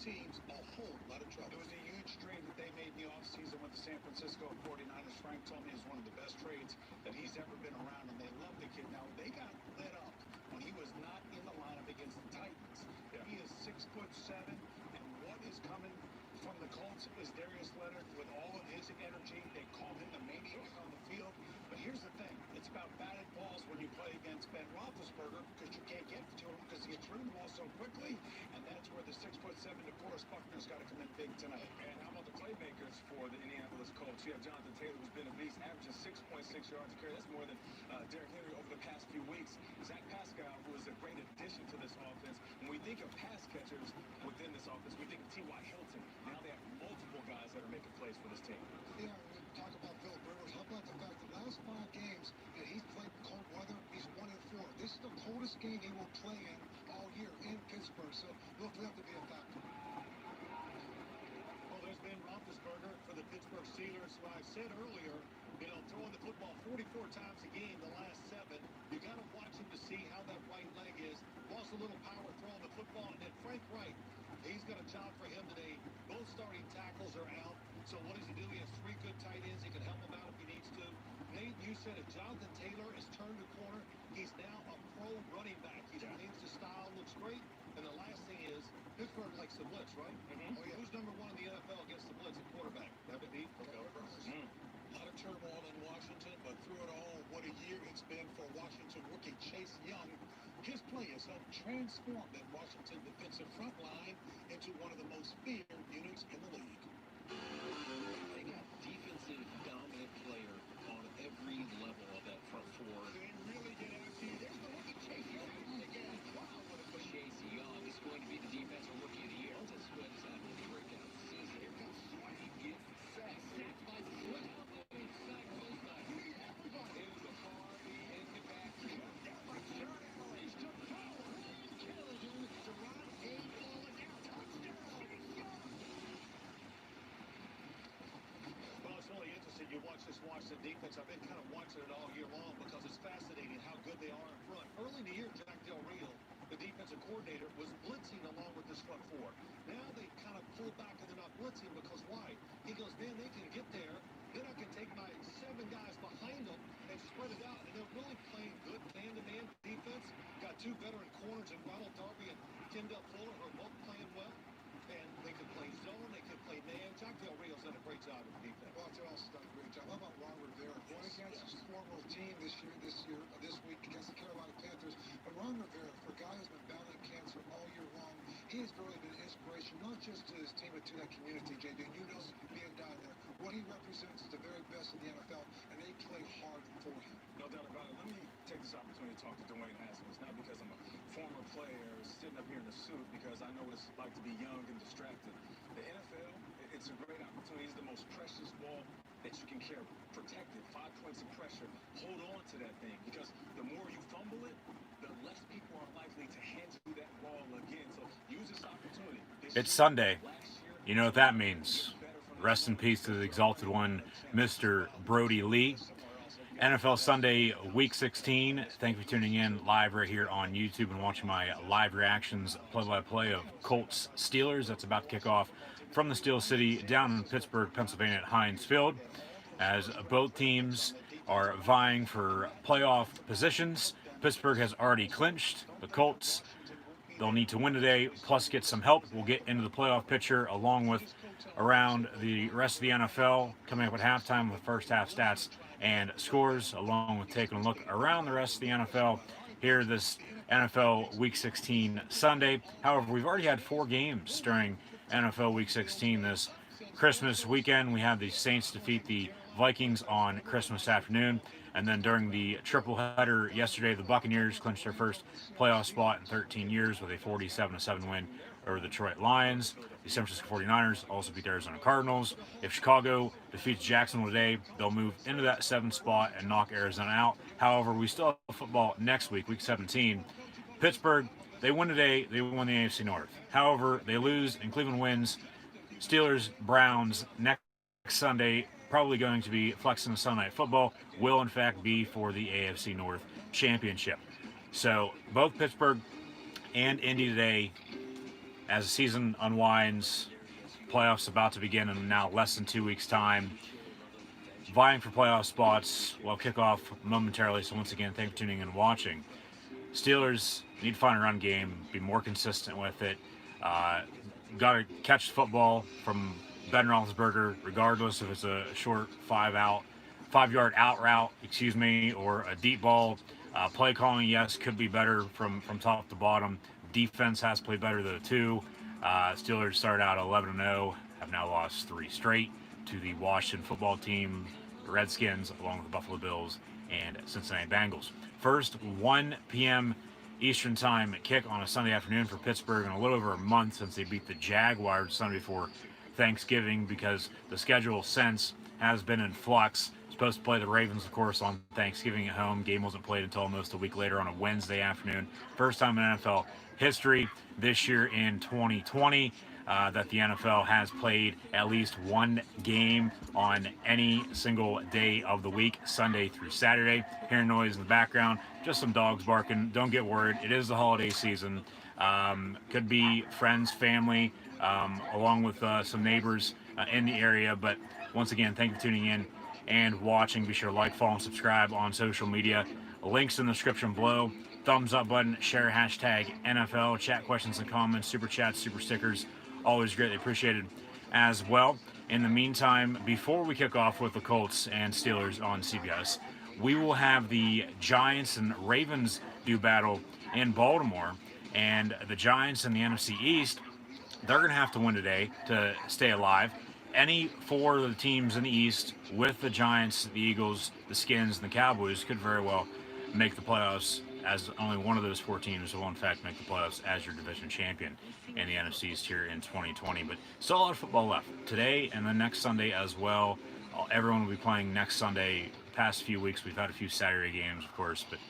teams a whole lot of trouble. It was a huge trade that they made in the offseason with the San Francisco 49ers. Frank told me it was one of the best trades that he's ever been around, and they love the kid. Now, they got lit up when he was not in the lineup against the Titans. Yeah. He is 6'7", and what is coming from the Colts is Darius Leonard with all of his energy. They call him the maniac on the field. But here's the thing. It's about batted balls when you play against Ben Roethlisberger because you can't get to him because he gets rid of the ball so quickly. And that's where the 6'7" DeForest Buckner's got to come in big tonight. And how about the playmakers for the Indianapolis Colts? You have Jonathan Taylor, who's been a beast, averaging 6.6 yards a carry. That's more than Derrick Henry over the past few weeks. Zach Pascal, who is a great addition to this offense. When we think of pass catchers within this offense, we think of T.Y. Hilton. Now they have multiple guys that are making plays for this team. Yeah, we talk about Philip Rivers. How about the fact that last 5 games that he's played cold weather, he's 1-4. This is the coldest game he will play in all year in Pittsburgh. So look for that to be a factor. Well, there's been Roethlisberger for the Pittsburgh Steelers, who I said earlier, throwing the football 44 times a game the last 7. You got to watch him to see how that right leg is. Lost a little power throwing the football, and then Frank Wright, he's got a job for him today. Both starting tackles are out. So what does he do? He has 3 good tight ends. He can help him out if he needs to. Nate, you said it. Jonathan Taylor has turned the corner. He's now a pro running back. He changed the style, looks great. And the last thing is, Pittsburgh likes the blitz, right? Mm-hmm. Oh, yeah. Who's number 1 in the NFL against the blitz at quarterback? That would be A lot of turmoil in Washington, but through it all, what a year it's been for Washington rookie Chase Young. His play has helped transform that Washington defensive front line into one of the most feared units in the league. They got defensive dominant player on every level of that front 4. They really get after you. There's the rookie Chase Young again. Wow, what a push. Chase Young is going to be the defensive rookie of the year. This Sweat is having a breakout season. Here comes Sweat. He gets sacked. Sacked by Sweat. You watch this Washington defense. I've been kind of watching it all year long because it's fascinating how good they are in front. Early in the year, Jack Del Rio, the defensive coordinator, was blitzing along with this front 4. Now they kind of pull back and they're not blitzing because why? He goes, man, they can get there. Then I can take my 7 guys behind them and spread it out. And they're really playing good man-to-man defense. Got 2 veteran corners in Ronald Darby and Kendall Fuller who are both playing well. And they can play zone, they can play man. Jack Del Rio's done a great job in the defense. Well, I'll also done a great job. How about Ron Rivera? Going against his former team this week against the Carolina Panthers. But Ron Rivera, for a guy who's been battling cancer all year long, he has really been an inspiration, not just to his team, but to that community, JD. You know, being down there, what he represents is the very best in the NFL, and they play hard for him. No doubt about it. Let me take this opportunity to talk to Dwayne Haskins, not because I'm a former player sitting up here in a suit, because I know what it's like to be young and distracted. The NFL, it's a great opportunity. It's the most precious ball that you can carry. Protected, 5 points of pressure. Hold on to that thing, because the more you fumble it, the less people are likely to hand you that ball again. So use this opportunity. It's Sunday. You know what that means. Rest in peace to the exalted one, Mr. Brody Lee. NFL Sunday, Week 16. Thank you for tuning in live right here on YouTube and watching my live reactions, play-by-play of Colts Steelers. That's about to kick off from the Steel City down in Pittsburgh, Pennsylvania at Heinz Field, as both teams are vying for playoff positions. Pittsburgh has already clinched. The Colts, they'll need to win today, plus get some help. We'll get into the playoff picture along with around the rest of the NFL coming up at halftime with first half stats and scores, along with taking a look around the rest of the NFL here this NFL Week 16 Sunday. However, we've already had 4 games during NFL Week 16 this Christmas weekend. We had the Saints defeat the Vikings on Christmas afternoon. And then during the triple header yesterday, the Buccaneers clinched their first playoff spot in 13 years with a 47-7 win over the Detroit Lions. The San Francisco 49ers also beat the Arizona Cardinals. If Chicago defeats Jacksonville today, they'll move into that 7th spot and knock Arizona out. However, we still have football next week, Week 17. Pittsburgh, they win today, they won the AFC North. However, they lose and Cleveland wins. Steelers, Browns next Sunday, probably going to be flexing the Sunday Night Football, will in fact be for the AFC North Championship. So both Pittsburgh and Indy today as the season unwinds, playoffs about to begin in now less than 2 weeks' time. Vying for playoff spots. We'll kick off momentarily. So once again, thanks for tuning in and watching. Steelers need to find a run game, be more consistent with it. Got to catch the football from Ben Roethlisberger, regardless if it's a short 5-yard out route, or a deep ball. Play calling, yes, could be better from top to bottom. Defense has played better than the two. Steelers started out 11-0, have now lost 3 straight to the Washington football team, Redskins, along with the Buffalo Bills and Cincinnati Bengals. First 1 p.m. Eastern Time kick on a Sunday afternoon for Pittsburgh in a little over a month since they beat the Jaguars Sunday before Thanksgiving, because the schedule since has been in flux. Supposed to play the Ravens, of course, on Thanksgiving at home. Game wasn't played until almost a week later on a Wednesday afternoon. First time in NFL history this year in 2020 that the NFL has played at least one game on any single day of the week, Sunday through Saturday. Hearing noise in the background, just some dogs barking. Don't get worried. It is the holiday season. Could be friends, family, along with some neighbors in the area. But once again, thank you for tuning in and watching. Be sure to like, follow, and subscribe on social media. Links in the description below. Thumbs up button, share hashtag NFL, chat questions and comments, super chats, super stickers. Always greatly appreciated as well. In the meantime, before we kick off with the Colts and Steelers on CBS, we will have the Giants and Ravens do battle in Baltimore. And the Giants in the NFC East, they're going to have to win today to stay alive. Any 4 of the teams in the East, with the Giants, the Eagles, the Skins, and the Cowboys, could very well make the playoffs, as only one of those 4 teams will in fact make the playoffs as your division champion in the NFC East here in 2020. But still a lot of football left today and then next Sunday as well. Everyone will be playing next Sunday. Past few weeks we've had a few Saturday games, of course, but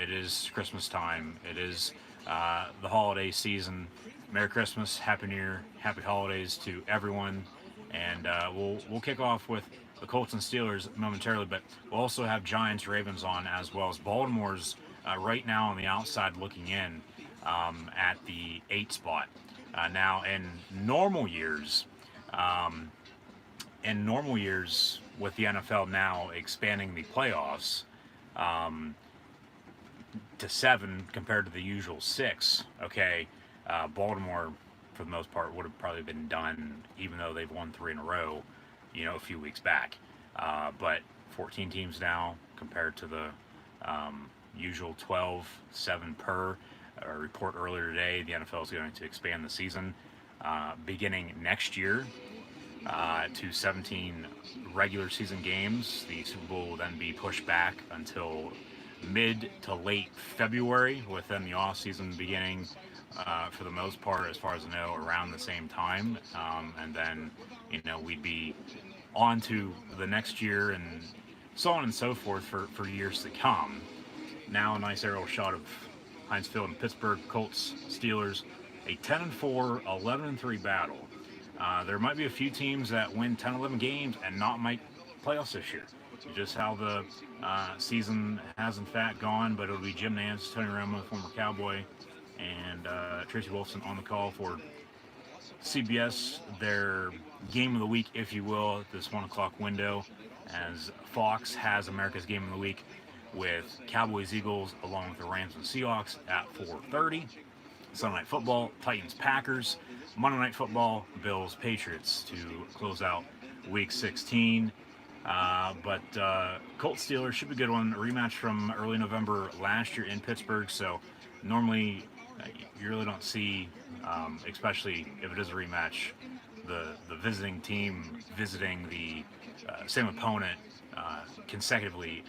it is Christmas time. It is the holiday season. Merry Christmas, Happy New Year, Happy Holidays to everyone. And we'll kick off with the Colts and Steelers momentarily, but we'll also have Giants, Ravens on, as well as Baltimore's right now on the outside looking in at the 8 spot. Now, in normal years, with the NFL now expanding the playoffs to 7 compared to the usual 6, okay, Baltimore, for the most part, would have probably been done, even though they've won 3 in a row, a few weeks back. But 14 teams now compared to the usual 12, 7 per. A report earlier today, the NFL is going to expand the season beginning next year to 17 regular season games. The Super Bowl will then be pushed back until mid to late February, within the off season beginning for the most part, as far as I know, around the same time. And then, we'd be on to the next year and so on and so forth for years to come. Now a nice aerial shot of Heinz Field in Pittsburgh. Colts, Steelers, a 10-4, 11-3 battle. There might be a few teams that win 10-11 games and not make playoffs this year. Just how the season has in fact gone, but it'll be Jim Nantz, Tony Romo, former Cowboy, and Tracy Wolfson on the call for CBS, their game of the week, if you will, at this 1 o'clock window, as Fox has America's game of the week with Cowboys, Eagles, along with the Rams and Seahawks at 4:30. Sunday Night Football, Titans, Packers. Monday Night Football, Bills, Patriots to close out Week 16. But Colts Steelers should be a good one. A rematch from early November last year in Pittsburgh. So normally you really don't see, especially if it is a rematch, the visiting team visiting the same opponent consecutively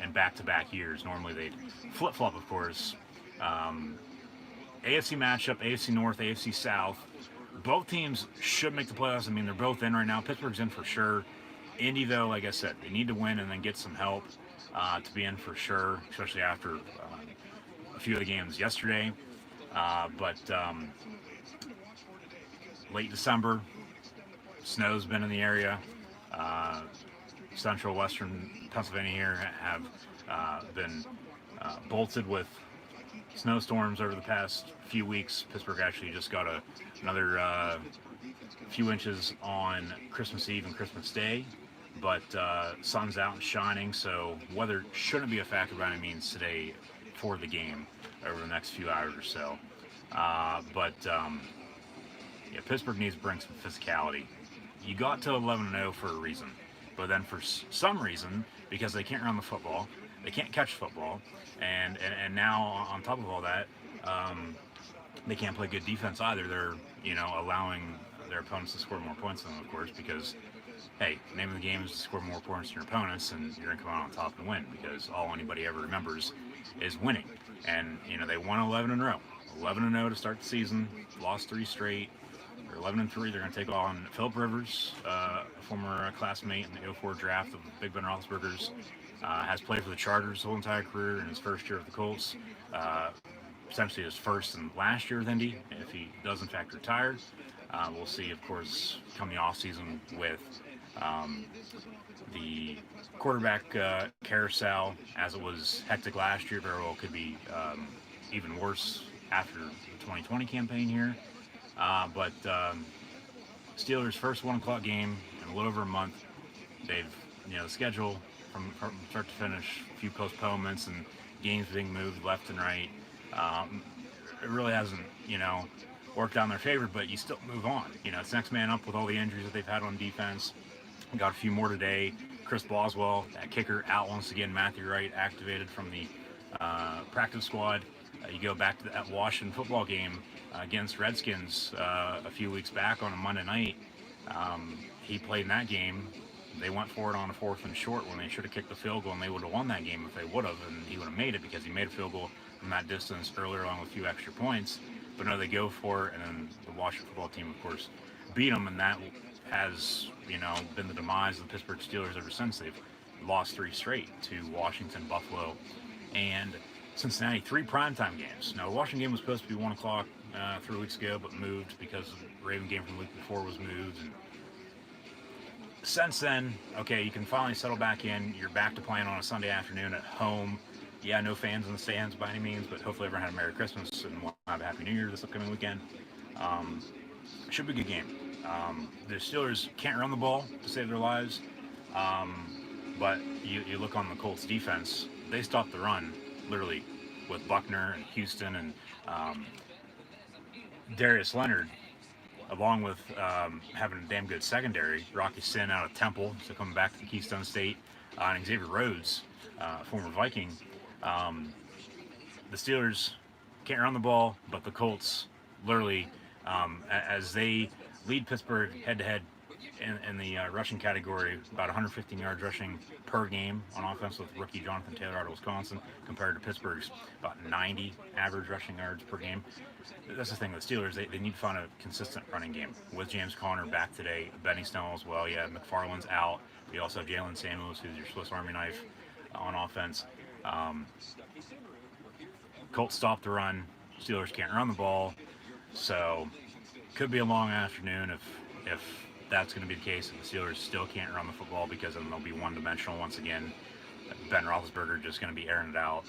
in back-to-back years. Normally they'd flip-flop, of course. AFC matchup, AFC North, AFC South. Both teams should make the playoffs. I mean, they're both in right now. Pittsburgh's in for sure. Indy, though, like I said, they need to win and then get some help to be in for sure, especially after a few of the games yesterday. But late December, snow's been in the area. Central, western Pennsylvania here have been bolted with snowstorms over the past few weeks. Pittsburgh actually just got another few inches on Christmas Eve and Christmas Day, but sun's out and shining, so weather shouldn't be a factor by any means today for the game over the next few hours or so. Yeah, Pittsburgh needs to bring some physicality. You got to 11-0 for a reason, but then for some reason, because they can't run the football, they can't catch football, and now on top of all that, they can't play good defense either. They're allowing their opponents to score more points than them, of course, because hey, the name of the game is to score more points than your opponents, and you're gonna come out on top and win, because all anybody ever remembers is winning. And they won 11 in a row, 11-0 to start the season, lost 3 straight. They're 11-3. They're going to take on Philip Rivers, a former classmate in the 04 draft of Big Ben Roethlisberger's. Has played for the Chargers his whole entire career in his first year with the Colts. Essentially his first and last year with Indy, if he does in fact retire. We'll see, of course, come the offseason with the quarterback carousel, as it was hectic last year. Very well could be even worse after the 2020 campaign here. But Steelers' first 1 o'clock game in a little over a month. They've, the schedule from start to finish, a few postponements and games being moved left and right. It really hasn't, worked out in their favor, but you still move on. It's next man up with all the injuries that they've had on defense. Got a few more today. Chris Boswell, that kicker, out once again. Matthew Wright activated from the practice squad. You go back to that Washington football game against Redskins a few weeks back on a Monday night. He played in that game. They went for it on a 4th and short when they should have kicked the field goal, and they would have won that game if they would have, and he would have made it because he made a field goal from that distance earlier, along with a few extra points. But no, they go for it, and then the Washington football team, of course, beat them, and that has been the demise of the Pittsburgh Steelers ever since. They've lost 3 straight to Washington, Buffalo, and Cincinnati. 3 primetime games. Now, the Washington game was supposed to be 1 o'clock 3 weeks ago, but moved because the Raven game from the week before was moved. And since then, okay, you can finally settle back in. You're back to playing on a Sunday afternoon at home. Yeah, no fans in the stands by any means, but hopefully everyone had a Merry Christmas and we'll have a Happy New Year this upcoming weekend. Should be a good game. The Steelers can't run the ball to save their lives, but you look on the Colts defense, they stopped the run, literally, with Buckner and Houston and Darius Leonard, along with having a damn good secondary. Rocky Sin out of Temple, so coming back to the Keystone State, and Xavier Rhodes, former Viking. The Steelers can't run the ball, but the Colts, literally, as they lead Pittsburgh head-to-head in the rushing category, about 115 yards rushing per game on offense with rookie Jonathan Taylor out of Wisconsin, compared to Pittsburgh's about 90 average rushing yards per game. That's the thing with the Steelers. They need to find a consistent running game. With James Conner back today, Benny Snell as well. Yeah, McFarland's out. We also have Jalen Samuels, who's your Swiss Army knife on offense. Colts stop the run. Steelers can't run the ball. So could be a long afternoon if that's going to be the case. If the Steelers still can't run the football, because then they'll be one-dimensional once again. Ben Roethlisberger just going to be airing it out,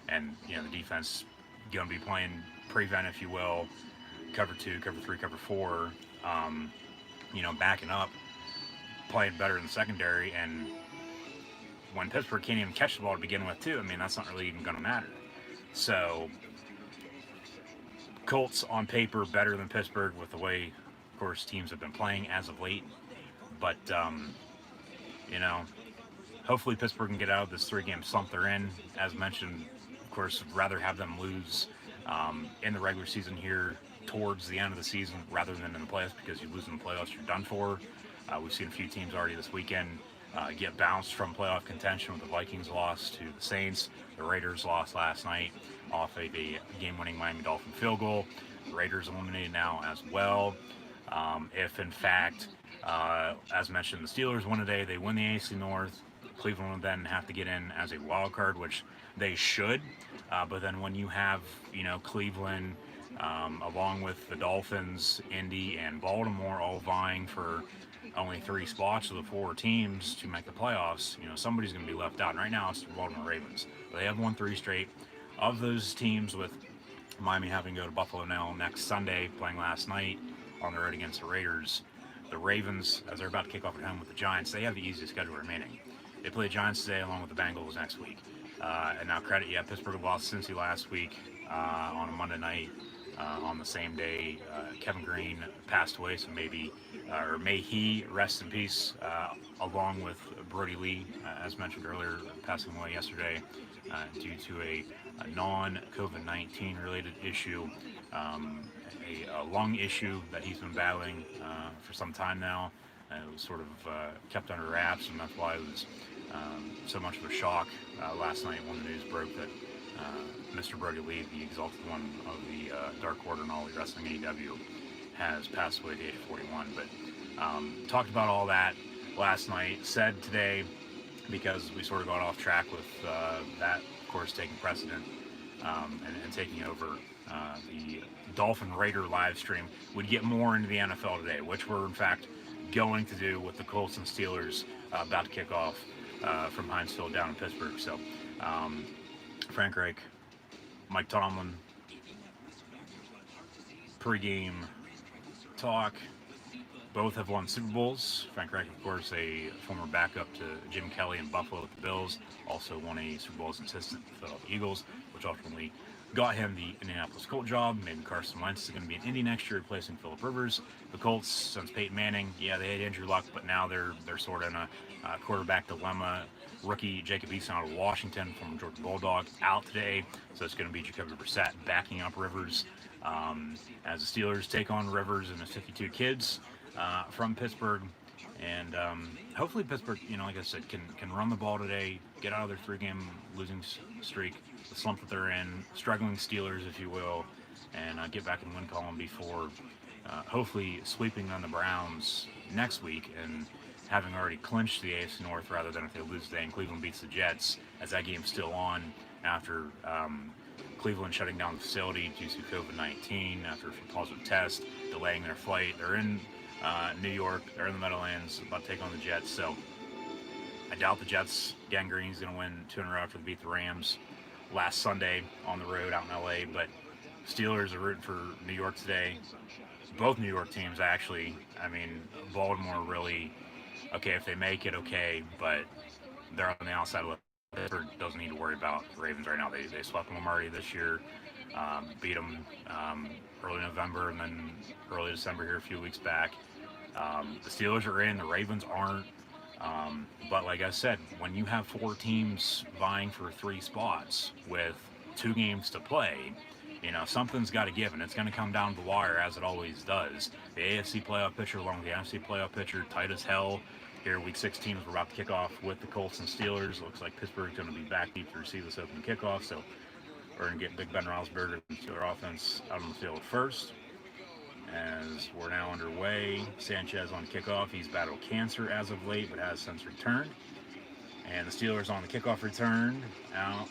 and the defense going to be playing prevent, if you will, cover 2, cover 3, cover 4. Backing up, playing better in the secondary, and when Pittsburgh can't even catch the ball to begin with, too, that's not really even going to matter. So Colts on paper better than Pittsburgh with the way, of course, teams have been playing as of late. But, hopefully Pittsburgh can get out of this 3-game slump they're in. As mentioned, of course, I'd rather have them lose in the regular season here towards the end of the season rather than in the playoffs, because you lose in the playoffs, you're done for. We've seen a few teams already this weekend get bounced from playoff contention, with the Vikings loss to the Saints. The Raiders lost last night off a game-winning Miami Dolphin field goal. The Raiders eliminated now as well. If, in fact, as mentioned, the Steelers win today, they win the AFC North. Cleveland would then have to get in as a wild card, which they should. But then when you have, Cleveland, along with the Dolphins, Indy, and Baltimore all vying for only 3 spots of the 4 teams to make the playoffs, somebody's going to be left out. And right now it's the Baltimore Ravens. They have won 3 straight. Of those teams with Miami having to go to Buffalo now next Sunday, playing last night on the road against the Raiders. The Ravens, as they're about to kick off at home with the Giants, they have the easiest schedule remaining. They play the Giants today along with the Bengals next week. And now credit, Pittsburgh lost Cincy last week on a Monday night. On the same day, Kevin Green passed away, so maybe, or may he rest in peace, along with Brody Lee, as mentioned earlier, passing away yesterday due to a non-COVID-19 related issue, a lung issue that he's been battling for some time now. It was sort of kept under wraps, and that's why it was so much of a shock last night when the news broke that Mr. Brody Lee, the exalted one of the Dark Order and All Elite Wrestling AEW, has passed away at the age of 41. But talked about all that last night, said today, because we sort of got off track with that, of course, taking precedent and taking over the Dolphin Raider live stream, would get more into the NFL today, which we're in fact going to do with the Colts and Steelers about to kick off from Heinz Field down in Pittsburgh. So Frank Reich, Mike Tomlin, pregame talk. Both have won Super Bowls. Frank Reich, of course, a former backup to Jim Kelly in Buffalo with the Bills, also won a Super Bowl as assistant with the Philadelphia Eagles, which ultimately got him the Indianapolis Colts job. Maybe Carson Wentz is going to be in Indy next year, replacing Phillip Rivers. The Colts, since Peyton Manning, they had injury luck, but now they're sort of in a quarterback dilemma. Rookie Jacob Eason out of Washington, former Georgia Bulldog, out today, so it's going to be Jacoby Brissett backing up Rivers as the Steelers take on Rivers and his 52 kids from Pittsburgh. And hopefully Pittsburgh, like I said, can run the ball today, get out of their 3-game losing streak, the slump that they're in, struggling Steelers, if you will, and get back in the win column before hopefully sweeping on the Browns next week and having already clinched the AFC North, rather than if they lose today and Cleveland beats the Jets, as that game's still on after Cleveland shutting down the facility due to COVID-19 after a positive test, delaying their flight. They're in New York, they're in the Meadowlands, about to take on the Jets. So I doubt the Jets. Gang Green's going to win 2 in a row after they beat the Rams last Sunday on the road out in LA. But Steelers are rooting for New York today. Both New York teams, actually. I mean, Baltimore really, okay, if they make it, okay, but they're on the outside of it. Pittsburgh doesn't need to worry about the Ravens right now. They swept them already this year, beat them early November and then early December here a few weeks back. The Steelers are in, the Ravens aren't. But like I said, when you have 4 teams vying for 3 spots with 2 games to play, something's got to give, and it's going to come down to the wire, as it always does. The AFC playoff picture along with the NFC playoff picture, tight as hell. Here, Week 16, as we're about to kick off with the Colts and Steelers. Looks like Pittsburgh's going to be back deep to receive this open kickoff, so we're going to get Big Ben Roethlisberger and Steeler offense out on the field first. As we're now underway, Sanchez on kickoff. He's battled cancer as of late, but has since returned. And the Steelers on the kickoff return out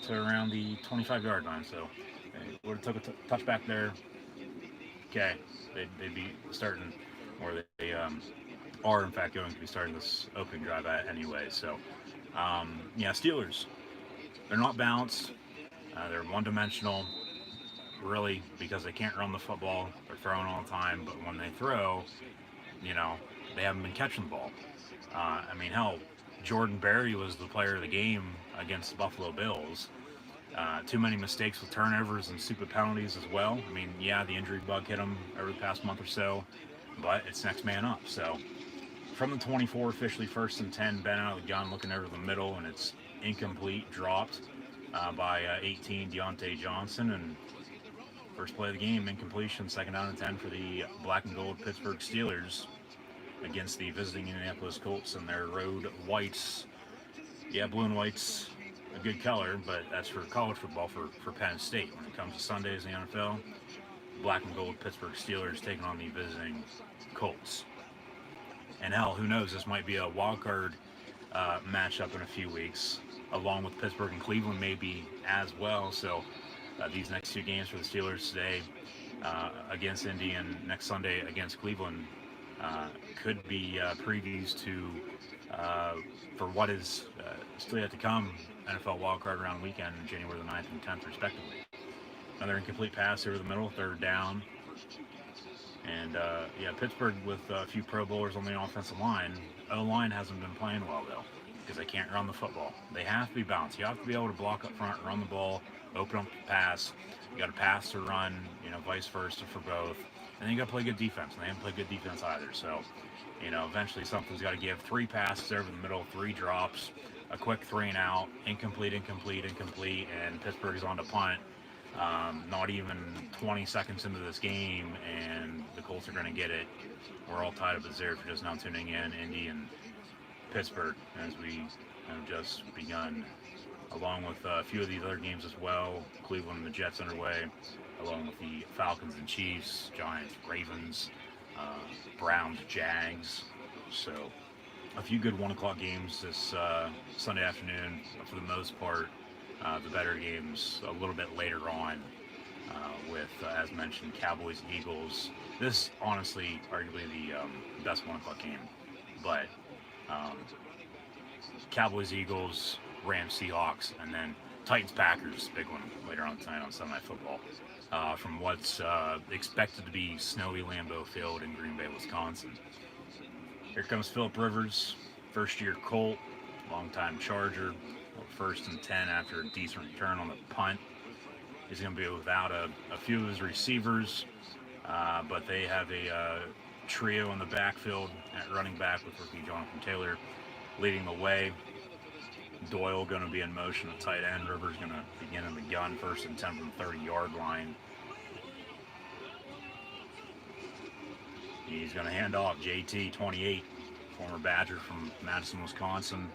to around the 25-yard line, so they would have took a touchback there. Okay, they'd be starting, or they are in fact going to be starting this opening drive at anyway. So, Steelers, they're not balanced. They're one-dimensional, really, because they can't run the football. They're throwing all the time, but when they throw, they haven't been catching the ball. Hell, Jordan Berry was the player of the game against the Buffalo Bills. Too many mistakes with turnovers and stupid penalties as well. The injury bug hit him over the past month or so, but it's next man up. So from the 24, officially 1st and 10, Ben out of the gun, looking over the middle, and it's incomplete, dropped by 18, Deontay Johnson, and first play of the game, incompletion, 2nd down and 10 for the black and gold Pittsburgh Steelers against the visiting Indianapolis Colts and their road whites. Yeah, blue and white's a good color, but that's for college football for Penn State. When it comes to Sundays in the NFL, black and gold Pittsburgh Steelers taking on the visiting Colts. And hell, who knows, this might be a wild card matchup in a few weeks, along with Pittsburgh and Cleveland maybe as well. So these next 2 games for the Steelers today against Indy and next Sunday against Cleveland could be previews to for what is still yet to come, NFL wildcard round weekend, January the 9th and 10th respectively. Another incomplete pass over the middle, third down. And, yeah, Pittsburgh with a few Pro Bowlers on the offensive line. O-line hasn't been playing well, though, because they can't run the football. They have to be balanced. You have to be able to block up front, run the ball, open up the pass. You got to pass to run, vice versa for both. And then you got to play good defense. And they haven't played good defense either. So, eventually something's got to give. 3 passes over the middle, 3 drops, a quick 3 and out, incomplete, and Pittsburgh's on to punt. Not even 20 seconds into this game, and the Colts are going to get it. We're all tied up at 0 if you're just now tuning in. Indy and Pittsburgh, as we have just begun, along with a few of these other games as well. Cleveland and the Jets underway, along with the Falcons and Chiefs, Giants, Ravens, Browns, Jags. So a few good 1 o'clock games this Sunday afternoon. For the most part, the better games a little bit later on with, as mentioned, Cowboys, Eagles. This, honestly, arguably the best 1 o'clock game. But Cowboys, Eagles, Rams, Seahawks, and then Titans, Packers, big one later on tonight on Sunday Night Football. From what's expected to be snowy Lambeau Field in Green Bay, Wisconsin. Here comes Phillip Rivers, first-year Colt, longtime Charger. 1st and 10 after a decent return on the punt. He's going to be without a few of his receivers, but they have a trio in the backfield at running back with rookie Jonathan Taylor leading the way. Doyle going to be in motion at tight end. Rivers going to begin in the gun, 1st and 10 from the 30-yard line. He's going to hand off JT, 28, former Badger from Madison, Wisconsin.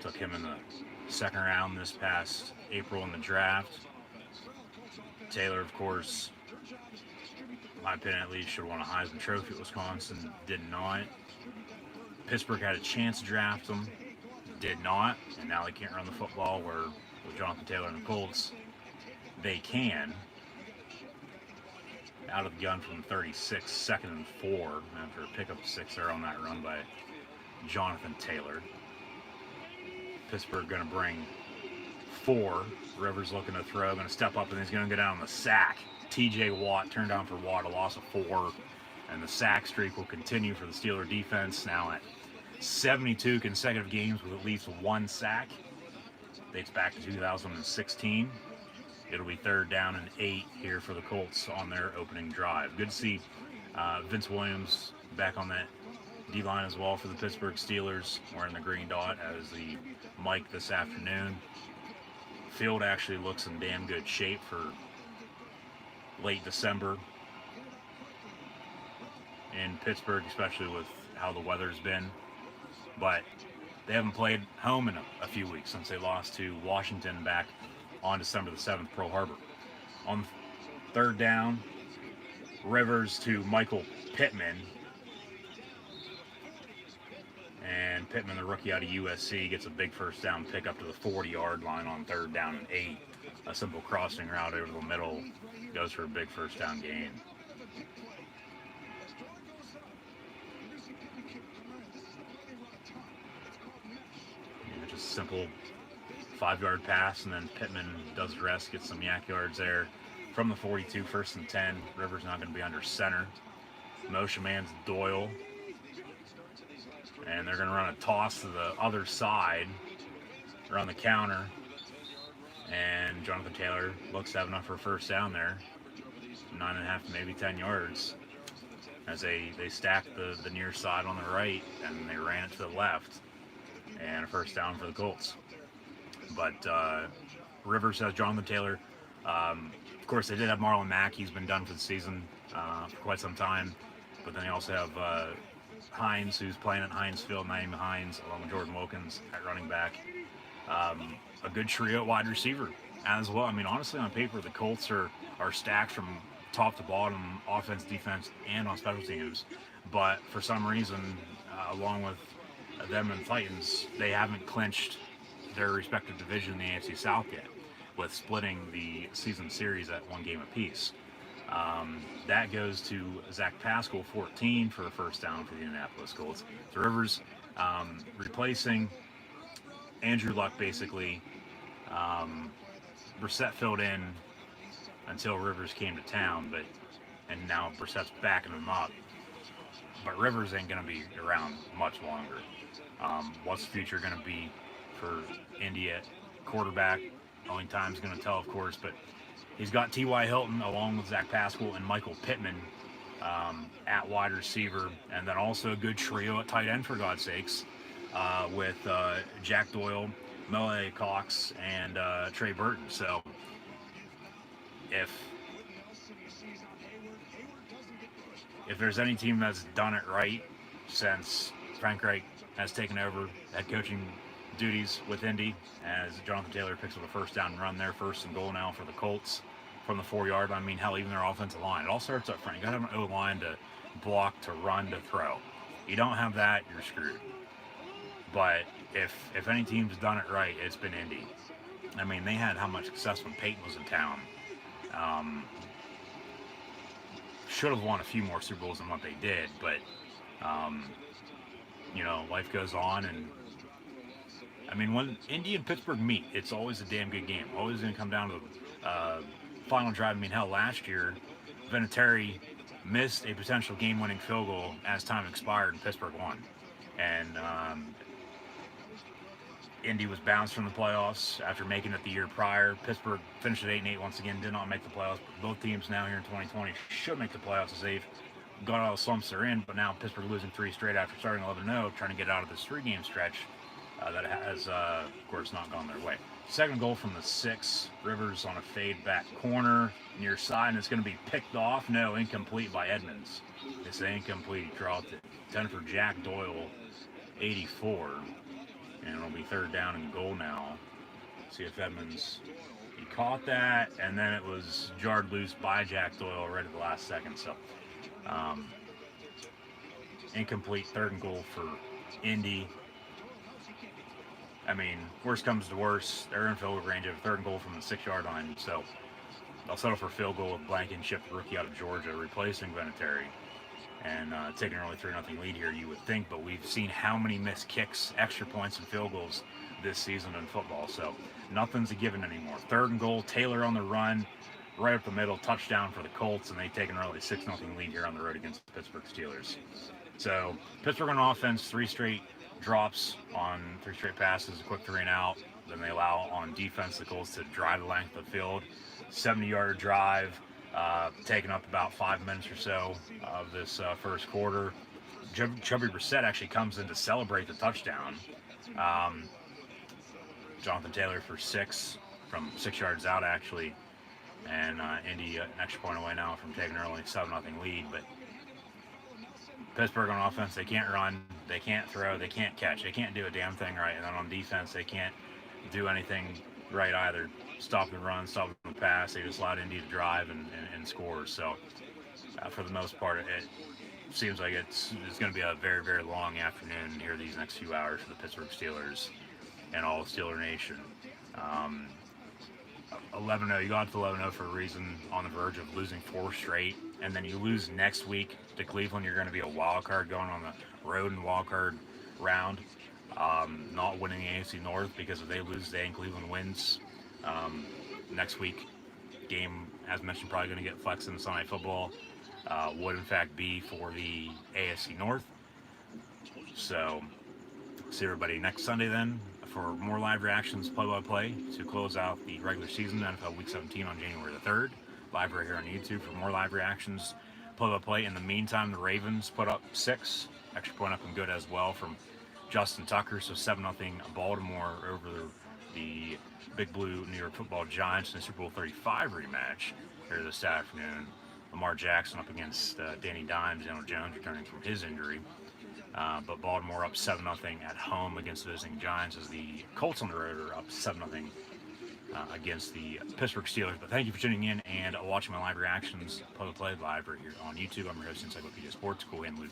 Took him in the 2nd round this past April in the draft. Taylor, of course, in my opinion at least, should have won a Heisman Trophy at Wisconsin. Did not. Pittsburgh had a chance to draft him. Did not. And now they can't run the football, where with Jonathan Taylor and the Colts, they can. Out of the gun from 36, 2nd and 4 after a pickup of 6 there on that run by Jonathan Taylor. Pittsburgh going to bring 4. Rivers looking to throw, going to step up, and he's going to go down on the sack. T.J. Watt turned down for Watt, a loss of 4, and the sack streak will continue for the Steeler defense, now at 72 consecutive games with at least 1 sack. Dates back to 2016. It'll be 3rd down and 8 here for the Colts on their opening drive. Good to see Vince Williams back on that D-line as well for the Pittsburgh Steelers, wearing the green dot as the mic this afternoon. Field actually looks in damn good shape for late December in Pittsburgh, especially with how the weather's been. But they haven't played home in a few weeks since they lost to Washington back on December the 7th, Pearl Harbor. On 3rd down, Rivers to Michael Pittman. And Pittman, the rookie out of USC, gets a big 1st down pick up to the 40-yard line on 3rd down and 8. A simple crossing route over the middle goes for a big 1st down gain. Yeah, just simple 5-yard pass, and then Pittman does the rest, gets some yak yards there. From the 42, 1st and 10. Rivers not going to be under center. Motion man's Doyle. And they're going to run a toss to the other side, run the counter, and Jonathan Taylor looks to have enough for a 1st down there, 9.5 to maybe 10 yards, as they stacked the near side on the right, and they ran it to the left, and a 1st down for the Colts. But Rivers has Jonathan Taylor. Of course, they did have Marlon Mack. He's been done for the season for quite some time, but then they also have Hines, who's playing at Heinz Field, Naeem Hines, along with Jordan Wilkins at running back. A good trio at wide receiver as well. I mean, honestly, on paper, the Colts are stacked from top to bottom, offense, defense, and on special teams. But for some reason, along with them and the Titans, they haven't clinched their respective division in the AFC South yet, with splitting the season series at 1 game apiece. That goes to Zach Pascal, 14 for a 1st down for the Indianapolis Colts. So Rivers replacing Andrew Luck, basically, Brissett filled in until Rivers came to town, and now Brissett's backing him up. But Rivers ain't going to be around much longer. What's the future going to be for Indy at quarterback? Only time's going to tell, of course, but he's got T.Y. Hilton along with Zach Pascal and Michael Pittman at wide receiver, and then also a good trio at tight end, for God's sakes, with Jack Doyle, Mele Cox, and Trey Burton. So if there's any team that's done it right since Frank Reich has taken over head coaching duties with Indy, as Jonathan Taylor picks up a first down run there, 1st and goal now for the Colts from the 4-yard line. I mean, hell, even their offensive line. It all starts up front. You got to have an O-line to block, to run, to throw. You don't have that, you're screwed. But if any team's done it right, it's been Indy. I mean, they had how much success when Peyton was in town. Should have won a few more Super Bowls than what they did, but life goes on, and I mean, when Indy and Pittsburgh meet, it's always a damn good game. Always going to come down to the final drive. I mean, hell, last year, Vinatieri missed a potential game-winning field goal as time expired, and Pittsburgh won. And Indy was bounced from the playoffs after making it the year prior. Pittsburgh finished at 8-8 once again, did not make the playoffs. Both teams now here in 2020 should make the playoffs as they've got out of the slumps they're in, but now Pittsburgh losing 3 straight after starting 11-0, trying to get out of this 3-game stretch that has, of course, not gone their way. Second goal from the 6, Rivers on a fade back corner near side, and it's going to be picked off. No, incomplete by Edmonds. It's incomplete. Dropped it. 10 for Jack Doyle, 84. And it'll be 3rd down and goal now. See if Edmonds, he caught that, and then it was jarred loose by Jack Doyle right at the last second. So, incomplete, 3rd and goal for Indy. I mean, worst comes to worst, they're in field range of 3rd and goal from the 6-yard line. So, they'll settle for field goal with Blankenship, the rookie out of Georgia, replacing Vinatieri. And taking an early 3-0 lead here, you would think, but we've seen how many missed kicks, extra points, and field goals this season in football, so nothing's a given anymore. 3rd and goal, Taylor on the run, right up the middle, touchdown for the Colts, and they take an early 6-0 lead here on the road against the Pittsburgh Steelers. So Pittsburgh on offense, 3 straight drops on 3 straight passes, a quick 3 and out. Then they allow on defense the Colts to drive the length of the field, 70-yard drive. Taking up about 5 minutes or so of this first quarter. Chubby Brissett actually comes in to celebrate the touchdown. Jonathan Taylor for 6 from 6 yards out, actually. And Indy an extra point away now from taking an early 7-0 lead. But Pittsburgh on offense, they can't run, they can't throw, they can't catch. They can't do a damn thing right. And then on defense, they can't do anything right either. Stop the run, stop the pass. They just allowed Indy to drive and score. So for the most part, it seems like it's going to be a very, very long afternoon here these next few hours for the Pittsburgh Steelers and all of Steeler Nation. 11-0, you got to 11-0 for a reason, on the verge of losing 4 straight, and then you lose next week to Cleveland. You're going to be a wild card going on the road in wild card round, not winning the AFC North, because if they lose today and Cleveland wins, next week game, as mentioned, probably going to get flexed in Sunday Football, would in fact be for the AFC North. So see everybody next Sunday then for more live reactions, play-by-play, to close out the regular season, NFL Week 17 on January the 3rd. Live right here on YouTube for more live reactions, play-by-play. In the meantime, the Ravens put up 6, extra point up and good as well from Justin Tucker. So 7-0 Baltimore over the Big Blue New York Football Giants in the Super Bowl 35 rematch here this afternoon. Lamar Jackson up against Danny Dimes, Daniel Jones returning from his injury. But Baltimore up 7-0 at home against the visiting Giants, as the Colts on the road are up 7-0 against the Pittsburgh Steelers. But thank you for tuning in and watching my live reactions, play live right here on YouTube. I'm your host, Encyclopedia Sports, Cool and Luke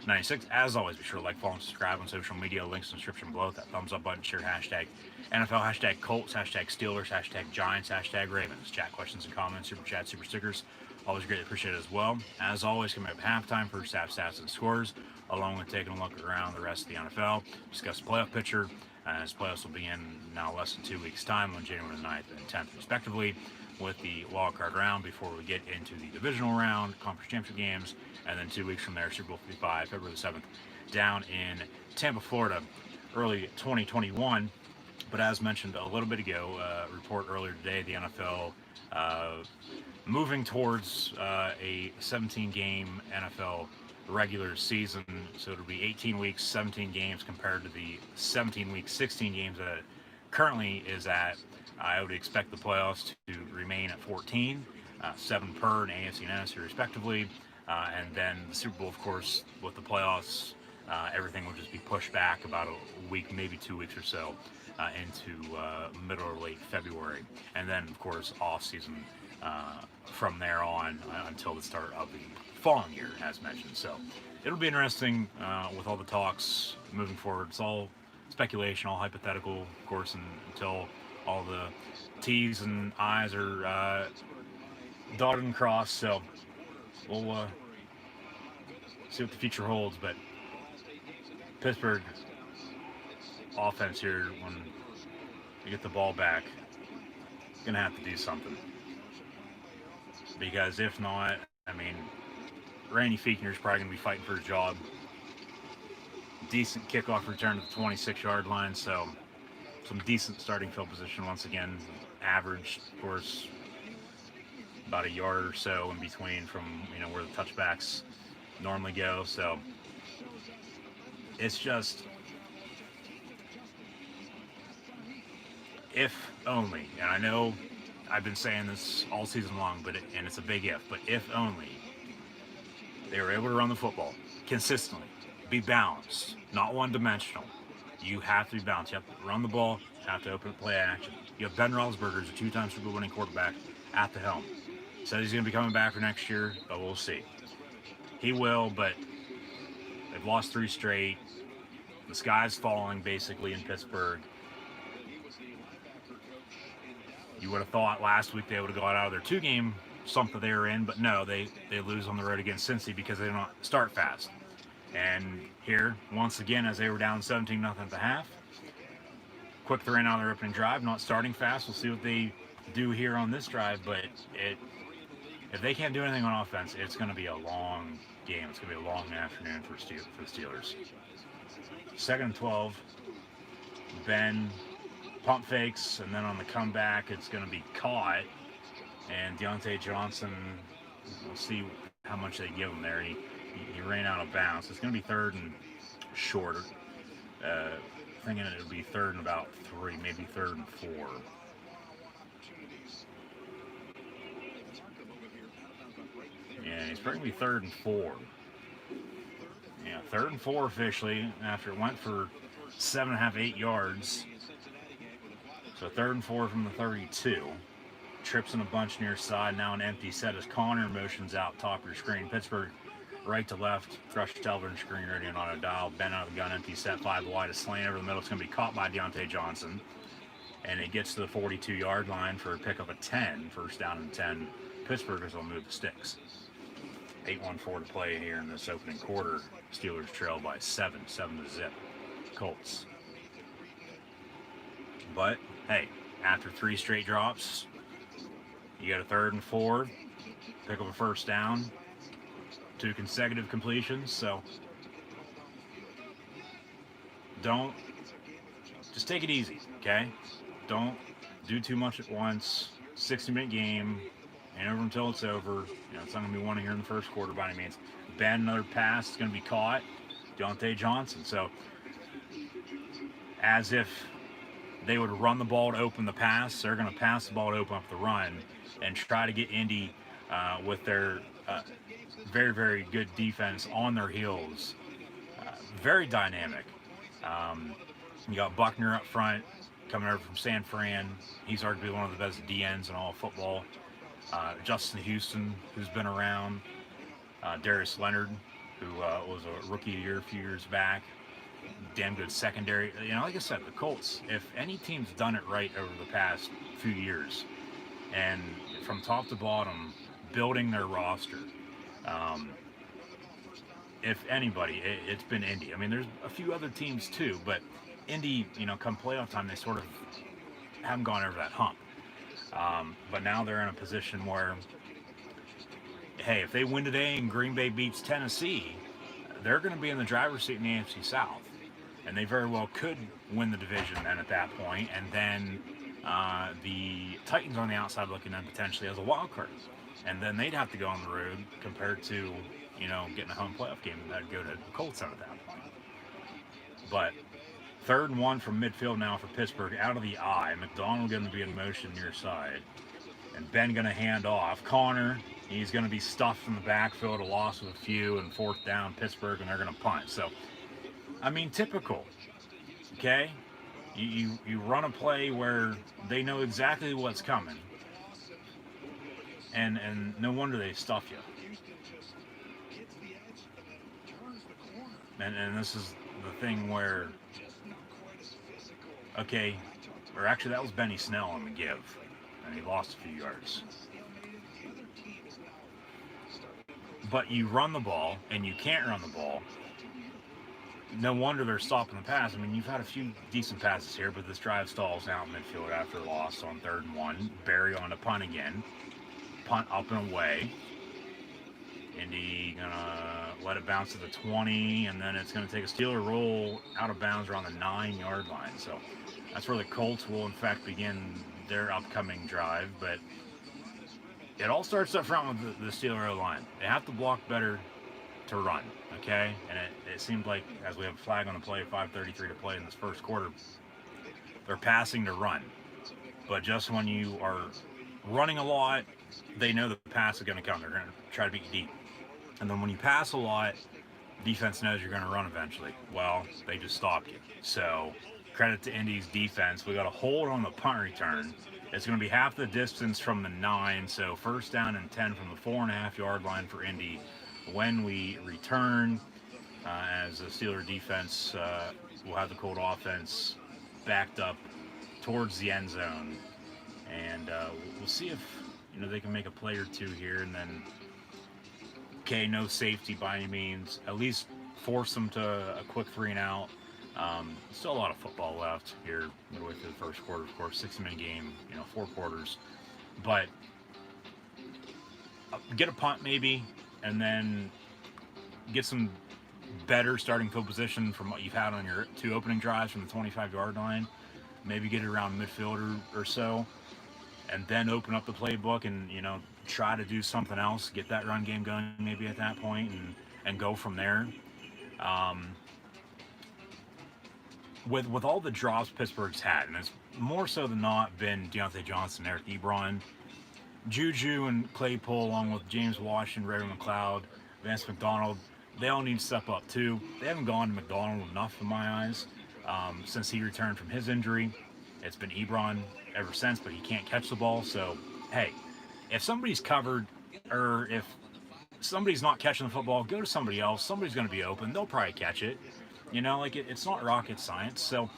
96. As always, be sure to like, follow, and subscribe on social media. Links in the description below. That thumbs up button, share hashtag NFL, hashtag Colts, hashtag Steelers, hashtag Giants, hashtag Ravens. Chat questions and comments, super chat, super stickers. Always greatly appreciated as well. As always, coming up at halftime, first half stats and scores, along with taking a look around the rest of the NFL, discuss the playoff picture, As playoffs will begin now less than 2 weeks' time on January 9th and 10th, respectively, with the wild card round before we get into the divisional round, conference championship games, and then 2 weeks from there, Super Bowl 55, February the 7th, down in Tampa, Florida, early 2021. But as mentioned a little bit ago, report earlier today, the NFL moving towards a 17-game NFL regular season. So it'll be 18 weeks, 17 games compared to the 17 weeks, 16 games that it currently is at. I would expect the playoffs to remain at 14, 7 per in AFC and NFC respectively. And then the Super Bowl, of course, with the playoffs, everything will just be pushed back about a week, maybe 2 weeks or so, into middle or late February. And then, of course, off season from there on until the start of the following year, as mentioned. So it'll be interesting with all the talks moving forward. It's all speculation, all hypothetical, of course, until all the T's and I's are dotted and crossed. So we'll see what the future holds. But Pittsburgh offense here, when you get the ball back, gonna have to do something, because if not, I mean, Randy Fiechner's probably gonna be fighting for his job. Decent kickoff return to the 26-yard line, so some decent starting field position once again. Average, of course, about a yard or so in between from where the touchbacks normally go. So it's just, if only, and I know I've been saying this all season long, and it's a big if, but if only they were able to run the football consistently, be balanced, not one-dimensional. You have to be balanced. You have to run the ball, you have to open up play action. You have Ben Roethlisberger, a 2-time Super Bowl winning quarterback, at the helm. Said he's going to be coming back for next year, but we'll see. He will, but they've lost 3 straight. The sky's falling, basically, in Pittsburgh. You would have thought last week they would have got out of their 2-game slump that they were in, but no, they lose on the road against Cincy because they don't start fast. And here, once again, as they were down 17-0 at the half, quick 3 out of their opening drive, not starting fast. We'll see what they do here on this drive, but if they can't do anything on offense, it's going to be a long game. It's going to be a long afternoon for the Steelers. 2nd and 12, Ben pump fakes, and then on the comeback, it's going to be caught. And Deontay Johnson, we'll see how much they give him there. He ran out of bounds. It's going to be 3rd and short. Thinking it would be 3rd and about 3, maybe 3rd and 4. Yeah, he's probably going to be 3rd and 4. Yeah, 3rd and 4 officially after it went for 7.5, 8 yards. So 3rd and 4 from the 32. Trips in a bunch near side. Now an empty set as Connor motions out top of your screen. Pittsburgh right to left. Crush television screen ready and auto dial. Ben out of the gun. Empty set 5 wide. A slant over the middle. It's going to be caught by Deontay Johnson. And it gets to the 42-yard line for a pickup of 10. First down and 10. Pittsburghers will move the sticks. 8:14 to play here in this opening quarter. Steelers trail by 7 to zip. Colts. But hey, after 3 straight drops, you got a 3rd and 4, pick up a first down, 2 consecutive completions. So just take it easy, okay? Don't do too much at once. 60-minute game, ain't over until it's over. It's not going to be one here in the first quarter by any means. Ben, another pass, is going to be caught. Deontay Johnson. So as if they would run the ball to open the pass, they're going to pass the ball to open up the run and try to get Indy with their very, very good defense on their heels. Very dynamic. You got Buckner up front, coming over from San Fran. He's arguably one of the best DNs in all of football. Justin Houston, who's been around. Darius Leonard, who was a rookie of the year a few years back. Damn good secondary. Like I said, the Colts, if any team's done it right over the past few years, and from top to bottom, building their roster, if anybody, it's been Indy. I mean, there's a few other teams too, but Indy, come playoff time, they sort of haven't gone over that hump. But now they're in a position where, hey, if they win today and Green Bay beats Tennessee, they're going to be in the driver's seat in the AFC South. And they very well could win the division then at that point. And then the Titans on the outside looking in potentially as a wild card. And then they'd have to go on the road compared to, getting a home playoff game that'd go to the Colts at that point. But 3rd and 1 from midfield now for Pittsburgh, out of the eye. McDonald going to be in motion near side. And Ben going to hand off. Connor, he's going to be stuffed in the backfield, a loss of a few, and 4th down Pittsburgh, and they're going to punt. So, typical. Okay? You run a play where they know exactly what's coming. And no wonder they stuff you. And this is the thing where, okay, or actually that was Benny Snell on the give, and he lost a few yards. But you run the ball, and you can't run the ball. No wonder they're stopping the pass. You've had a few decent passes here, but this drive stalls out in midfield after a loss on 3rd and 1. Barry on a punt again. Punt up and away. Indy gonna let it bounce to the 20, and then it's gonna take a Steeler roll out of bounds around the 9-yard line. So that's where the Colts will in fact begin their upcoming drive. But it all starts up front with the Steeler O-line. They have to block better to run, okay? And it seemed like, as we have a flag on the play, 5:33 to play in this first quarter, they're passing to run. But just when you are running a lot, they know the pass is going to come. They're going to try to beat you deep. And then when you pass a lot, defense knows you're going to run eventually. Well, they just stopped you. So credit to Indy's defense. We got a hold on the punt return. It's going to be half the distance from the 9, so 1st down and 10 from the 4.5-yard line for Indy when we return, as the Steeler defense will have the Colt offense backed up towards the end zone. And we'll see if they can make a play or two here, and then, okay, no safety by any means. At least force them to a quick 3 and out. Still a lot of football left here midway through the first quarter, of course, 60-minute game, 4 quarters. But get a punt maybe, and then get some better starting field position from what you've had on your 2 opening drives from the 25-yard line. Maybe get it around midfield or so, and then open up the playbook and, try to do something else, get that run game going maybe at that point, and go from there. With all the drops Pittsburgh's had, and it's more so than not been Deontay Johnson, Eric Ebron, Juju and Claypool, along with James Washington, Ray McLeod, Vance McDonald, they all need to step up too. They haven't gone to McDonald enough in my eyes since he returned from his injury. It's been Ebron ever since, but he can't catch the ball. So, hey, if somebody's covered, or if somebody's not catching the football, go to somebody else. Somebody's going to be open. They'll probably catch it. It's not rocket science. So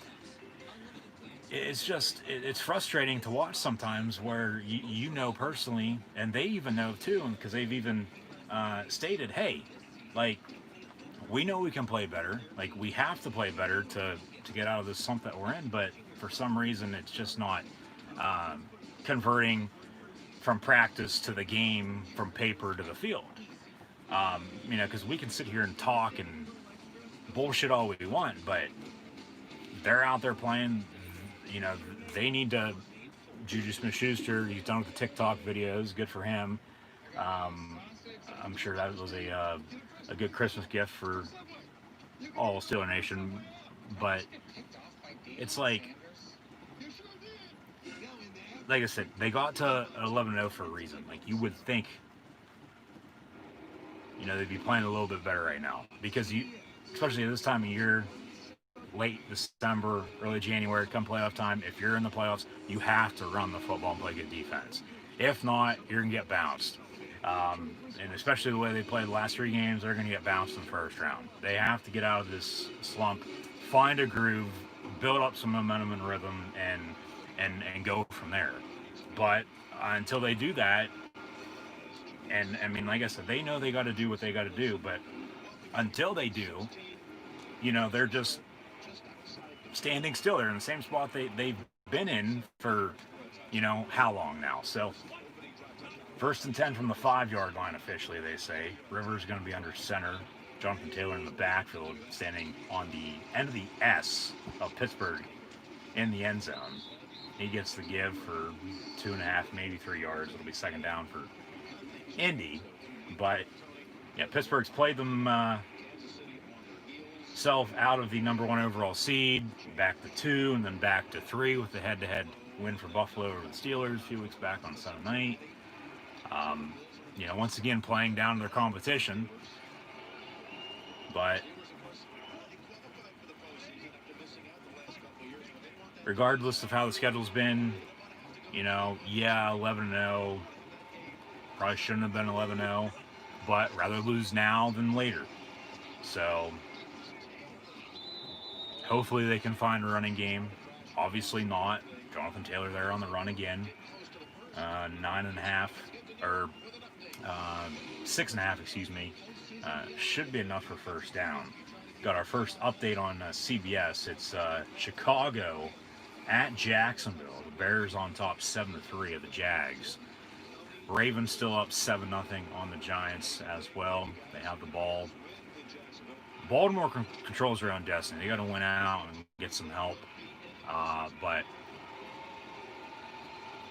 it's frustrating to watch sometimes where you know personally, and they even know too, because they've even stated, hey, we know we can play better. We have to play better to get out of this slump that we're in, but for some reason it's just not converting from practice to the game, from paper to the field. Because we can sit here and talk and bullshit all we want, but they're out there playing. They need to. Juju Smith-Schuster, he's done with the TikTok videos. Good for him. I'm sure that was a good Christmas gift for all Steeler Nation. But it's like I said, they got to 11-0 for a reason. You would think, they'd be playing a little bit better right now, because especially at this time of year, late December, early January, come playoff time, if you're in the playoffs, you have to run the football and play good defense. If not, you're going to get bounced. And especially the way they played the last 3 games, they're going to get bounced in the first round. They have to get out of this slump, find a groove, build up some momentum and rhythm, and go from there. But until they do that, and like I said, they know they got to do what they got to do, but until they do, they're just standing still. They're in the same spot they've been in for, how long now. So 1st and 10 from the 5-yard line officially, they say. Rivers going to be under center. Jonathan Taylor in the backfield, standing on the end of the S of Pittsburgh in the end zone. He gets the give for 2.5, maybe 3 yards. It'll be 2nd down for Indy. But, yeah, Pittsburgh's played themselves out of the number 1 overall seed, back to 2, and then back to 3 with the head-to-head win for Buffalo over the Steelers a few weeks back on Sunday night. Once again, playing down to their competition. But regardless of how the schedule's been, 11-0. Probably shouldn't have been 11-0, but rather lose now than later. So hopefully they can find a running game. Obviously not. Jonathan Taylor there on the run again. 9.5 or 6.5, excuse me. Should be enough for 1st down. Got our first update on CBS. It's Chicago at Jacksonville. The Bears on top 7-3 of the Jags. Ravens still up 7-0 on the Giants as well. They have the ball. Baltimore controls their own destiny. They got to win out and get some help. But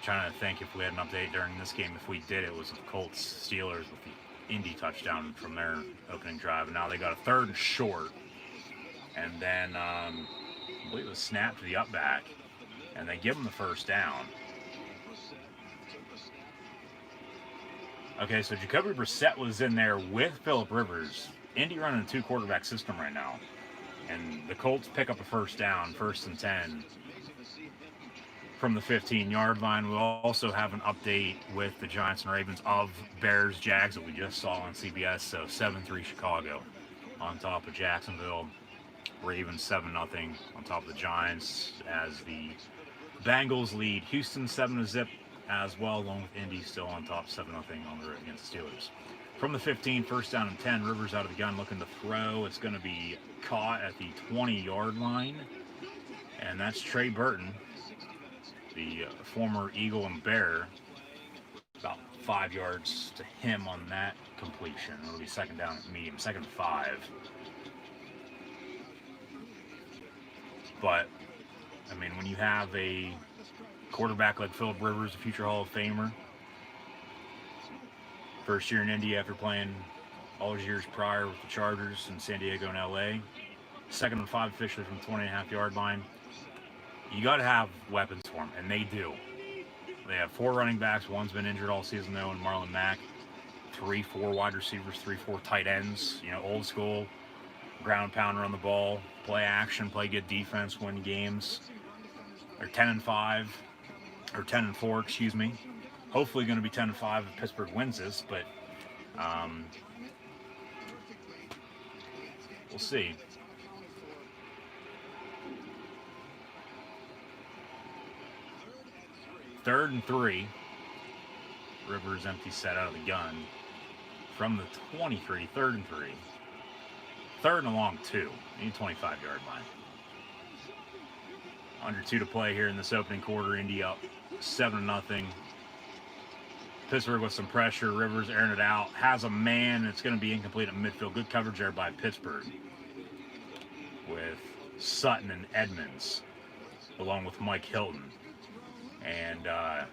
trying to think if we had an update during this game. If we did, it was the Colts Steelers with the Indy touchdown from their opening drive. And now they got a 3rd and short. And then I believe it was snapped to the up back. And they give them the 1st down. Okay, so Jacoby Brissett was in there with Phillip Rivers. Indy running a 2-quarterback system right now. And the Colts pick up a 1st down, 1st and 10 from the 15-yard line. We'll also have an update with the Giants and Ravens of Bears Jags that we just saw on CBS. So 7-3 Chicago on top of Jacksonville. Ravens 7-0 on top of the Giants as the Bengals lead Houston 7-0 as well, along with Indy still on top 7-0 on the road against the Steelers. From the 15, 1st down and 10, Rivers out of the gun looking to throw. It's going to be caught at the 20-yard line. And that's Trey Burton, the former Eagle and Bear. About 5 yards to him on that completion. It'll be 2nd down at medium, 2nd and 5. But, when you have a quarterback like Phillip Rivers, a future Hall of Famer, first year in Indy after playing all his years prior with the Chargers in San Diego and LA. 2nd and 5 officially from the 20.5-yard line. You got to have weapons for him, and they do. They have 4 running backs. One's been injured all season, though, in Marlon Mack. 3-4 wide receivers, 3-4 tight ends. Old school, ground pounder on the ball, play action, play good defense, win games. They're 10-5, or 10-4, excuse me. Hopefully going to be 10-5 if Pittsburgh wins this, but we'll see. Third and 3. Rivers empty set out of the gun from the 23. 3rd and 3. 3rd and a long 2. Need 25-yard line. Under 2 to play here in this opening quarter. Indy up 7-0. Pittsburgh with some pressure. Rivers airing it out. Has a man. It's going to be incomplete at midfield. Good coverage there by Pittsburgh with Sutton and Edmonds, along with Mike Hilton. And a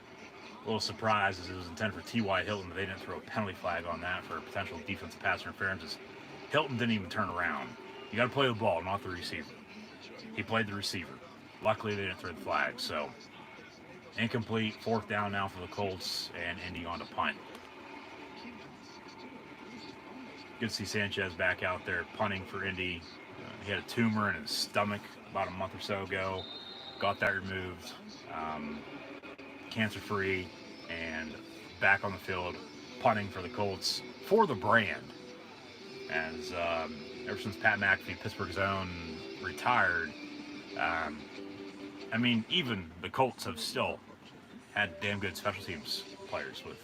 little surprised as it was intended for T.Y. Hilton, but they didn't throw a penalty flag on that for potential defensive pass interference. As Hilton didn't even turn around. You got to play the ball, not the receiver. He played the receiver. Luckily, they didn't throw the flag. So, incomplete. 4th down now for the Colts, and Indy on to punt. Good to see Sanchez back out there punting for Indy. He had a tumor in his stomach about a month or so ago. Got that removed. Cancer-free, and back on the field, punting for the Colts for the brand. As ever since Pat McAfee, Pittsburgh's own, retired, even the Colts have still had damn good special teams players with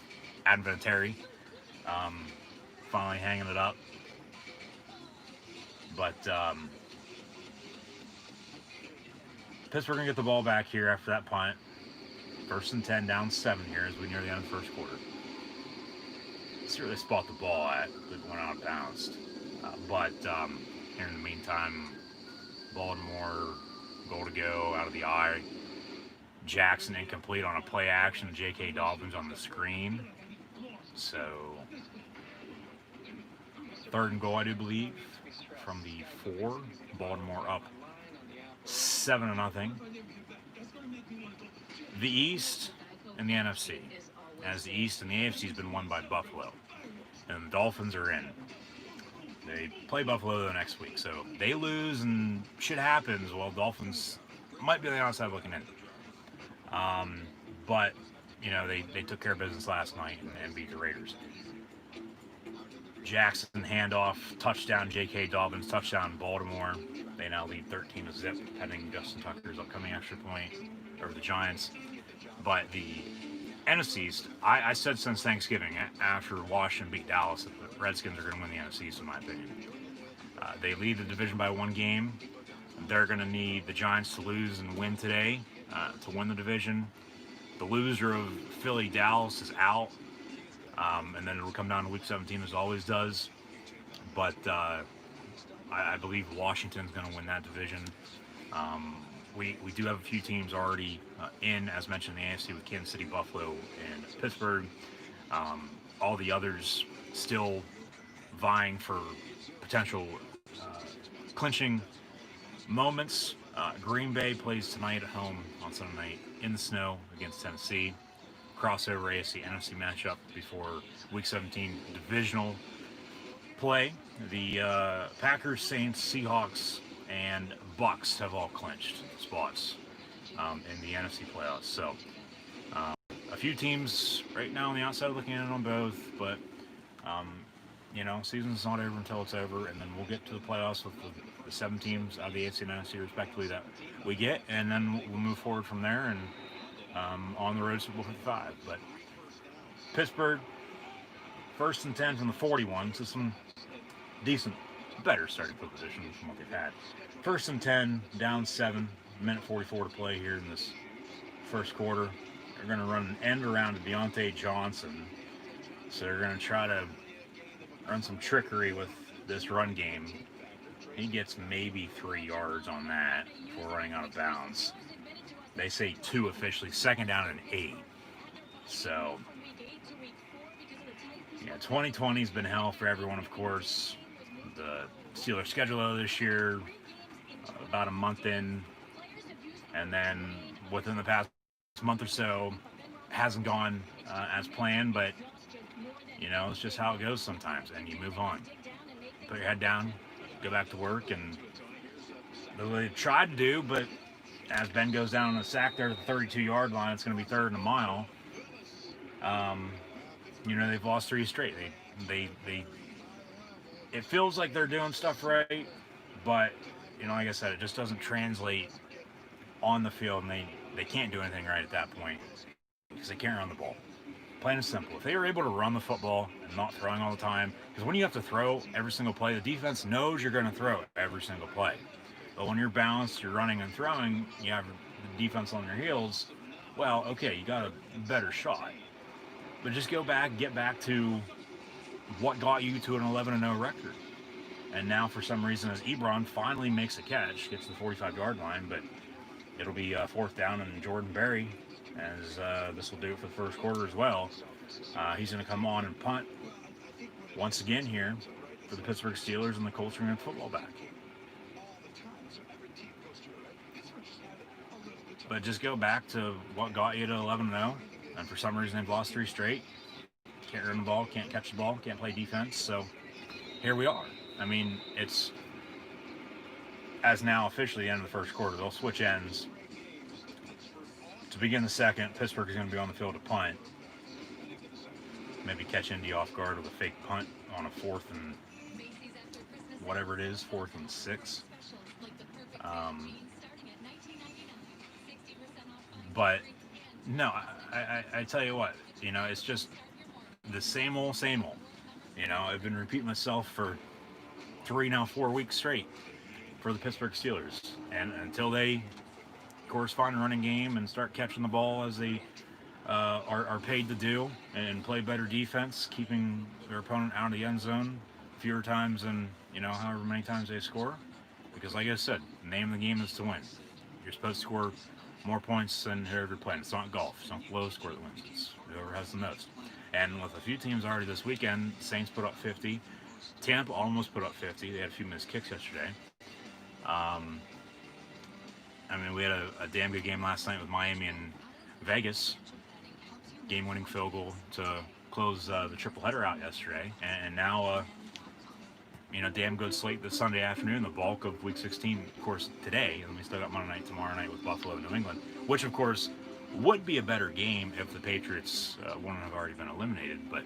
Adam Vinatieri finally hanging it up. But Pittsburgh going to get the ball back here after that punt. 1st and 10, down 7 here as we near the end of the first quarter. Let's see where they spot the ball at. It went out of bounds. But here in the meantime, Baltimore, goal to go, out of the eye. Jackson incomplete on a play action. J.K. Dobbins on the screen. So, 3rd and goal, I do believe, from the 4. Baltimore up 7-0. The East and the NFC. As the East and the AFC has been won by Buffalo. And the Dolphins are in. They play Buffalo the next week. So they lose and shit happens. Well, Dolphins might be on the outside looking in. But, you know, they took care of business last night and beat the Raiders. Jackson handoff, touchdown, J.K. Dobbins, touchdown, Baltimore. They now lead 13-0, pending Justin Tucker's upcoming extra point over the Giants. But the NFC East, I said since Thanksgiving, after Washington beat Dallas, that the Redskins are going to win the NFC East, in my opinion. They lead the division by 1 game. They're going to need the Giants to lose and win today to win the division. The loser of Philly-Dallas is out. And then it'll come down to Week 17, as always does. But I believe Washington's going to win that division. We do have a few teams already in, as mentioned, in the AFC with Kansas City, Buffalo, and Pittsburgh. All the others still vying for potential clinching moments. Green Bay plays tonight at home on Sunday night in the snow against Tennessee. Crossover AFC NFC matchup before Week 17 divisional play. The Packers, Saints, Seahawks, and Bucks have all clinched spots in the NFC playoffs. So a few teams right now on the outside looking in on both, but you know, season's not over until it's over, and then we'll get to the playoffs with the 7 teams out of the AFC and NFC respectively that we get, and then we'll move forward from there and on the road to Super Bowl 55. But Pittsburgh, 1st and 10 from the 41, so some decent, better starting field position from what they've had. 1st and 10, down 7, minute 44 to play here in this first quarter. They're going to run an end around to Deontay Johnson, so they're going to try to run some trickery with this run game. He gets maybe 3 yards on that before running out of bounds. They say 2 officially, 2nd down and 8. So, yeah, 2020 has been hell for everyone, of course. The Steelers schedule this year, about a month in, and then within the past month or so, hasn't gone as planned, but, you know, it's just how it goes sometimes, and you move on. Put your head down, go back to work, and they've tried to do, but as Ben goes down on a sack there at the 32-yard line, it's going to be 3rd and a mile. You know, they've lost 3 straight. They it feels like they're doing stuff right, but, you know, like I said, it just doesn't translate on the field, and they can't do anything right at that point because they can't run the ball. Plain and simple. If they were able to run the football and not throwing all the time, because when you have to throw every single play, the defense knows you're going to throw every single play. But when you're balanced, you're running and throwing, you have the defense on your heels, well, okay, you got a better shot. But just go back, get back to what got you to an 11-0 record. And now, for some reason, as Ebron finally makes a catch, gets to the 45-yard line, but it'll be 4th down and Jordan Berry, as this will do it for the first quarter as well. He's going to come on and punt once again here for the Pittsburgh Steelers, and the Colts are going to football back. But just go back to what got you to 11-0, and for some reason they've lost 3 straight. Can't run the ball, can't catch the ball, can't play defense, so here we are. I mean, it's, as now officially the end of the first quarter, they'll switch ends. To begin the second, Pittsburgh is going to be on the field to punt. Maybe catch Indy off guard with a fake punt on a 4th and whatever it is, 4th and 6. But no, I tell you what, you know, it's just the same old. You know, I've been repeating myself for 3, now 4 weeks straight for the Pittsburgh Steelers, and until they corresponding running game and start catching the ball as they are paid to do, and play better defense, keeping their opponent out of the end zone fewer times than, however many times they score. Because like I said, the name of the game is to win. You're supposed to score more points than whoever you're playing. It's not golf. It's not the lowest score that wins. It's whoever has the most. And with a few teams already this weekend, Saints put up 50. Tampa almost put up 50. They had a few missed kicks yesterday. We had a damn good game last night with Miami and Vegas. Game-winning field goal to close the triple header out yesterday. And now, damn good slate this Sunday afternoon. The bulk of Week 16, of course, today. And we still got Monday night, tomorrow night with Buffalo and New England. Which, of course, would be a better game if the Patriots wouldn't have already been eliminated. But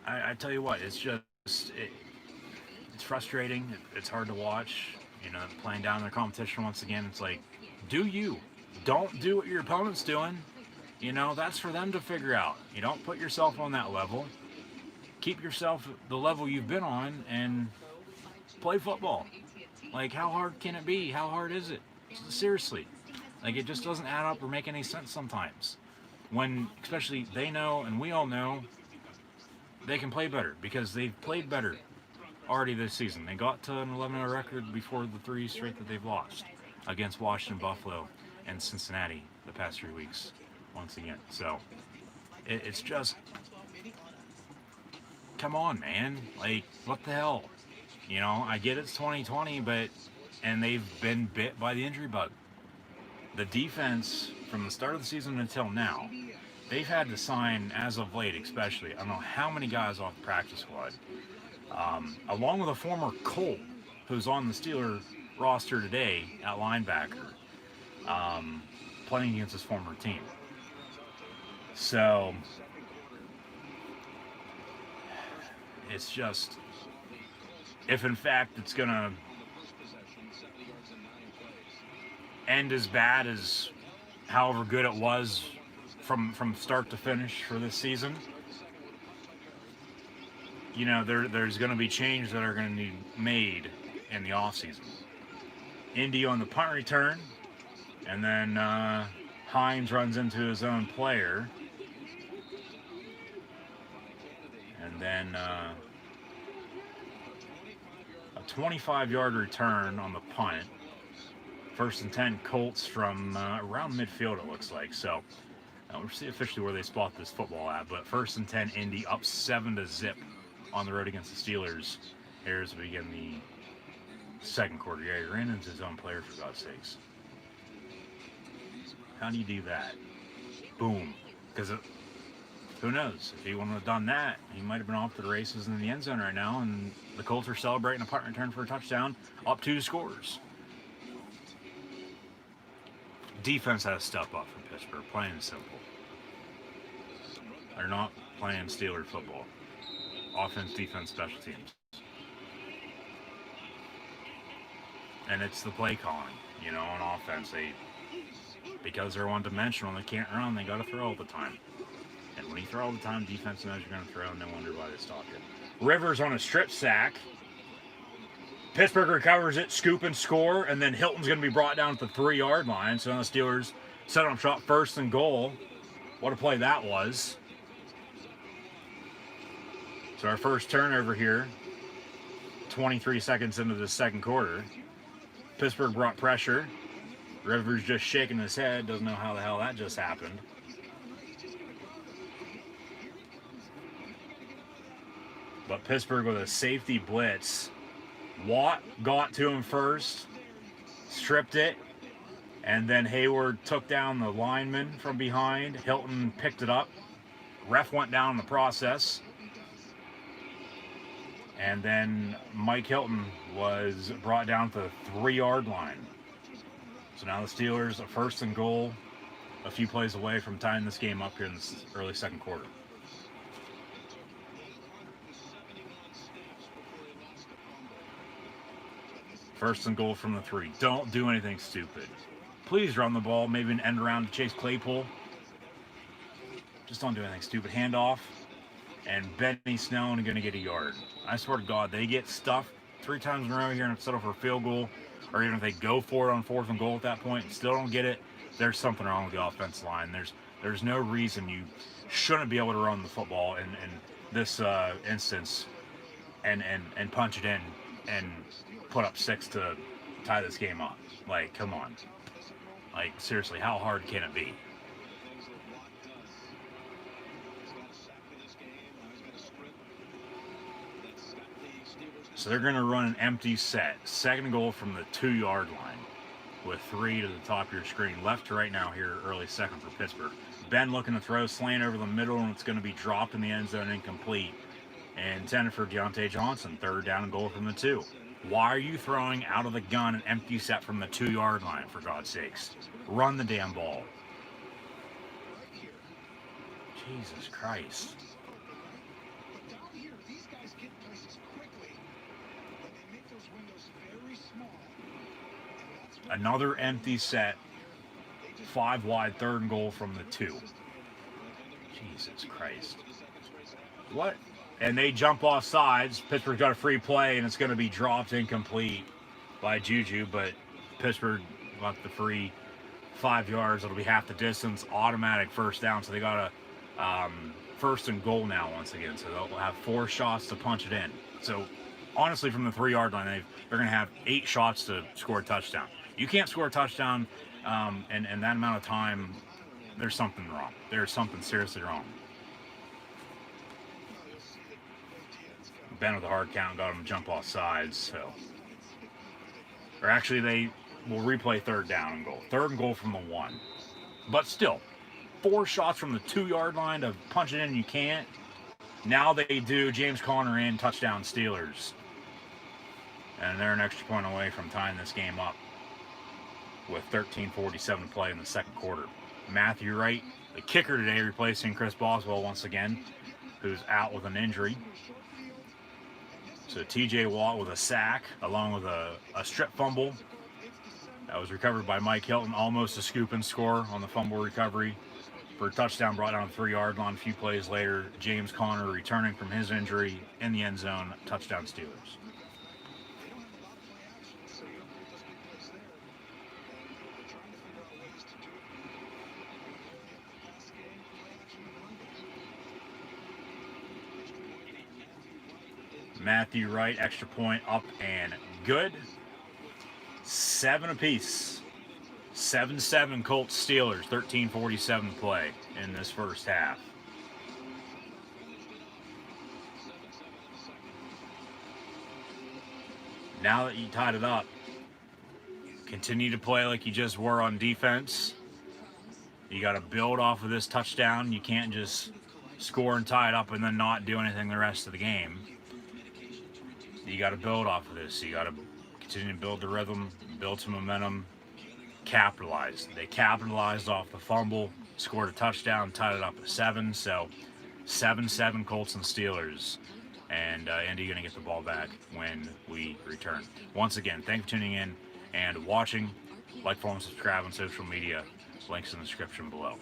I tell you what, it's just it's frustrating. It's hard to watch. Playing down their competition once again. It's like, don't do what your opponent's doing. That's for them to figure out. You don't put yourself on that level. Keep yourself the level you've been on and play football. Like, how hard can it be? How hard is it? Seriously. Like, it just doesn't add up or make any sense sometimes. When, especially, they know and we all know they can play better because they've played better already this season. They got to an 11-0 record before the 3 straight that they've lost against Washington, Buffalo, and Cincinnati the past 3 weeks once again. So it's just, come on, man. Like, what the hell? I get it's 2020, and they've been bit by the injury bug. The defense, from the start of the season until now, they've had to sign, as of late especially, I don't know how many guys off the practice squad, along with a former Colt who's on the Steelers roster today at linebacker, playing against his former team. So it's just, if in fact it's going to end as bad as however good it was from start to finish for this season, there's going to be changes that are going to be made in the offseason. Indy on the punt return, and then Hines runs into his own player, and then a 25-yard return on the punt. 1st and 10, Colts from around midfield, it looks like. So we'll see officially where they spot this football at. But 1st and 10, Indy up 7-0 on the road against the Steelers. Here as we begin the second quarter. Yeah, he ran into his own player, for God's sakes. How do you do that? Boom. Because who knows? If he wouldn't have done that, he might have been off to the races in the end zone right now, and the Colts are celebrating a punt return for a touchdown, up 2 scores. Defense has to step up for Pittsburgh, plain and simple. They're not playing Steelers football. Offense, defense, special teams. And it's the play calling, on offense. Because they're one-dimensional and they can't run, they got to throw all the time. And when you throw all the time, defense knows you're going to throw, and no wonder why they stop you. Rivers on a strip sack. Pittsburgh recovers it, scoop and score, and then Hilton's going to be brought down at the 3-yard line. So now the Steelers set up shop, 1st and goal. What a play that was. So our first turnover here, 23 seconds into the second quarter. Pittsburgh brought pressure. Rivers just shaking his head, doesn't know how the hell that just happened. But Pittsburgh with a safety blitz. Watt got to him first, stripped it, and then Hayward took down the lineman from behind. Hilton picked it up. Ref went down in the process. And then Mike Hilton was brought down to the 3-yard line. So now the Steelers, a 1st and goal, a few plays away from tying this game up here in the early second quarter. First and goal from the 3. Don't do anything stupid. Please run the ball, maybe an end around to Chase Claypool. Just don't do anything stupid. Handoff, and Benny Snell going to get a yard. I swear to God, they get stuff three times in a row here and settle for a field goal, or even if they go for it on 4th and goal at that point and still don't get it, there's something wrong with the offensive line. There's no reason you shouldn't be able to run the football in this instance and punch it in and put up 6 to tie this game up. Like, come on. Like, seriously, how hard can it be? So they're going to run an empty set. 2nd goal from the 2-yard line with 3 to the top of your screen. Left to right now here, early 2nd for Pittsburgh. Ben looking to throw, slant over the middle, and it's going to be dropped in the end zone, incomplete. And intended for Deontay Johnson. 3rd down and goal from the 2. Why are you throwing out of the gun an empty set from the 2-yard line, for God's sakes? Run the damn ball. Jesus Christ. Another empty set. 5 wide, 3rd and goal from the 2. Jesus Christ. What? And they jump off sides. Pittsburgh got a free play, and it's going to be dropped incomplete by Juju, but Pittsburgh left the free 5 yards. It'll be half the distance, automatic 1st down. So they got a 1st and goal now once again. So they'll have 4 shots to punch it in. So honestly, from the 3-yard line, they're going to have 8 shots to score a touchdown. You can't score a touchdown in that amount of time. There's something wrong. There's something seriously wrong. Ben with a hard count got him to jump off sides. So, or actually, they will replay 3rd down and goal. 3rd and goal from the 1. But still, 4 shots from the 2-yard line to punch it in. You can't. Now they do. James Conner in, touchdown Steelers. And they're an extra point away from tying this game up with 13:47 to play in the 2nd quarter. Matthew Wright, the kicker today, replacing Chris Boswell once again, who's out with an injury. So TJ Watt with a sack, along with a strip fumble. That was recovered by Mike Hilton, almost a scoop and score on the fumble recovery for a touchdown brought down the 3-yard line. A few plays later, James Conner returning from his injury in the end zone, touchdown Steelers. Matthew Wright, extra point up and good. 7 apiece. 7-7 Colts Steelers, 13:47 to play in this first half. Now that you tied it up, continue to play like you just were on defense. You got to build off of this touchdown. You can't just score and tie it up and then not do anything the rest of the game. You got to build off of this. You got to continue to build the rhythm, build some momentum, capitalize. They capitalized off the fumble, scored a touchdown, tied it up at 7. So 7-7 Colts and Steelers. And Andy going to get the ball back when we return. Once again, thank you for tuning in and watching. Like, follow, and subscribe on social media. Links in the description below.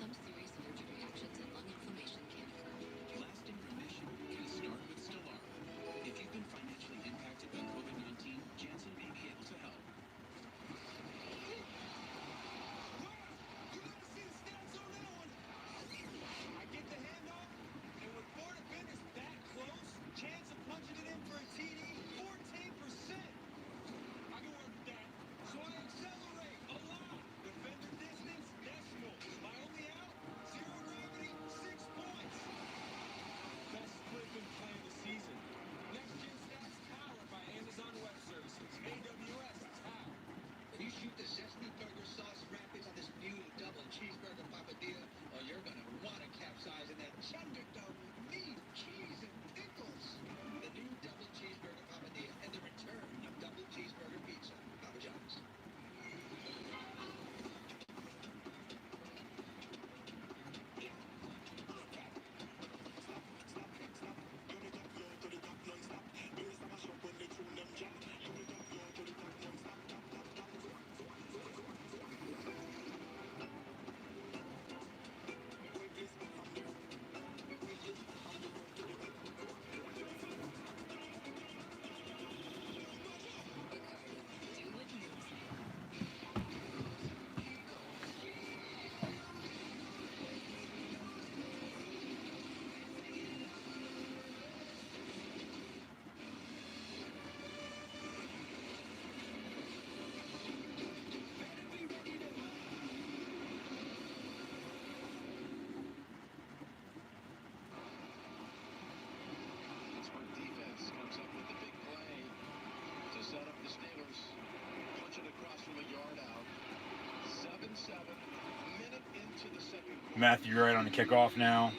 Matthew Wright on the kickoff now.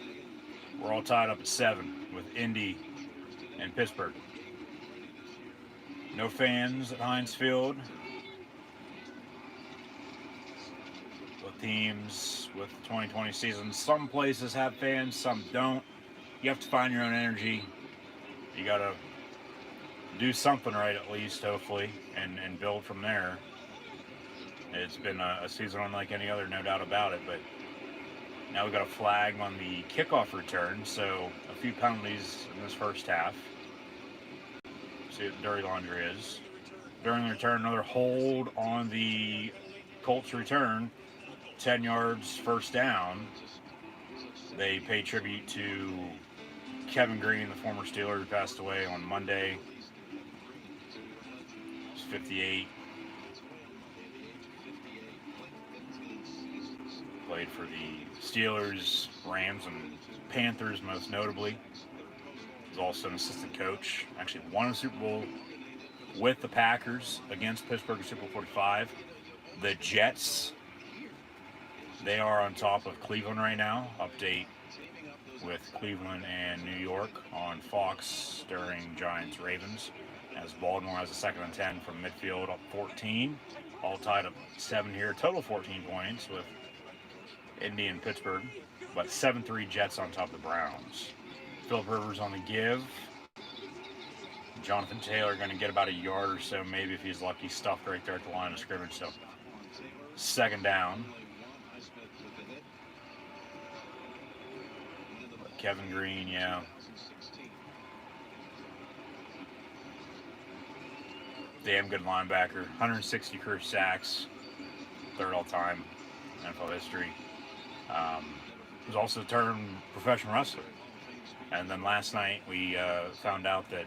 We're all tied up at 7 with Indy and Pittsburgh. No fans at Heinz Field. Both teams with the 2020 season. Some places have fans, some don't. You have to find your own energy. You got to do something right at least, hopefully, and build from there. It's been a season unlike any other, no doubt about it, but now we've got a flag on the kickoff return, so a few penalties in this first half. See what the dirty laundry is. During the return, another hold on the Colts return. 10 yards, first down. They pay tribute to Kevin Green, the former Steeler who passed away on Monday. He's 58. Played for the Steelers, Rams, and Panthers most notably. He's also an assistant coach. Actually won a Super Bowl with the Packers against Pittsburgh in Super Bowl 45. The Jets, they are on top of Cleveland right now. Update with Cleveland and New York on Fox during Giants-Ravens. As Baltimore has a 2nd and 10 from midfield, up 14. All tied up 7 here. Total 14 points with Indy and Pittsburgh. But 7-3 Jets on top of the Browns. Phillip Rivers on the give. Jonathan Taylor going to get about a yard or so, maybe if he's lucky, stuffed right there at the line of scrimmage. So 2nd down. Kevin Green, yeah. Damn good linebacker. 160 career sacks. 3rd all-time in NFL history. Was also turned professional wrestler. And then last night we found out that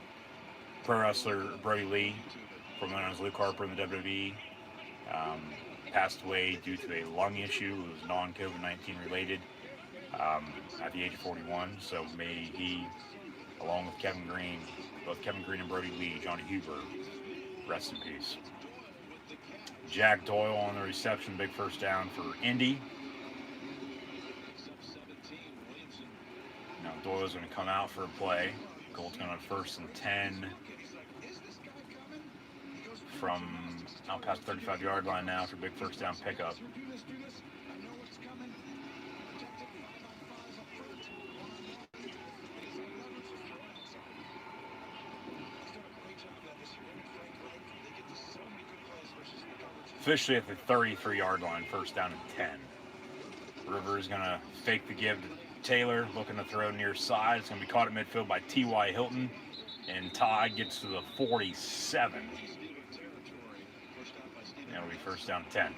pro wrestler Brody Lee, formerly known as Luke Harper in the WWE, passed away due to a lung issue. It was non-COVID-19 related. At the age of 41, so may he, along with Kevin Green, both Kevin Green and Brody Lee, Johnny Huber, rest in peace. Jack Doyle on the reception, big first down for Indy. Now Doyle's going to come out for a play. Colts going on 1st and 10 from out past the 35-yard line now for a big first down pickup. Officially at the 33-yard line, 1st down and 10. River is going to fake the give to Taylor, looking to throw near side. It's going to be caught at midfield by T.Y. Hilton, and Todd gets to the 47. That'll be 1st down and 10.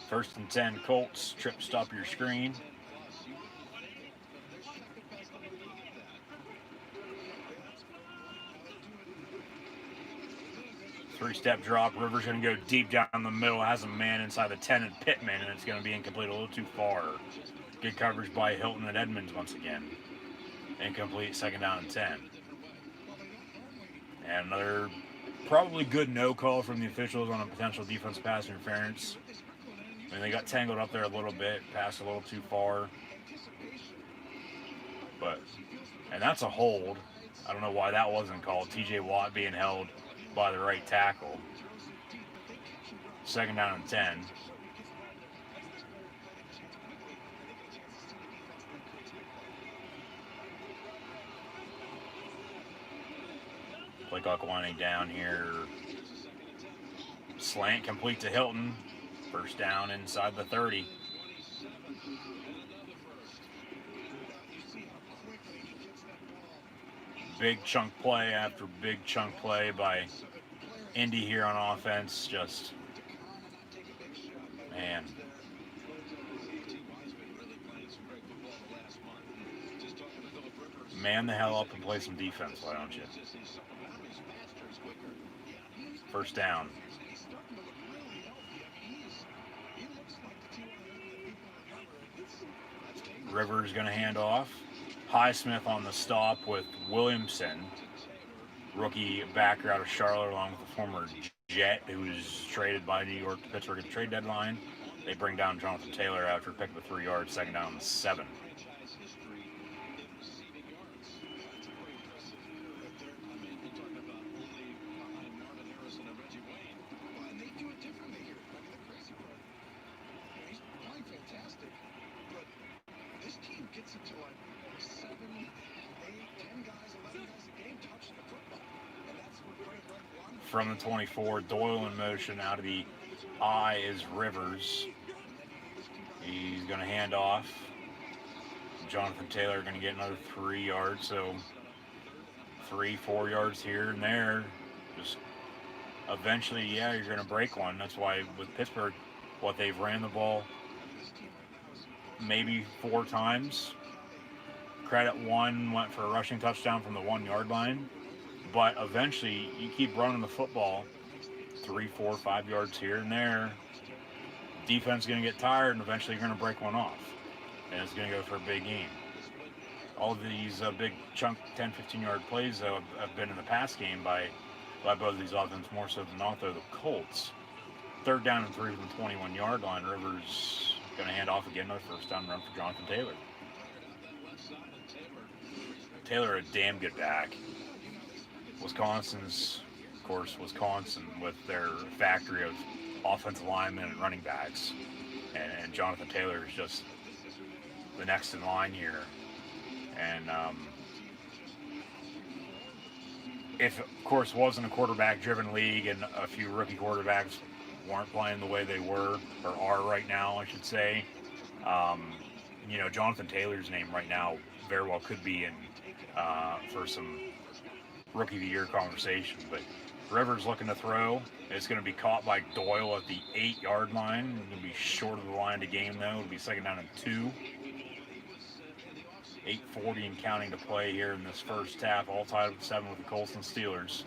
First and 10 Colts. Trip stop your screen. Three-step drop. Rivers going to go deep down the middle. Has a man inside the 10 and Pittman, and it's going to be incomplete a little too far. Good coverage by Hilton and Edmonds once again. Incomplete, 2nd down and 10. And another probably good no call from the officials on a potential defensive pass interference. I mean, they got tangled up there a little bit, passed a little too far. And that's a hold. I don't know why that wasn't called. TJ Watt being held by the right tackle. 2nd down and 10. Play clock winding down here. Slant complete to Hilton. 1st down inside the 30. Big chunk play after big chunk play by Indy here on offense. Just, man. Man the hell up and play some defense, why don't you? First down. He's starting to look really healthy. I mean, he looks like the T.Y. that people remember. That's dangerous. Rivers going to hand off. Highsmith on the stop with Williamson, rookie backer out of Charlotte, along with the former Jet, who was traded by New York to Pittsburgh at the trade deadline. They bring down Jonathan Taylor after a pick of 3 yards, second down and 7. Franchise history in receiving yards. That's pretty impressive right there. I mean, you're talking about only behind Marvin Harrison and Reggie Wayne. Well, and they do it differently here. I mean, the crazy part, he's playing fantastic, but this team gets into like 7, 8, 10 guys, 11 guys a game touching the football. And that's what Greg won. From the 24, Doyle in motion. Out of the I is Rivers. He's going to hand off. Jonathan Taylor going to get another 3 yards. So 3-4 yards here and there. Just eventually, yeah, you're going to break one. That's why with Pittsburgh, what they've ran the ball maybe 4 times. Credit one went for a rushing touchdown from the 1 yard line. But eventually, you keep running the football 3, 4, 5 yards here and there. Defense is going to get tired, and eventually you're going to break one off. And it's going to go for a big game. All of these big chunk 10, 15-yard plays, though, have been in the past game by both of these offenses, more so than not, though, the Colts. 3rd down and 3 from the 21-yard line. Rivers going to hand off again, another first down run for Jonathan Taylor. Taylor, a damn good back. Wisconsin's, of course, Wisconsin with their factory of offensive linemen and running backs. And Jonathan Taylor is just the next in line here. And if, of course, wasn't a quarterback-driven league and a few rookie quarterbacks weren't playing the way they were, or are right now, I should say, Jonathan Taylor's name right now very well could be in for some Rookie of the Year conversation. But Rivers looking to throw. It's going to be caught by Doyle at the 8 yard line. It's going to be short of the line to game, though. It'll be second down and 2. 8:40 and counting to play here in this first half. All tied up at 7 with the Colts and Steelers.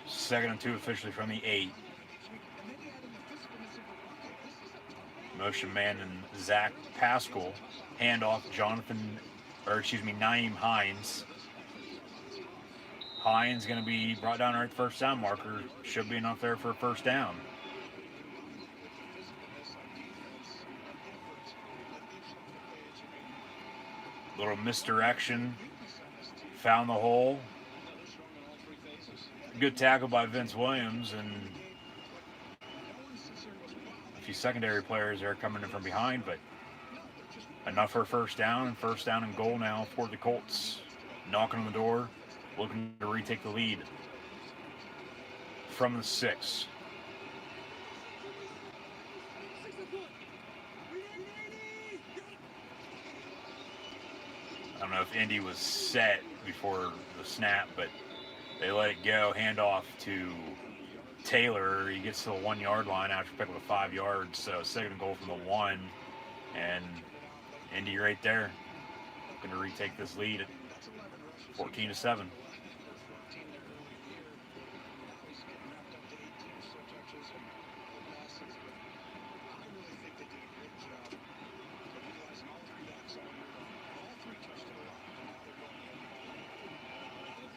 Second and 2 officially from the 8. Motion man and Zach Pascal. Handoff Nyheim Hines. Hines going to be brought down right at the first down marker. Should be enough there for a first down. Little misdirection. Found the hole. Good tackle by Vince Williams, and a few secondary players there coming in from behind, but enough for a first down, and first down and goal now for the Colts. Knocking on the door, looking to retake the lead from the 6. I don't know if Indy was set before the snap, but they let it go. Handoff to Taylor. He gets to the 1 yard line after picking up 5 yards. So second and goal from the 1. And Indy right there. Going to retake this lead at 14-7.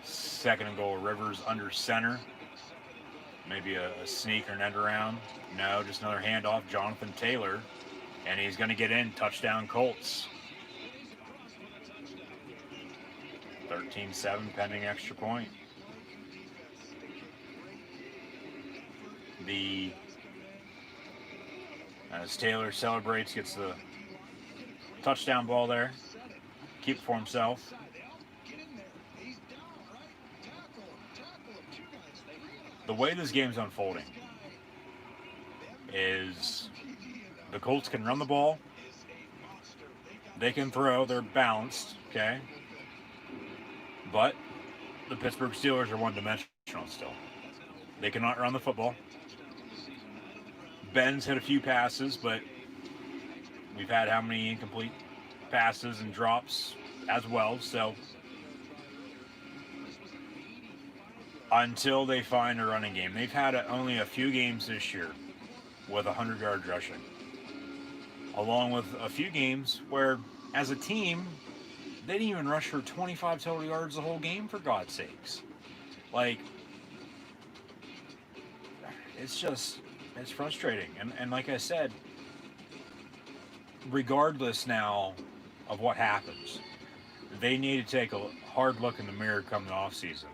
Second and goal, Rivers under center. Maybe a sneak or an end around. No, just another handoff. Jonathan Taylor. And he's going to get in. Touchdown Colts. 13-7 pending extra point. As Taylor celebrates, gets the touchdown ball there. Keep it for himself. The way this game's unfolding is the Colts can run the ball, they can throw, they're balanced, okay? But the Pittsburgh Steelers are one-dimensional still. They cannot run the football. Ben's hit a few passes, but we've had how many incomplete passes and drops as well, so until they find a running game. They've had only a few games this year with 100 yards rushing, along with a few games where, as a team, they didn't even rush for 25 total yards the whole game, for God's sakes. Like, it's frustrating. And like I said, regardless now of what happens, they need to take a hard look in the mirror come the offseason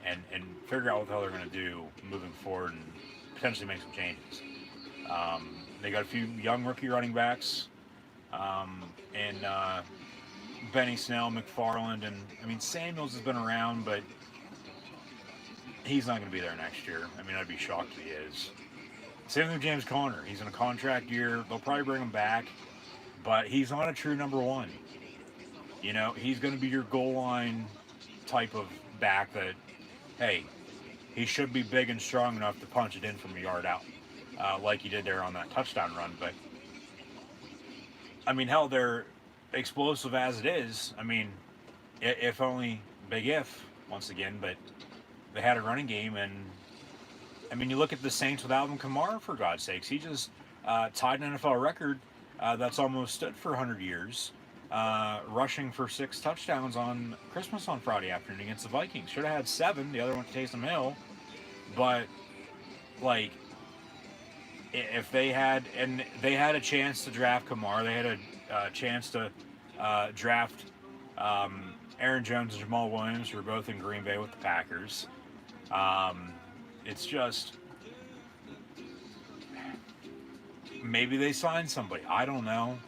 and figure out what the hell they're going to do moving forward and potentially make some changes. They got a few young rookie running backs, and Benny Snell, McFarland, and I mean Samuels has been around, but he's not going to be there next year. I mean, I'd be shocked if he is. Same with James Conner. He's in a contract year. They'll probably bring him back, but he's not a true number one. You know, he's going to be your goal line type of back that, hey, he should be big and strong enough to punch it in from a yard out, like he did there on that touchdown run. But, I mean, hell, they're explosive as it is. I mean, if only, big if, once again, but they had a running game. And, I mean, you look at the Saints with Alvin Kamara, for God's sakes. He just tied an NFL record that's almost stood for 100 years. Rushing for 6 touchdowns on Christmas on Friday afternoon against the Vikings. Should have had 7. The other one to Taysom Hill. But, like, if they had a chance to draft Kamara, they had a chance to draft Aaron Jones and Jamal Williams, who are both in Green Bay with the Packers. It's just, maybe they sign somebody. I don't know.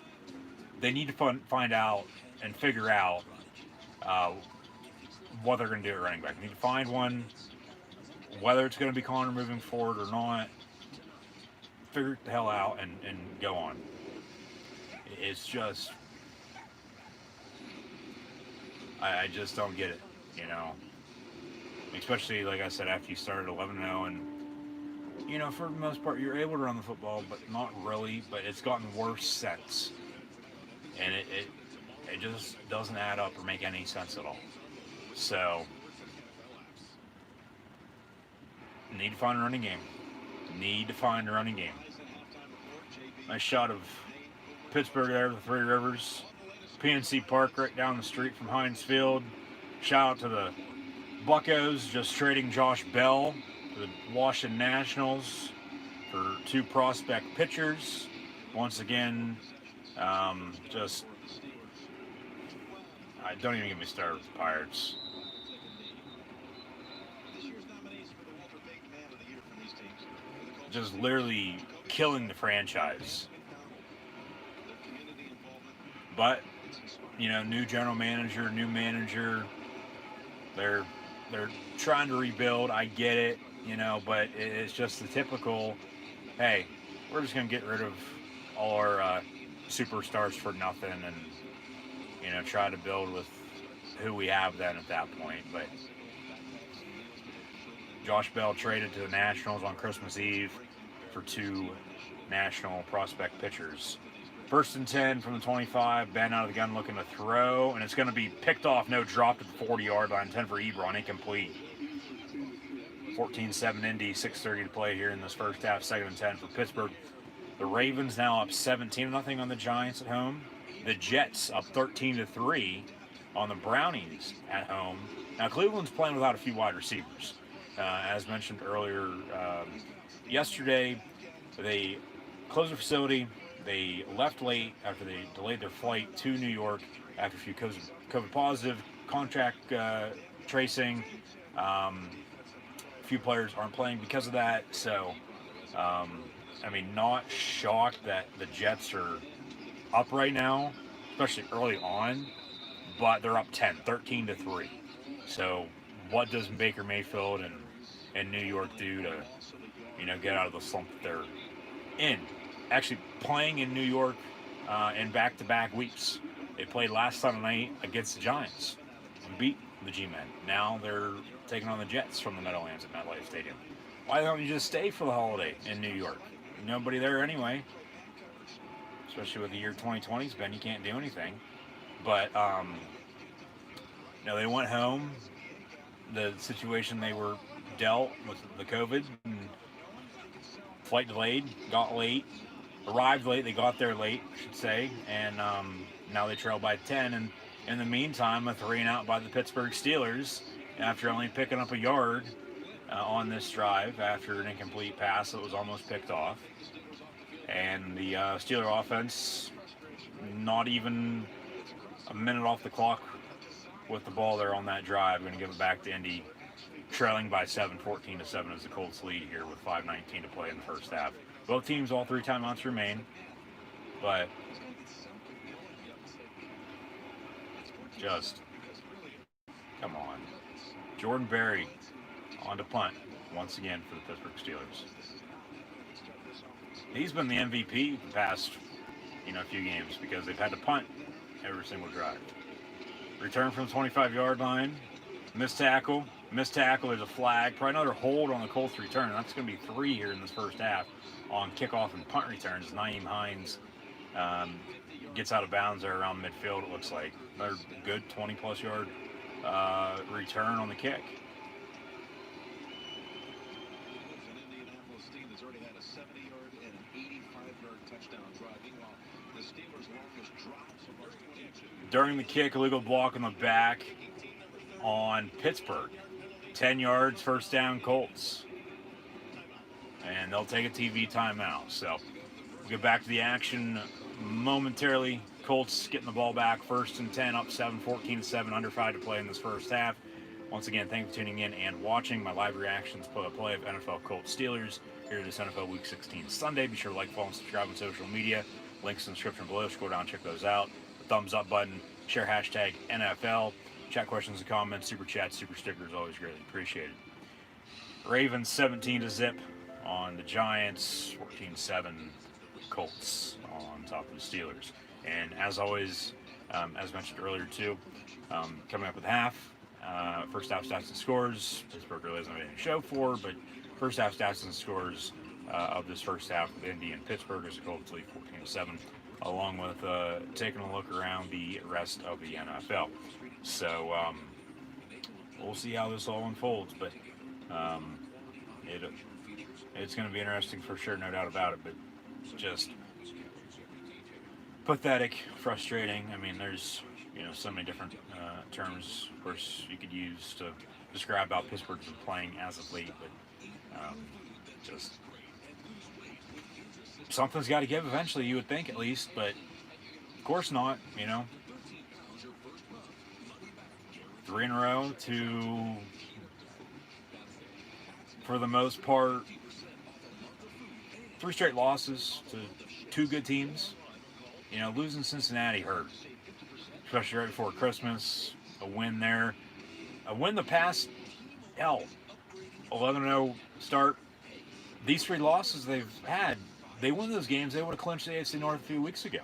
They need to find out and figure out what they're going to do at running back. They need to find one, whether it's going to be Connor moving forward or not. Figure it the hell out and go on. It's just, I just don't get it, you know. Especially, like I said, after you started 11-0 and, you know, for the most part, you're able to run the football, but not really. But it's gotten worse since. And it just doesn't add up or make any sense at all. So, need to find a running game. Nice shot of Pittsburgh there, the Three Rivers. PNC Park right down the street from Heinz Field. Shout out to the Buccos just trading Josh Bell to the Washington Nationals for 2 prospect pitchers. Once again, just, don't even get me started with the Pirates. Just literally killing the franchise. But, you know, new general manager, new manager, they're trying to rebuild. I get it, you know, but it's just the typical, hey, we're just going to get rid of all our superstars for nothing and, you know, try to build with who we have then at that point. But Josh Bell traded to the Nationals on Christmas Eve for 2 national prospect pitchers. 1st and 10 from the 25. Ben out of the gun looking to throw, and it's going to be picked off. No, dropped at the 40-yard line. 10 for Ebron, incomplete. 14-7 Indy, 6:30 to play here in this first half. 2nd and 10 for Pittsburgh. The Ravens now up 17-0 on the Giants at home. The Jets up 13-3 on the Brownies at home. Now Cleveland's playing without a few wide receivers. As mentioned earlier, yesterday they closed the facility. They left late after they delayed their flight to New York after a few COVID positive contact tracing. A few players aren't playing because of that. So, I mean, not shocked that the Jets are up right now, especially early on, but they're up 13-3. So what does Baker Mayfield and New York do to, you know, get out of the slump that they're in? Actually playing in New York in back-to-back weeks They played last Sunday night against the Giants and beat the G-Men. Now they're taking on the Jets from the Meadowlands at MetLife Stadium. Why don't you just stay for the holiday in New York? Nobody there anyway. Especially with the year 2020's been, you can't do anything. But, they went home. The situation they were dealt with the COVID, and flight delayed, got late, arrived late. They got there late, I should say, and now they trail by 10. And in the meantime, a 3-and-out by the Pittsburgh Steelers after only picking up a yard on this drive after an incomplete pass that was almost picked off. And the Steeler offense, not even a minute off the clock with the ball there on that drive, going to give it back to Indy, trailing by 7, 14-7 as the Colts lead here with 5:19 to play in the first half. Both teams, all 3 timeouts remain, but just, come on. Jordan Berry on to punt once again for the Pittsburgh Steelers. He's been the MVP the past, few games because they've had to punt every single drive. Return from the 25-yard line. Missed tackle. There's a flag. Probably another hold on the Colts return. That's going to be 3 here in this first half on kickoff and punt returns. Nyheim Hines gets out of bounds there around midfield, it looks like. Another good 20-plus yard return on the kick. An Indianapolis team that's already had a 70-yard and an 85-yard touchdown drive. Meanwhile, the Steelers' longest drive so far is 22. During the kick, illegal block in the back on Pittsburgh. 10 yards, first down, Colts. And they'll take a TV timeout. So we'll get back to the action momentarily. Colts getting the ball back, 1st and 10, up 7, 14-7, under 5 to play in this first half. Once again, thank you for tuning in and watching my live reactions play of NFL Colts Steelers here this NFL Week 16 Sunday. Be sure to like, follow, and subscribe on social media. Links in the description below. Scroll down, check those out. The thumbs up button, share hashtag NFL. Chat questions and comments, super chats, super stickers, always greatly appreciated. Ravens 17-0 on the Giants, 14-7 Colts on top of the Steelers. And as always, as mentioned earlier too, coming up with half, first half stats and scores. Pittsburgh really doesn't have anything to show for, but first half stats and scores of this first half with Indy and Pittsburgh as the Colts lead 14-7, along with taking a look around the rest of the NFL. So we'll see how this all unfolds, but it's going to be interesting for sure, no doubt about it. But just pathetic, frustrating. I mean, there's so many different terms, of course, you could use to describe how Pittsburgh's been playing as of late, but just something's got to give eventually, you would think, at least, but of course not. 3 in a row to, for the most part, 3 straight losses to 2 good teams. Losing Cincinnati hurt, especially right before Christmas. A win there. A win the past, 11-0 start. These 3 losses they've had, they win those games, they would have clinched the AFC North a few weeks ago.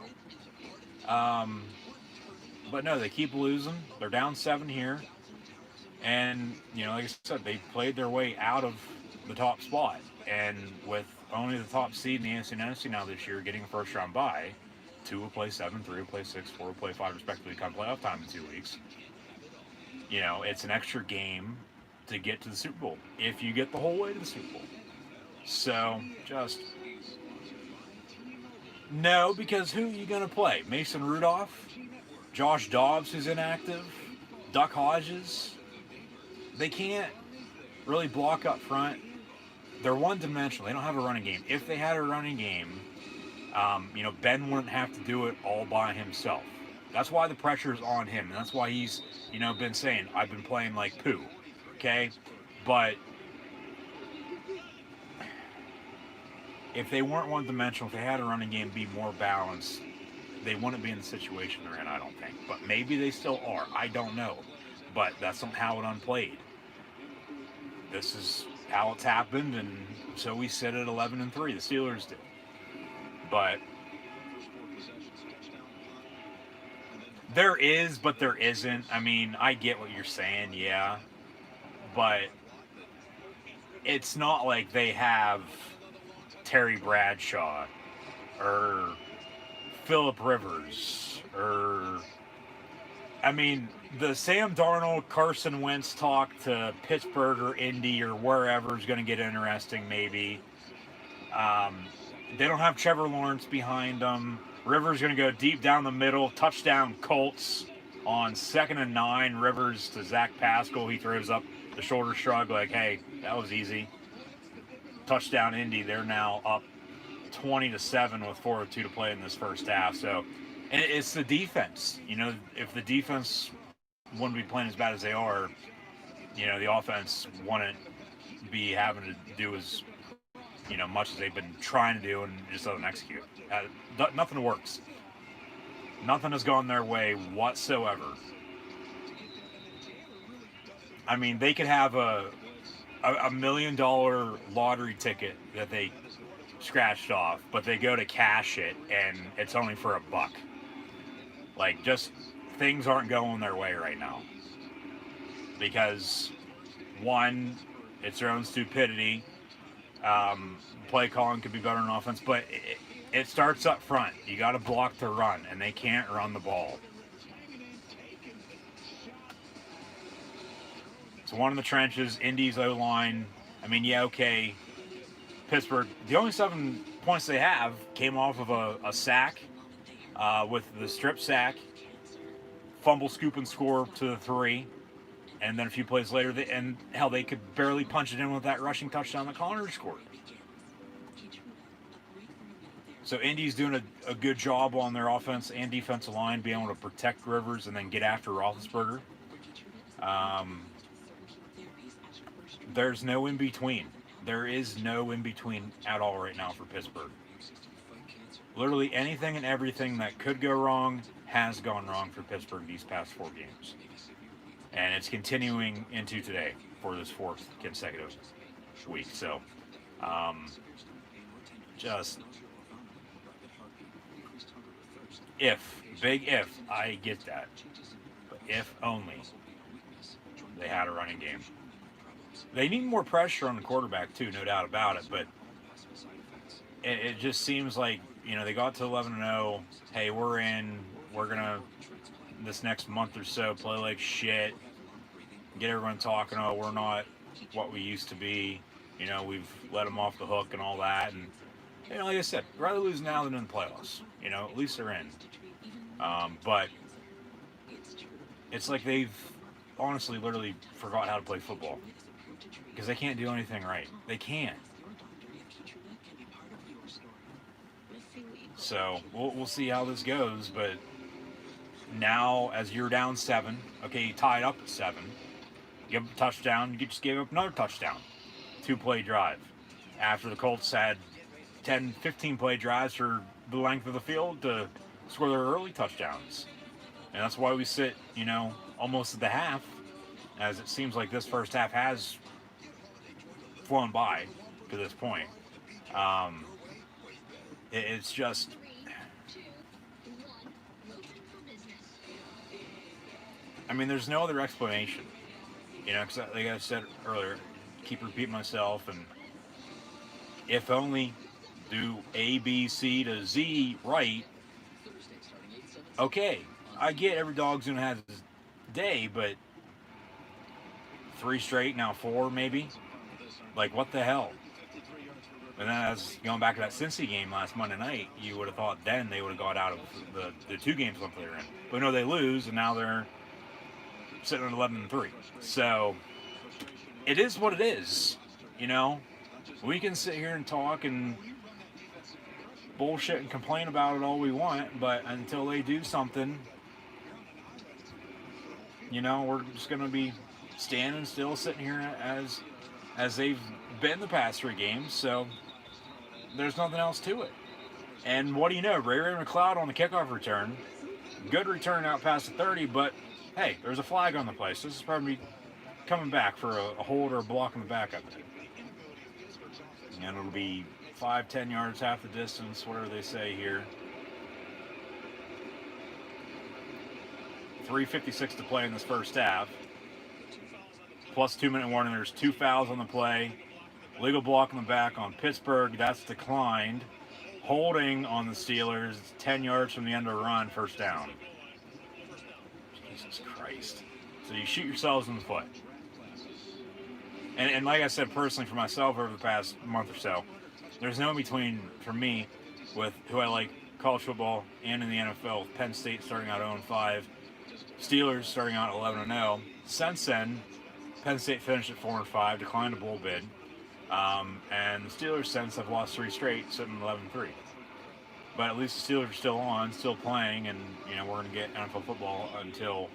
But no, they keep losing. They're down 7 here. And, like I said, they played their way out of the top spot. And with only the top seed in the AFC and NFC now this year getting a first-round bye, 2 will play 7, 3 will play 6, 4 will play 5, respectively, come playoff time in 2 weeks. It's an extra game to get to the Super Bowl, if you get the whole way to the Super Bowl. So, just... no, because who are you going to play? Mason Rudolph? Josh Dobbs, who's inactive? Duck Hodges? They can't really block up front. They're one-dimensional. They don't have a running game. If they had a running game, Ben wouldn't have to do it all by himself. That's why the pressure is on him. And that's why he's, been saying, I've been playing like poo. Okay? But if they weren't one-dimensional, if they had a running game be more balanced, they wouldn't be in the situation they're in, I don't think. But maybe they still are. I don't know. But that's not how it unplayed. This is how it's happened, and so we sit at 11-3. The Steelers did. But There is, but there isn't. I mean, I get what you're saying, yeah. But it's not like they have Terry Bradshaw or Phillip Rivers or I mean the Sam Darnold, Carson Wentz talk to Pittsburgh or Indy or wherever is going to get interesting maybe. They don't have Trevor Lawrence behind them. Rivers going to go deep down the middle, touchdown Colts on 2nd and 9. Rivers to Zach Pascal. He throws up the shoulder shrug like, hey, that was easy. Touchdown Indy. They're now up 20-7 with 4:02 to play in this first half. So, and it's the defense. You know, if the defense wouldn't be playing as bad as they are, you know, the offense wouldn't be having to do as much as they've been trying to do and just doesn't execute. Nothing works. Nothing has gone their way whatsoever. I mean, they could have a $1 million lottery ticket that they scratched off, but they go to cash it and it's only for $1. Like, just things aren't going their way right now. Because, one, it's their own stupidity. Play calling could be better on offense, but it starts up front. You got to block the run, and they can't run the ball. So one in the trenches, Indy's O-line. I mean, yeah, okay. Pittsburgh, the only 7 points they have came off of a sack with the strip sack, fumble, scoop, and score to the 3. And then a few plays later, they could barely punch it in with that rushing touchdown that Connor scored. So Indy's doing a good job on their offense and defensive line, being able to protect Rivers and then get after Roethlisberger. There's no in-between. There is no in-between at all right now for Pittsburgh. Literally anything and everything that could go wrong has gone wrong for Pittsburgh these past 4 games. And it's continuing into today for this 4th consecutive week. So, just big if, I get that. But if only they had a running game. They need more pressure on the quarterback too, no doubt about it. But it just seems like, they got to 11-0. Hey, we're in. We're going to, this next month or so, play like shit. Get everyone talking, oh, we're not what we used to be. We've let them off the hook and all that. And, like I said, rather lose now than in the playoffs. At least they're in. But it's like they've honestly literally forgot how to play football. Because they can't do anything right. They can't. So, we'll see how this goes. But now, as you're down 7, okay, you tied up at 7. Give up a touchdown, you just gave up another touchdown. 2-play drive. After the Colts had 10, 15-play drives for the length of the field to score their early touchdowns. And that's why we sit, almost at the half, as it seems like this first half has flown by to this point. It's just... I mean, there's no other explanation. Because like I said earlier, keep repeating myself, and if only do A, B, C to Z right, okay, I get every dog's going to have his day, but 3 straight, now 4 maybe? Like, what the hell? And then as going back to that Cincy game last Monday night, you would have thought then they would have got out of the 2 games they were in. But no, they lose, and now they're sitting at 11-3. So it is what it is. We can sit here and talk and bullshit and complain about it all we want, but until they do something, we're just gonna be standing still, sitting here as they've been the past 3 games. So there's nothing else to it. And what do you know? Ray McLeod on the kickoff return, good return out past the 30, but hey, there's a flag on the play, so this is probably coming back for a hold or a block in the back of it. And it'll be 5-10 yards, half the distance, whatever they say here. 3:56 to play in this first half. Plus 2-minute warning. There's 2 fouls on the play. Legal block in the back on Pittsburgh. That's declined. Holding on the Steelers. 10 yards from the end of the run. First down. Jesus Christ. So you shoot yourselves in the foot. And like I said, personally, for myself over the past month or so, there's no in between for me with who I like college football and in the NFL. Penn State starting out 0-5. Steelers starting out 11-0. Since then, Penn State finished at 4-5, declined a bowl bid. And the Steelers since have lost 3 straight, sitting 11-3. But at least the Steelers are still on, still playing, and we're going to get NFL football until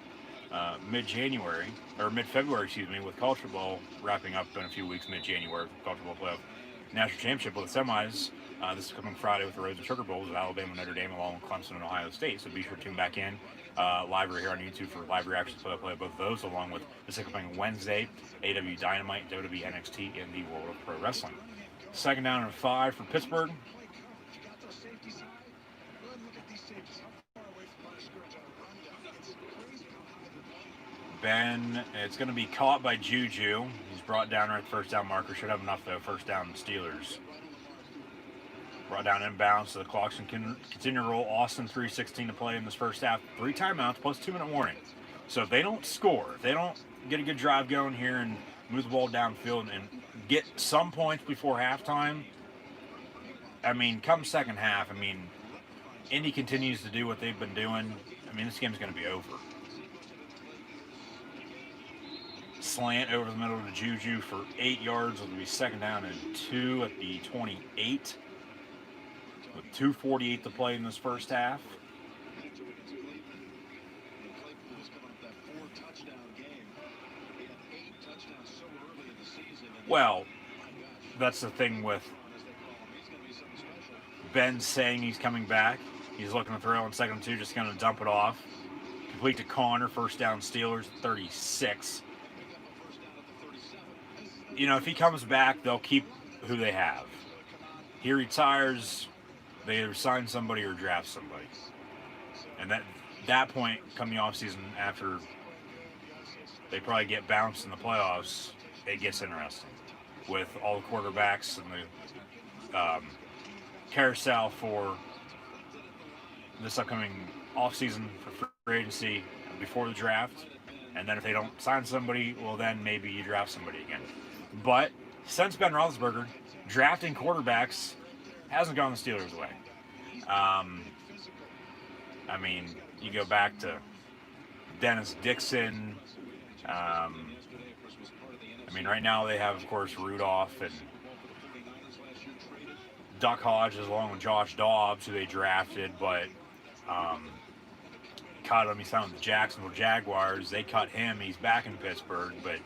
mid-January, or mid-February, with college football wrapping up in a few weeks, mid-January, college football playoff national championship with the semis. This is coming Friday with the Rose and Sugar Bowls with Alabama and Notre Dame along with Clemson and Ohio State. So be sure to tune back in live right here on YouTube for live reactions to play both of those, along with this coming Wednesday, AW Dynamite, WWE NXT in the world of pro wrestling. Second down and 5 for Pittsburgh. Ben, it's going to be caught by Juju. He's brought down right at the first down marker. Should have enough, though. First down Steelers. Brought down inbounds, so the clocks can continue to roll. Austin, 3:16 to play in this first half. 3 timeouts plus 2-minute warning. So if they don't score, if they don't get a good drive going here and move the ball downfield and get some points before halftime, come second half, Indy continues to do what they've been doing. This game's going to be over. Slant over the middle to Juju for 8 yards. It'll be second down and 2 at the 28. With 2:48 to play in this first half. Well, that's the thing with Ben saying he's coming back. He's looking to throw on 2nd and 2, just going to dump it off. Complete to Connor, first down Steelers, 36. If he comes back, they'll keep who they have. He retires, they either sign somebody or draft somebody. And that point, come the offseason, after they probably get bounced in the playoffs, it gets interesting. With all the quarterbacks and the carousel for this upcoming offseason for free agency before the draft. And then if they don't sign somebody, well, then maybe you draft somebody again. But since Ben Roethlisberger, drafting quarterbacks hasn't gone the Steelers' way. You go back to Dennis Dixon. Right now they have, of course, Rudolph and Duck Hodges along with Josh Dobbs, who they drafted, but cut him. He signed with the Jacksonville Jaguars. They cut him. He's back in Pittsburgh, but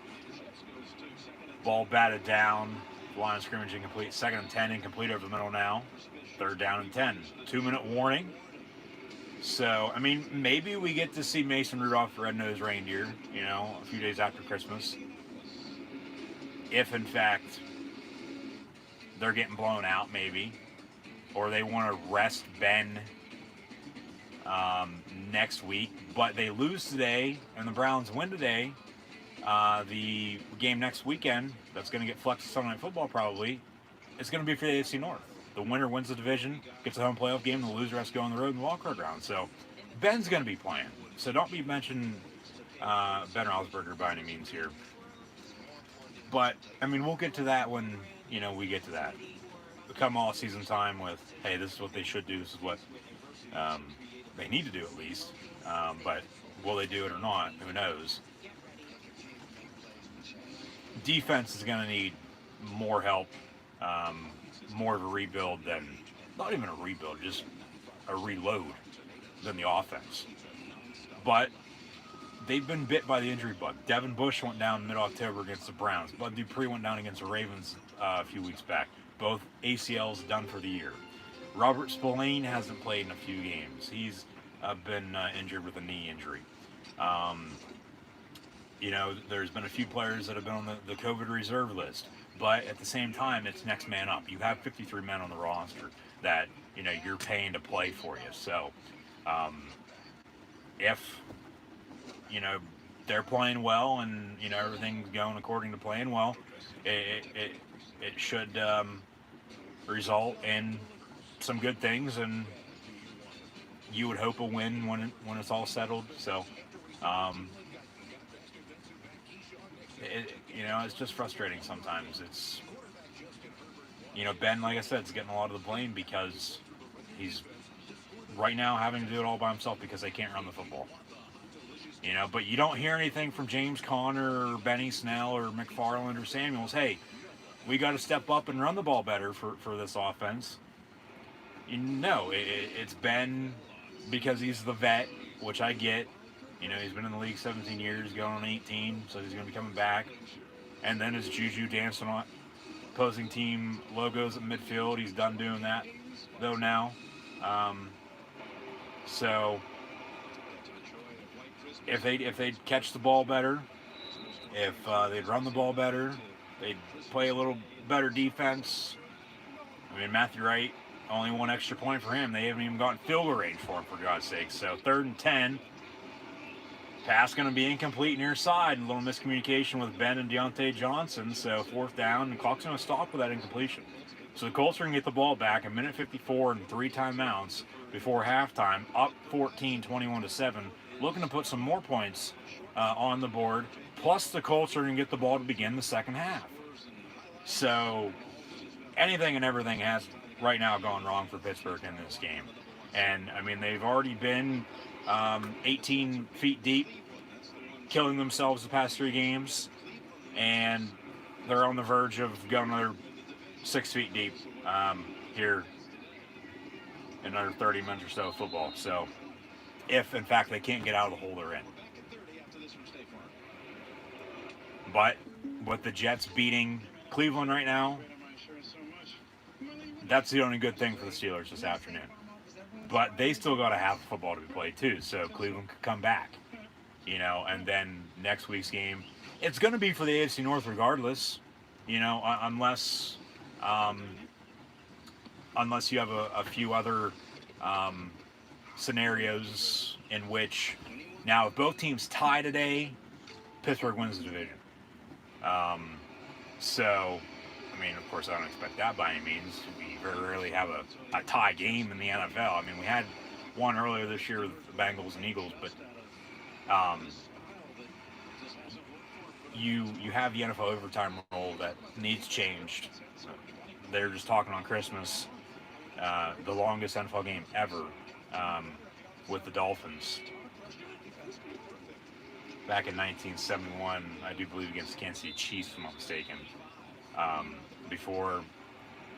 ball batted down. Line of scrimmage incomplete. 2nd and 10 incomplete over the middle now. 3rd down and 10. 2-minute warning. So, maybe we get to see Mason Rudolph Red-Nosed Reindeer, a few days after Christmas. If, in fact, they're getting blown out, maybe. Or they want to rest Ben next week. But they lose today, and the Browns win today. The game next weekend, that's going to get flexed to Sunday Night Football probably, it's going to be for the AFC North. The winner wins the division, gets a home playoff game, and the loser has to go on the road in the wild card round. So Ben's going to be playing. So don't be mentioning Ben Roethlisberger by any means here. But, we'll get to that when, we get to that. Come all season time with, hey, this is what they should do, this is what they need to do at least. But will they do it or not? Who knows? Defense is going to need more help, more of a rebuild than, not even a rebuild, just a reload than the offense. But they've been bit by the injury bug. Devin Bush went down mid-October against the Browns. Bud Dupree went down against the Ravens a few weeks back. Both ACLs done for the year. Robert Spillane hasn't played in a few games. He's been injured with a knee injury. There's been a few players that have been on the COVID reserve list. But at the same time, it's next man up. You have 53 men on the roster that, you're paying to play for you. So, if they're playing well, and everything's going according to plan well, it should result in some good things, and you would hope a win when it's all settled. So, it's just frustrating sometimes. It's Ben, like I said, is getting a lot of the blame because he's right now having to do it all by himself because they can't run the football. But you don't hear anything from James Conner or Benny Snell or McFarland or Samuels. Hey, we got to step up and run the ball better for this offense. It's Ben because he's the vet, which I get. He's been in the league 17 years, going on 18, so he's going to be coming back. And then it's Juju dancing on opposing team logos at midfield. He's done doing that, though, now. So if they'd catch the ball better, if they'd run the ball better, they'd play a little better defense. I mean, Matthew Wright, only one extra point for him. They haven't even gotten field goal range for him, for God's sake. So 3rd and 10. Pass going to be incomplete near side. A little miscommunication with Ben and Deontay Johnson. So 4th down, and the clock's going to stop with that incompletion. So the Colts are going to get the ball back a minute 54 and 3 timeouts before halftime, up 14, 21-7. Looking to put some more points on the board. Plus the Colts are going to get the ball to begin the second half. So anything and everything has right now gone wrong for Pittsburgh in this game. And, I mean, they've already been 18 feet deep, killing themselves the past 3 games. And they're on the verge of going another 6 feet deep here in another 30 minutes or so of football. So, if, in fact, they can't get out of the hole they're in. But with the Jets beating Cleveland right now, that's the only good thing for the Steelers this afternoon. But they still got to have football to be played too, so Cleveland could come back, and then next week's game, it's going to be for the AFC North regardless, unless you have a few other scenarios in which, now if both teams tie today, Pittsburgh wins the division. So, I mean, of course, I don't expect that by any means. We very rarely have a tie game in the NFL. I mean, we had one earlier this year with the Bengals and Eagles, but you have the NFL overtime rule that needs changed. They're just talking on Christmas, the longest NFL game ever with the Dolphins. Back in 1971, I do believe against the Kansas City Chiefs, if I'm not mistaken.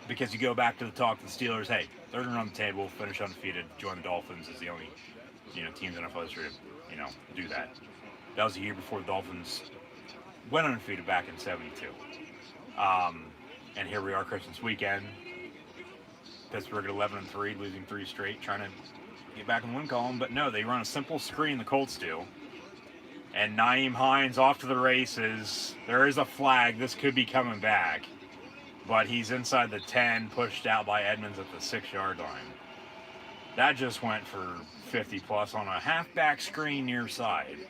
Because you go back to the talk to the Steelers, hey, they're going to run the table, finish undefeated, join the Dolphins as the only, teams in NFL history to do that. That was the year before the Dolphins went undefeated back in 72. And here we are Christmas weekend. Pittsburgh at 11-3, losing 3 straight, trying to get back in the win column. But no, they run a simple screen, the Colts do. And Nyheim Hines off to the races. There is a flag. This could be coming back. But he's inside the 10, pushed out by Edmonds at the 6-yard line. That just went for 50-plus on a halfback screen near side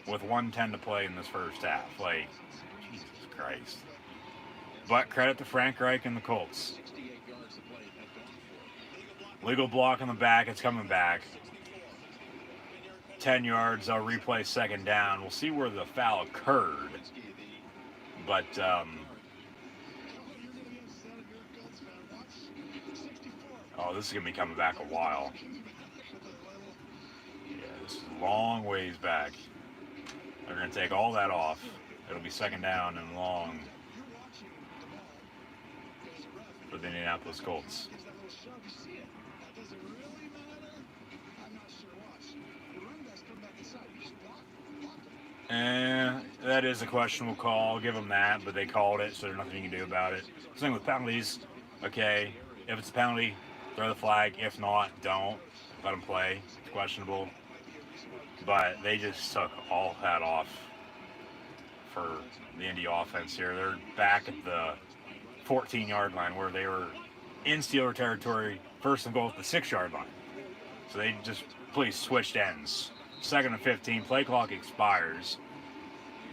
with 1:10 to play in this first half. Like, Jesus Christ. But credit to Frank Reich and the Colts. Legal block on the back. It's coming back. 10 yards, I'll replay 2nd down. We'll see where the foul occurred. But, this is going to be coming back a while. Yeah, this is a long ways back. They're going to take all that off. It'll be 2nd down and long for the Indianapolis Colts. That is a questionable call. I'll give them that, but they called it, so there's nothing you can do about it. Same with penalties. Okay, if it's a penalty, throw the flag. If not, don't. Let them play. It's questionable. But they just took all that off for the Indy offense here. They're back at the 14-yard line where they were in Steeler territory, 1st and goal at the 6-yard line. So they just switched ends. 2nd and 15. Play clock expires.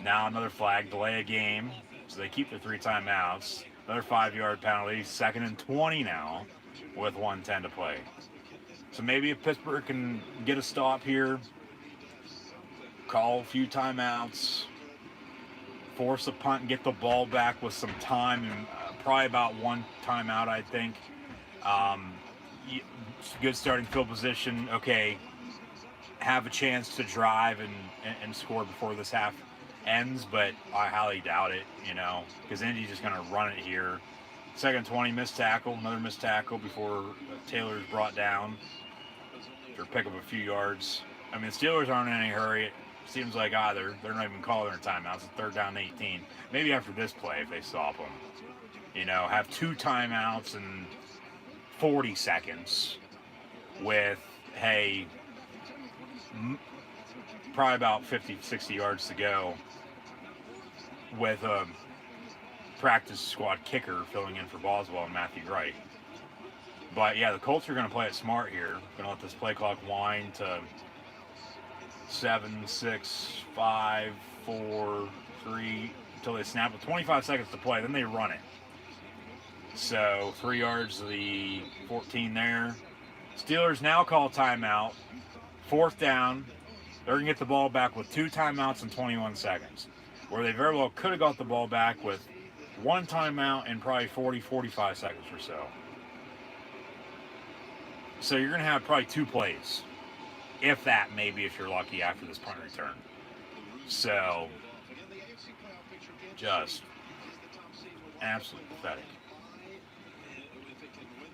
Now another flag, delay a game. So they keep their 3 timeouts. Another 5-yard penalty. 2nd and 20 now with 1:10 to play. So maybe if Pittsburgh can get a stop here, call a few timeouts, force a punt and get the ball back with some time, and probably about 1 timeout, I think. Good starting field position. Okay, have a chance to drive and score before this half ends, but I highly doubt it, because Indy's just going to run it here. 2nd and 20, missed tackle, another missed tackle before Taylor's brought down or pick up a few yards. I mean, the Steelers aren't in any hurry. It seems like either. They're not even calling their timeouts. It's 3rd down 18. Maybe after this play, if they stop them, have 2 timeouts and 40 seconds with, hey, probably about 50, 60 yards to go with a practice squad kicker filling in for Boswell and Matthew Wright. But yeah, the Colts are going to play it smart here. Going to let this play clock wind to 7, 6, 5, 4, 3 until they snap with 25 seconds to play. Then they run it. So 3 yards to the 14 there. Steelers now call timeout. 4th down. They're going to get the ball back with 2 timeouts and 21 seconds. Where they very well could have got the ball back with 1 timeout and probably 40, 45 seconds or so. So you're going to have probably 2 plays. If that, maybe, if you're lucky, after this punt return. So, just absolutely pathetic.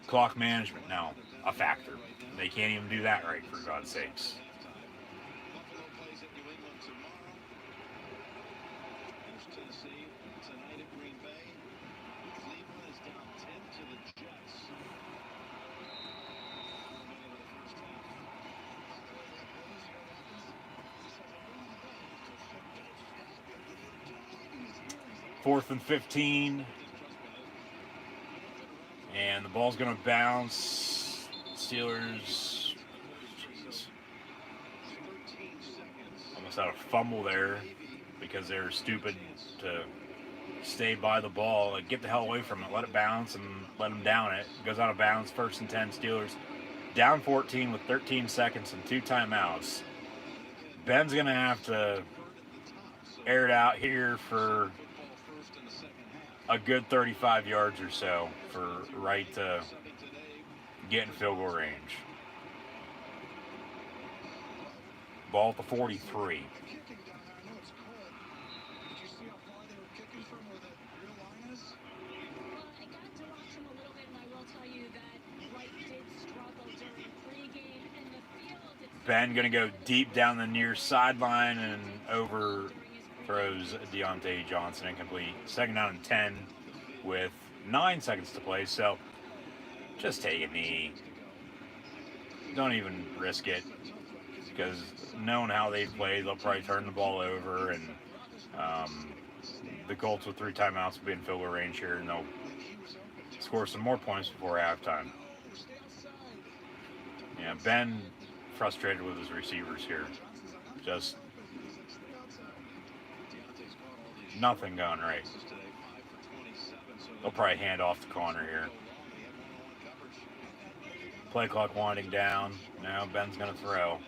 Clock management, now, a factor. They can't even do that right, for God's sakes. Fourth and 15. And the ball's going to bounce. Steelers. Jeez. Almost had a fumble there because they were stupid to stay by the ball. Like, get the hell away from it. Let it bounce and let them down it. It goes out of bounds. 1st and 10. Steelers down 14 with 13 seconds and 2 timeouts. Ben's going to have to air it out here for a good 35 yards or so for Wright to get in field goal range. Ball at the 43. Ben going to go deep down the near sideline and overthrows Deontay Johnson, incomplete. 2nd down and 10 with 9 seconds to play. So just take a knee. Don't even risk it, because knowing how they've played, they'll probably turn the ball over, and the Colts with 3 timeouts will be in field goal range here, and they'll score some more points before halftime. Yeah, Ben frustrated with his receivers here. Just nothing going right. They'll probably hand off the corner here. Play clock winding down. Now Ben's going to throw.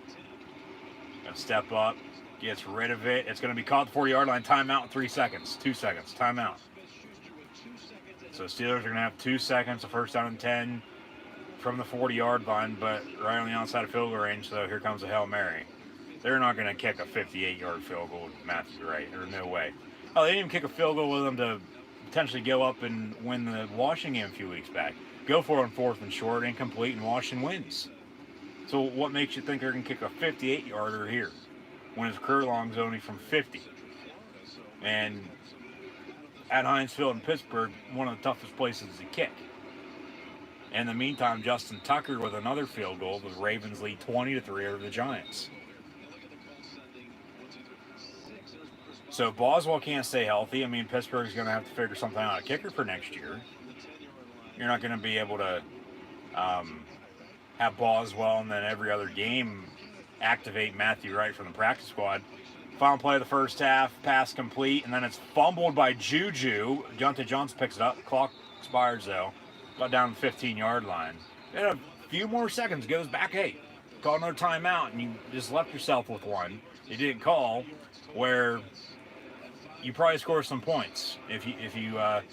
Going to step up. Gets rid of it. It's going to be caught at the 40-yard line. Timeout in 3 seconds. 2 seconds. Timeout. So Steelers are going to have 2 seconds. A 1st down and 10 from the 40-yard line, but right on the outside of field goal range, so here comes a Hail Mary. They're not going to kick a 58-yard field goal with Matthew Wright. There's no way. Oh, they didn't even kick a field goal with them to potentially go up and win the Washington game a few weeks back. Go for it on 4th and short, incomplete, and Washington wins. So what makes you think they're going to kick a 58-yarder here when his career long's only from 50? And at Heinz Field in Pittsburgh, one of the toughest places to kick. In the meantime, Justin Tucker with another field goal. The Ravens lead 20-3 over the Giants. So Boswell can't stay healthy. I mean, Pittsburgh's going to have to figure something out a kicker for next year. You're not going to be able to have Boswell and then every other game activate Matthew Wright from the practice squad. Final play of the first half, pass complete, and then it's fumbled by Juju. Deontay Johnson picks it up. Clock expires, though. Got down to the 15-yard line. And a few more seconds, goes back 8. Call another timeout, and you just left yourself with one. You didn't call, where you probably score some points if you have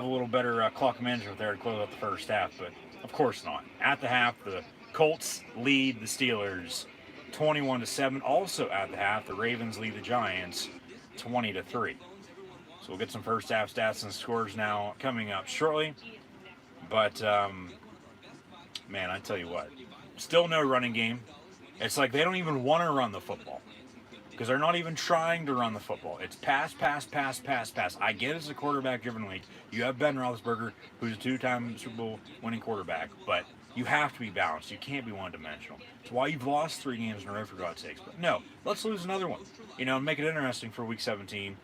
a little better clock management there to close out the first half, but of course not. At the half, the Colts lead the Steelers 21-7. Also at the half, the Ravens lead the Giants 20-3. So we'll get some first half stats and scores now coming up shortly. But man, I tell you what, still no running game. It's like they don't even want to run the football, because they're not even trying to run the football. It's pass, pass, pass, pass, pass. I get it's a quarterback-driven league. You have Ben Roethlisberger, who's a 2-time Super Bowl winning quarterback, but you have to be balanced. You can't be one-dimensional. It's why you've lost 3 games in a row, for God's sakes. But no, let's lose another one. You know, make it interesting for Week 17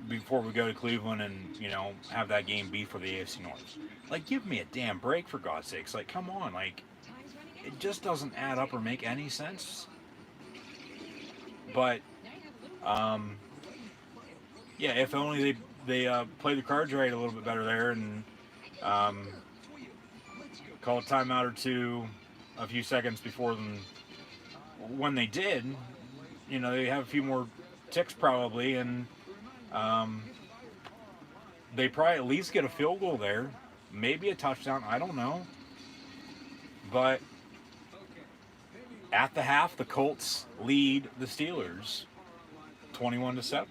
before we go to Cleveland and, you know, have that game be for the AFC North. Like, give me a damn break, for God's sakes. Like, come on. Like, it just doesn't add up or make any sense. But, yeah, if only they play the cards right a little bit better there and call a timeout or two a few seconds before them. When they did, you know, they have a few more ticks probably, and they probably at least get a field goal there, maybe a touchdown, I don't know. But at the half, the Colts lead the Steelers 21-7.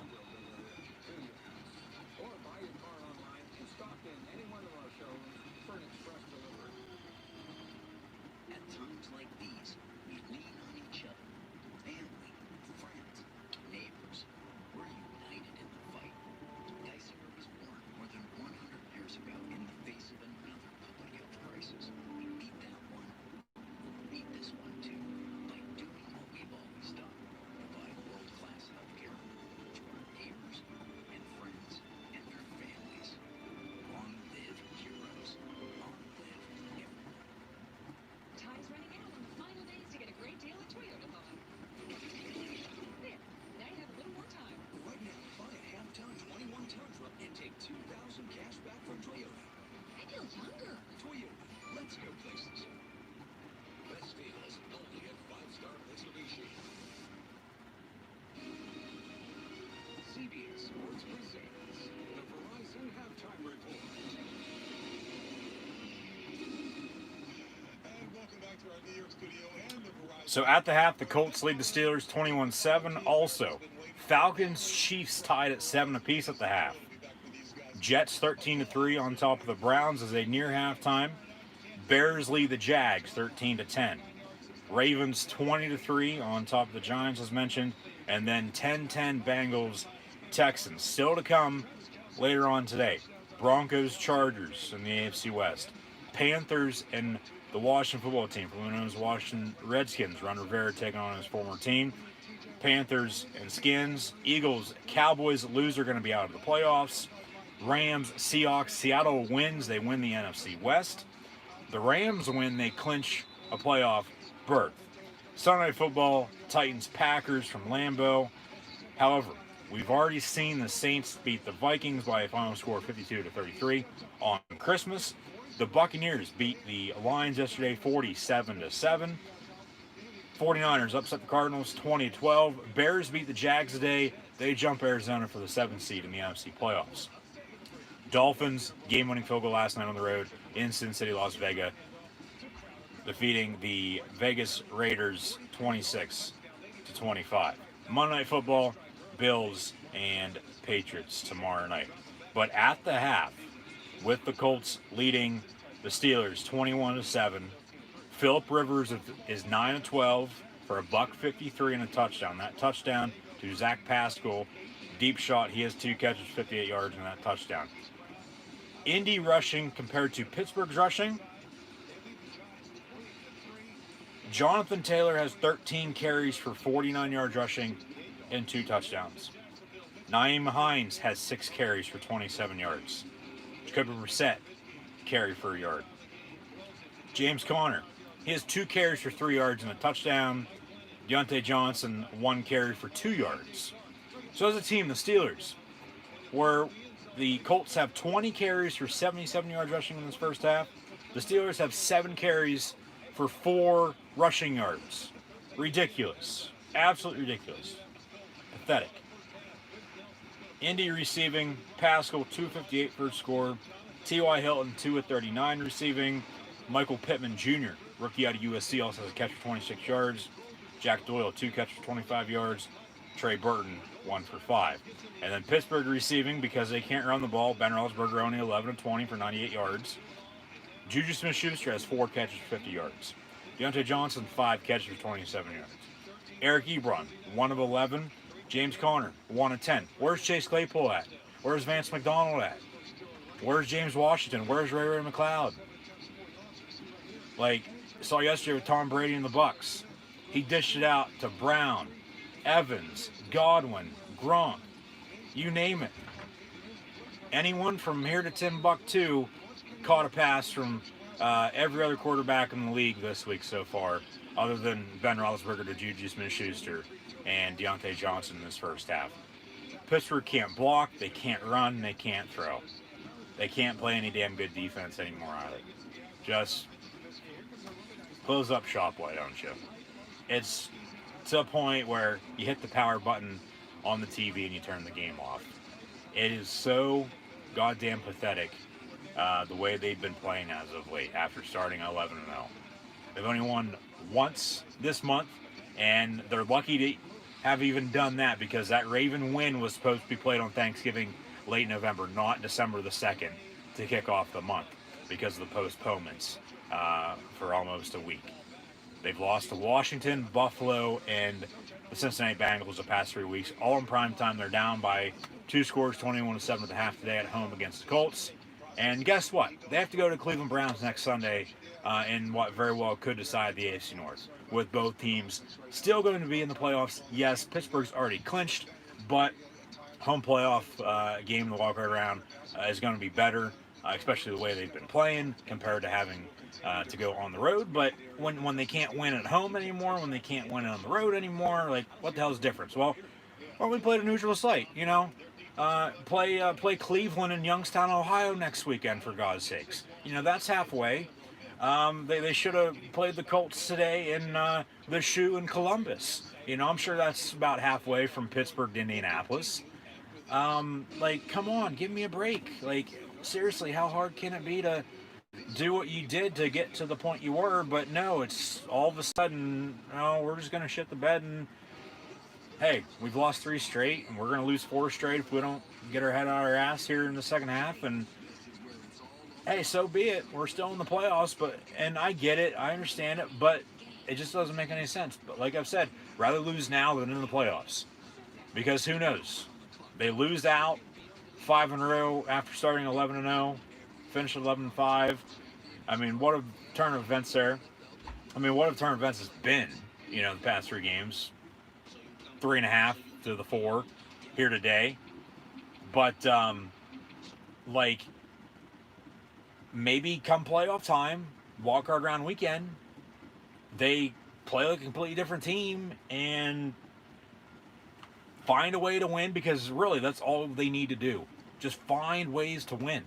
So at the half, the Colts lead the Steelers 21-7. Also, Falcons, Chiefs tied at 7 apiece at the half. Jets 13-3 on top of the Browns as they near halftime. Bears lead the Jags 13-10. Ravens 20-3 on top of the Giants, as mentioned, and then 10-10 Bengals, Texans. Still to come later on today. Broncos, Chargers in the AFC West. Panthers and the Washington football team, formerly known as Washington Redskins. Ron Rivera taking on his former team. Panthers and Skins. Eagles, Cowboys, loser going to be out of the playoffs. Rams, Seahawks. Seattle wins, they win the NFC West. The Rams win, they clinch a playoff berth. Sunday Night Football, Titans, Packers from Lambeau. However, we've already seen the Saints beat the Vikings by a final score of 52-33 on Christmas. The Buccaneers beat the Lions yesterday 47-7. 49ers upset the Cardinals 20-12. Bears beat the Jags today. They jump Arizona for the 7th seed in the NFC playoffs. Dolphins, game-winning field goal last night on the road in Sin City, Las Vegas, defeating the Vegas Raiders 26-25. Monday Night Football, Bills and Patriots tomorrow night. But at the half, with the Colts leading the Steelers 21-7, Phillip Rivers is 9-12 for $153 and a touchdown. That touchdown to Zach Pascal, deep shot. He has 2 catches, 58 yards in that touchdown. Indy rushing compared to Pittsburgh's rushing. Jonathan Taylor has 13 carries for 49 yards rushing and 2 touchdowns. Naeem Hines has 6 carries for 27 yards. Jacoby Brissett carry for a yard. James Conner, He has 2 carries for 3 yards and a touchdown. Deontay Johnson, 1 carry for 2 yards. So as a team, the Steelers, where the Colts have 20 carries for 77 yards rushing in this first half, the Steelers have 7 carries for 4 rushing yards. Ridiculous. Absolutely ridiculous. Pathetic. Indy receiving, Pascal 258 for a score. T.Y. Hilton 239 receiving. Michael Pittman Jr., rookie out of USC, also has a catch for 26 yards. Jack Doyle 2 catches for 25 yards. Trey Burton 1 for 5. And then Pittsburgh receiving, because they can't run the ball, Ben Roethlisberger only 11 of 20 for 98 yards. Juju Smith-Schuster has 4 catches for 50 yards. Deontay Johnson 5 catches for 27 yards. Eric Ebron 1 of 11. James Conner 1 of 10. Where's Chase Claypool at? Where's Vance McDonald at? Where's James Washington? Where's Ray McLeod? Like, saw yesterday with Tom Brady and the Bucks. He dished it out to Brown, Evans, Godwin, Gronk, you name it. Anyone from here to Timbuktu caught a pass from every other quarterback in the league this week so far, other than Ben Roethlisberger to Juju Smith-Schuster and Deontay Johnson in this first half. Pittsburgh can't block, they can't run, they can't throw. They can't play any damn good defense anymore either. Just close up shop, why don't you? It's to a point where you hit the power button on the TV and you turn the game off. It is so goddamn pathetic the way they've been playing as of late after starting 11-0. They've only won once this month, and they're lucky to have even done that because that Raven win was supposed to be played on Thanksgiving late November, not December the 2nd, to kick off the month because of the postponements for almost a week. They've lost to Washington, Buffalo, and the Cincinnati Bengals the past 3 weeks, all in prime time. They're down by 2 scores, 21-7 at the half today at home against the Colts. And guess what? They have to go to Cleveland Browns next Sunday in what very well could decide the AFC North, with both teams still going to be in the playoffs. Yes, Pittsburgh's already clinched, but home playoff game in the wildcard round is going to be better, especially the way they've been playing compared to having to go on the road. But when they can't win at home anymore, when they can't win on the road anymore, like, what the hell's the difference? Well, we played a neutral site, you know. Play Cleveland and Youngstown, Ohio next weekend, for God's sakes. You know, that's halfway. They should have played the Colts today in the Shoe in Columbus. You know, I'm sure that's about halfway from Pittsburgh to Indianapolis. Like, come on, give me a break. Like, seriously, how hard can it be to do what you did to get to the point you were? But no, it's all of a sudden, oh, we're just going to shit the bed and, hey, we've lost 3 straight, and we're going to lose 4 straight if we don't get our head out of our ass here in the second half. And, hey, so be it. We're still in the playoffs, and I get it. I understand it, but it just doesn't make any sense. But like I've said, rather lose now than in the playoffs. Because who knows? They lose out 5 in a row after starting 11-0, finish 11-5. I mean, what a turn of events there. I mean, what a turn of events has been, you know, the past 3 games. 3.5 to the 4 here today. But, like, maybe come playoff time, wildcard round weekend, they play like a completely different team and find a way to win, because really that's all they need to do. Just find ways to win.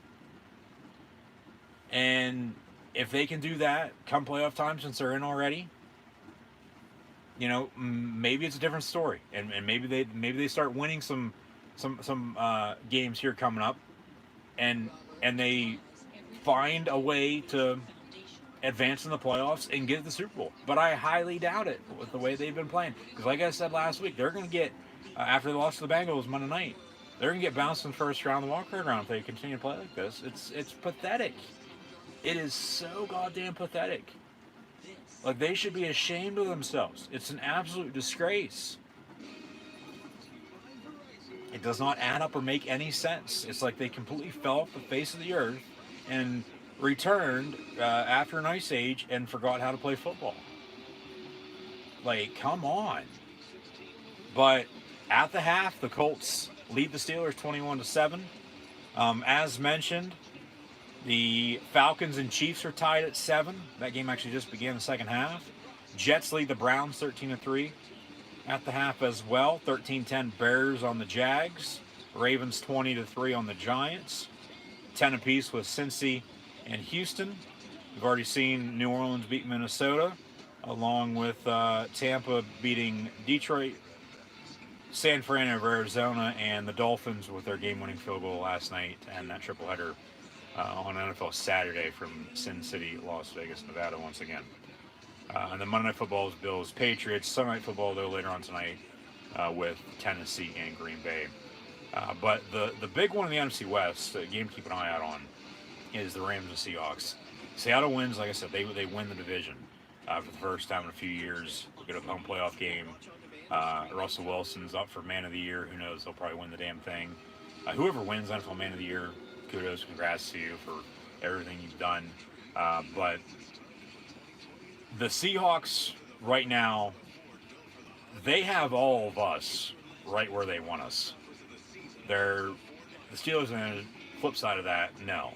And if they can do that come playoff time, since they're in already, you know, maybe it's a different story, and maybe they start winning some games here coming up, and they find a way to advance in the playoffs and get the Super Bowl. But I highly doubt it with the way they've been playing, because like I said last week, they're going to get after they lost to the Bengals Monday night, they're going to get bounced in the first round of the wildcard round if they continue to play like this. It's pathetic. It is so goddamn pathetic. Like, they should be ashamed of themselves. It's an absolute disgrace. It does not add up or make any sense. It's like they completely fell off the face of the earth and returned after an ice age and forgot how to play football. Like, come on. But at the half, the Colts lead the Steelers 21-7. As mentioned, The Falcons and Chiefs are tied at 7. That game actually just began the second half. Jets lead the Browns 13-3 at the half as well. 13-10 Bears on the Jags. Ravens 20-3 on the Giants. 10 apiece with Cincy and Houston. We've already seen New Orleans beat Minnesota, along with Tampa beating Detroit, San Fran over Arizona, and the Dolphins with their game-winning field goal last night, and that triple header on NFL Saturday from Sin City, Las Vegas, Nevada once again. And the Monday Night Football is Bills, Patriots. Sunday Night Football, though, later on tonight with Tennessee and Green Bay. But the big one in the NFC West, the game to keep an eye out on, is the Rams and Seahawks. Seattle wins, like I said, they win the division for the first time in a few years. We'll get a home playoff game. Russell Wilson's up for Man of the Year. Who knows? He'll probably win the damn thing. Whoever wins NFL Man of the Year, kudos, congrats to you for everything you've done. But the Seahawks right now, they have all of us right where they want us. The Steelers, on the flip side of that, no.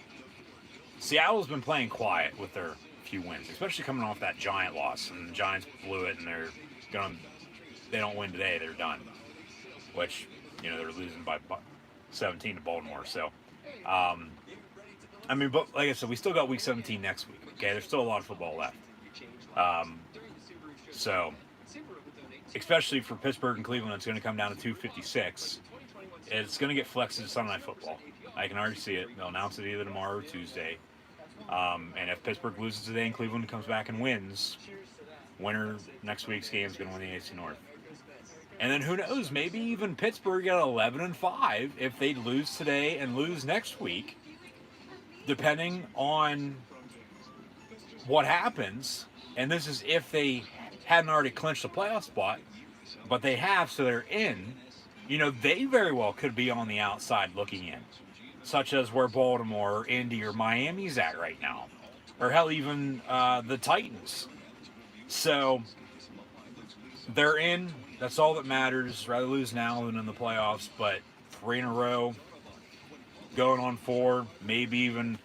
Seattle's been playing quiet with their few wins, especially coming off that Giant loss. And the Giants blew it, and they don't win today, they're done. Which, they're losing by 17 to Baltimore. So, but like I said, we still got Week 17 next week. Okay, there's still a lot of football left. So, especially for Pittsburgh and Cleveland, it's going to come down to 256. It's going to get flexed to Sunday Night Football. I can already see it. They'll announce it either tomorrow or Tuesday. And if Pittsburgh loses today and Cleveland comes back and wins, winner next week's game is going to win the AFC North. And then who knows? Maybe even Pittsburgh at 11-5 if they lose today and lose next week, depending on what happens. And this is if they hadn't already clinched a playoff spot, but they have, so they're in. They very well could be on the outside looking in, such as where Baltimore or Indy or Miami's at right now, or hell, even the Titans. So they're in. That's all that matters. Rather lose now than in the playoffs, but 3 in a row, going on 4, maybe even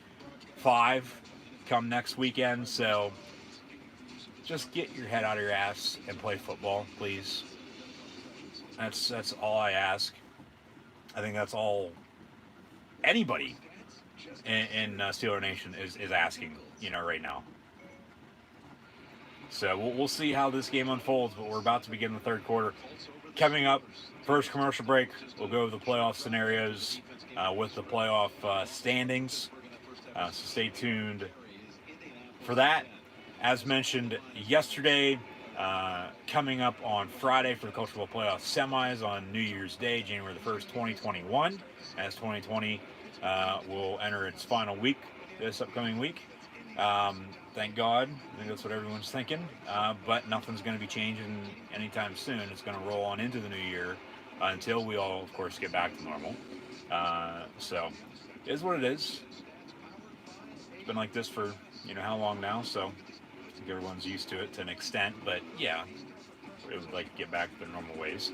5 come next weekend. So just get your head out of your ass and play football, please. That's all I ask. I think that's all anybody in Steeler Nation is asking, right now. So we'll see how this game unfolds, but we're about to begin the third quarter. Coming up, first commercial break, we'll go over the playoff scenarios with the playoff standings. So stay tuned for that. As mentioned yesterday, coming up on Friday for the College Football Playoff semis on New Year's Day, January the 1st, 2021, as 2020 will enter its final week this upcoming week. Thank God. I think that's what everyone's thinking. But nothing's going to be changing anytime soon. It's going to roll on into the new year until we all, of course, get back to normal. So it is what it is. It's been like this for, how long now, so I think everyone's used to it to an extent, but yeah, it would like to get back to their normal ways.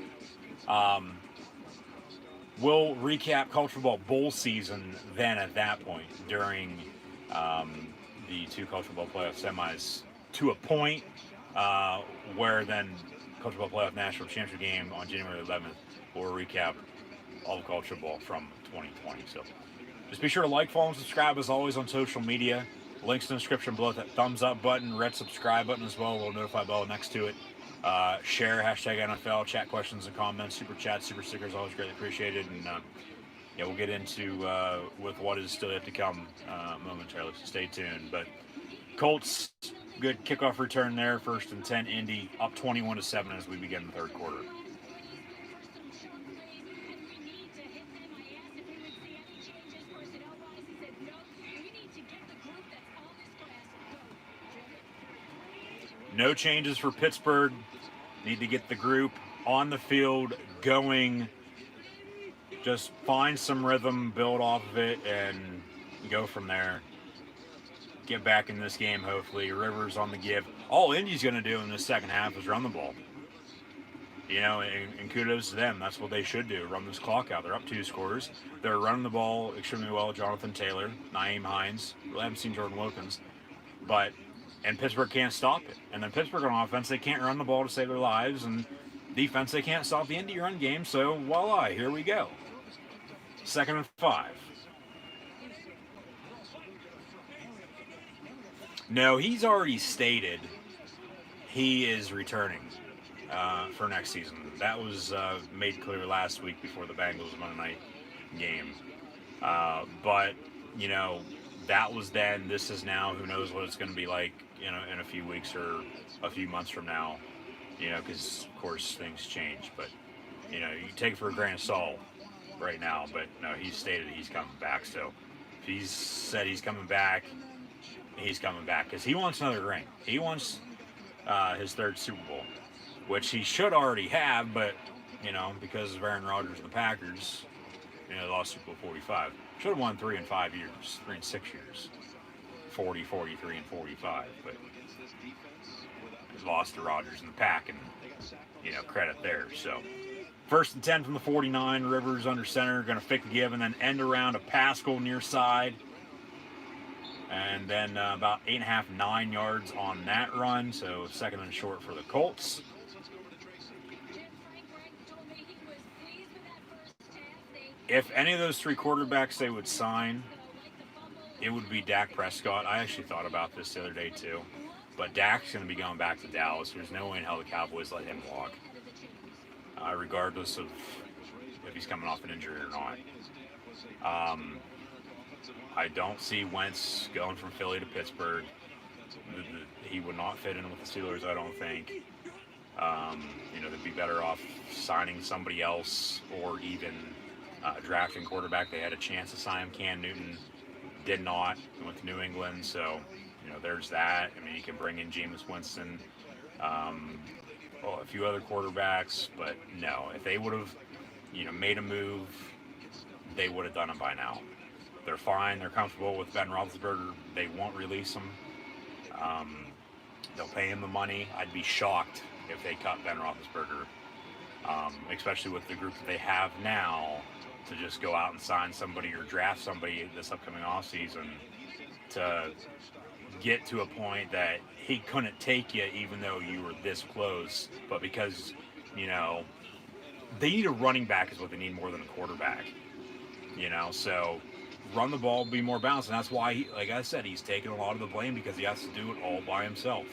We'll recap college football bowl season then at that point during the 2 college football playoff semis to a point where then college football playoff national championship game on January 11th will recap all of college football from 2020. So just be sure to like, follow, and subscribe as always on social media. Links in the description below. That thumbs up button, red subscribe button as well, a little notify bell next to it. Share, hashtag NFL, chat questions and comments, super chats, super stickers, always greatly appreciated. And we'll get into with what is still yet to come momentarily, so stay tuned. But Colts, good kickoff return there, 1st and 10. Indy up 21-7 as we begin the third quarter. No changes for Pittsburgh. Need to get the group on the field going. Just find some rhythm, build off of it, and go from there. Get back in this game, hopefully. Rivers on the give. All Indy's going to do in this second half is run the ball. and kudos to them. That's what they should do. Run this clock out. They're up 2 scores. They're running the ball extremely well. Jonathan Taylor, Naeem Hines. We haven't seen Jordan Wilkins. And Pittsburgh can't stop it. And then Pittsburgh on offense, they can't run the ball to save their lives. And defense, they can't stop the Indy run game. So voila, here we go. 2nd and 5. No, he's already stated he is returning for next season. That was made clear last week before the Bengals Monday night game. But, that was then. This is now. Who knows what it's going to be like, in a few weeks or a few months from now, because, of course, things change. But, you take it for a grain of salt right now. But, no, he's stated he's coming back. So, if he's said he's coming back, he's coming back because he wants another ring. He wants his 3rd Super Bowl, which he should already have, but, because of Aaron Rodgers and the Packers, they lost Super Bowl 45. Should have won 3 in 5 years, 3 in 6 years. 40, 43, and 45, but lost to Rodgers and the Pack, and, credit there. So, 1st and 10 from the 49, Rivers under center, going to fake the give, and then end around a Pascal near side. And then about 8.5, 9 yards on that run. So 2nd and short for the Colts. If any of those 3 quarterbacks they would sign, it would be Dak Prescott. I actually thought about this the other day too. But Dak's going to be going back to Dallas. There's no way in hell the Cowboys let him walk. Regardless of if he's coming off an injury or not. I don't see Wentz going from Philly to Pittsburgh. He would not fit in with the Steelers, I don't think. They'd be better off signing somebody else or even drafting quarterback. They had a chance to sign him. Cam Newton did not. He went to New England, so, there's that. I mean, you can bring in Jameis Winston, a few other quarterbacks, but no. If they would have, made a move, they would have done it by now. They're fine. They're comfortable with Ben Roethlisberger. They won't release him. They'll pay him the money. I'd be shocked if they cut Ben Roethlisberger, especially with the group that they have now, to just go out and sign somebody or draft somebody this upcoming offseason to get to a point that he couldn't take you even though you were this close. But because, they need a running back is what they need more than a quarterback. So run the ball, be more balanced, and that's why, like I said, he's taking a lot of the blame because he has to do it all by himself.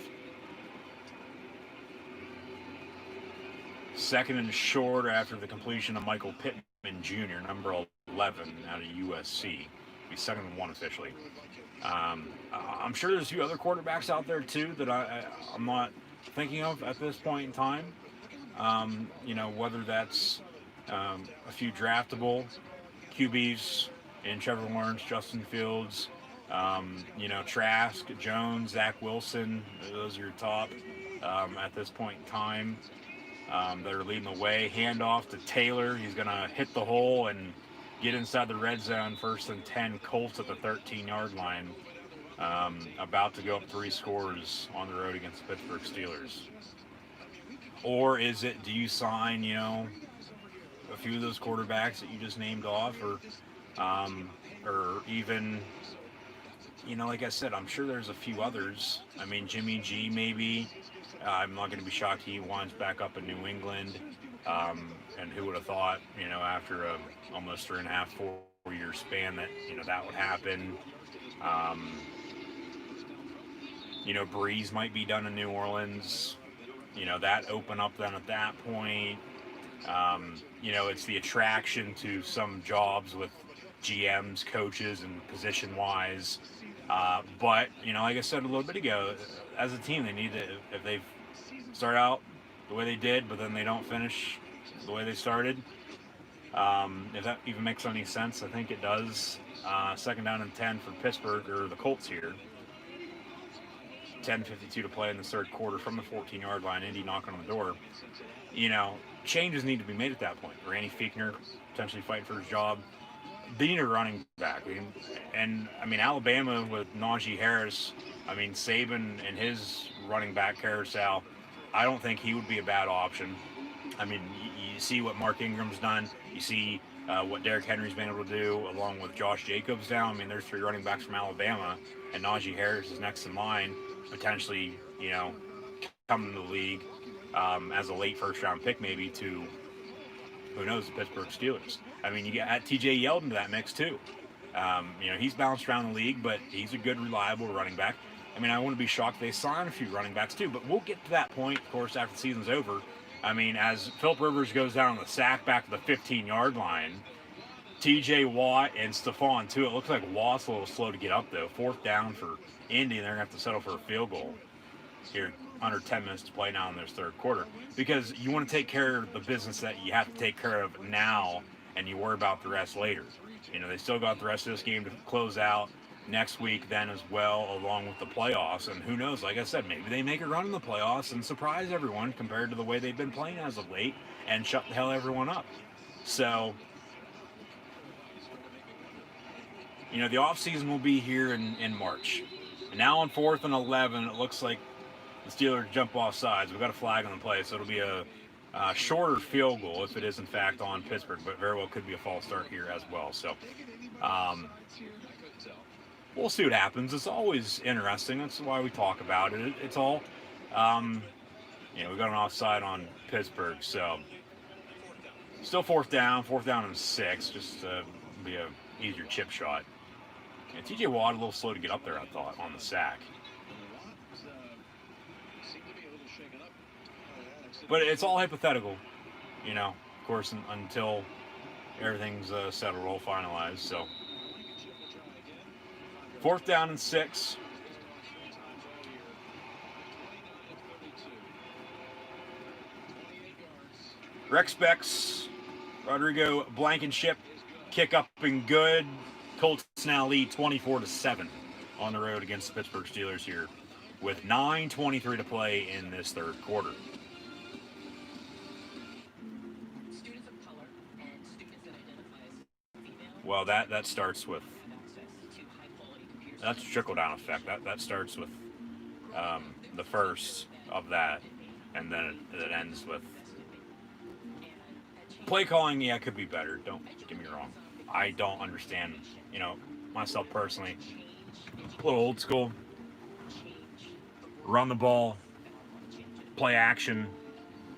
2nd and short after the completion of Michael Pittman Jr., number 11 out of USC. Be 2nd and 1 officially. I'm sure there's a few other quarterbacks out there too that I'm not thinking of at this point in time. Whether that's a few draftable QBs in Trevor Lawrence, Justin Fields, Trask, Jones, Zach Wilson. Those are your top at this point in time. That are leading the way. Handoff to Taylor. He's going to hit the hole and get inside the red zone. 1st and 10. Colts at the 13-yard line. About to go up 3 scores on the road against the Pittsburgh Steelers. Or is it, do you sign, a few of those quarterbacks that you just named off, or even, like I said, I'm sure there's a few others. I mean, Jimmy G maybe. I'm not going to be shocked he winds back up in New England. And who would have thought, after a almost 3.5, 4 year span that, that would happen. Breeze might be done in New Orleans. That open up then at that point. It's the attraction to some jobs with GMs, coaches, and position-wise. But, like I said a little bit ago, as a team, they need to, if they start out the way they did, but then they don't finish the way they started, if that even makes any sense, I think it does. 2nd down and 10 for Pittsburgh, or the Colts here. 10:52 to play in the 3rd quarter from the 14-yard line. Indy knocking on the door. Changes need to be made at that point. Randy Fichtner potentially fighting for his job. They need a running back. And Alabama with Najee Harris, Saban and his running back carousel, I don't think he would be a bad option. I mean, you see what Mark Ingram's done. You see what Derrick Henry's been able to do, along with Josh Jacobs down. I mean, there's 3 running backs from Alabama, and Najee Harris is next in line, potentially, coming to the league as a late first-round pick, maybe to, who knows, the Pittsburgh Steelers. I mean, you got T.J. Yeldon to that mix too. He's bounced around the league, but he's a good, reliable running back. I mean, I wouldn't be shocked if they sign a few running backs too, but we'll get to that point, of course, after the season's over. I mean, as Philip Rivers goes down on the sack back to the 15-yard line, T.J. Watt and Stephon too. It looks like Watt's a little slow to get up though. 4th down for Indy, and they're gonna have to settle for a field goal here. Under 10 minutes to play now in this third quarter, because you want to take care of the business that you have to take care of now, and you worry about the rest later. They still got the rest of this game to close out next week then as well, along with the playoffs. And who knows, like I said, maybe they make a run in the playoffs and surprise everyone compared to the way they've been playing as of late and shut the hell everyone up. So, the offseason will be here in March. And now on 4th and 11, it looks like the Steelers jump off sides. We've got a flag on the play, so it'll be a shorter field goal if it is in fact on Pittsburgh, but very well could be a false start here as well. So we'll see what happens. It's always interesting. That's why we talk about it. It's all, we got an offside on Pittsburgh, so still 4th down and 6, just be a easier chip shot. And T.J. Watt a little slow to get up there, I thought, on the sack. But it's all hypothetical, of course, until everything's settled, all finalized. So, 4th down and 6. Rex Becks, Rodrigo Blankenship, kick up and good. Colts now lead 24-7 on the road against the Pittsburgh Steelers here, with 9:23 to play in this third quarter. Well, that starts with, that's a trickle-down effect. That starts with the first of that, and then it ends with play calling. Yeah, it could be better. Don't get me wrong. I don't understand, myself personally, a little old school. Run the ball, play action,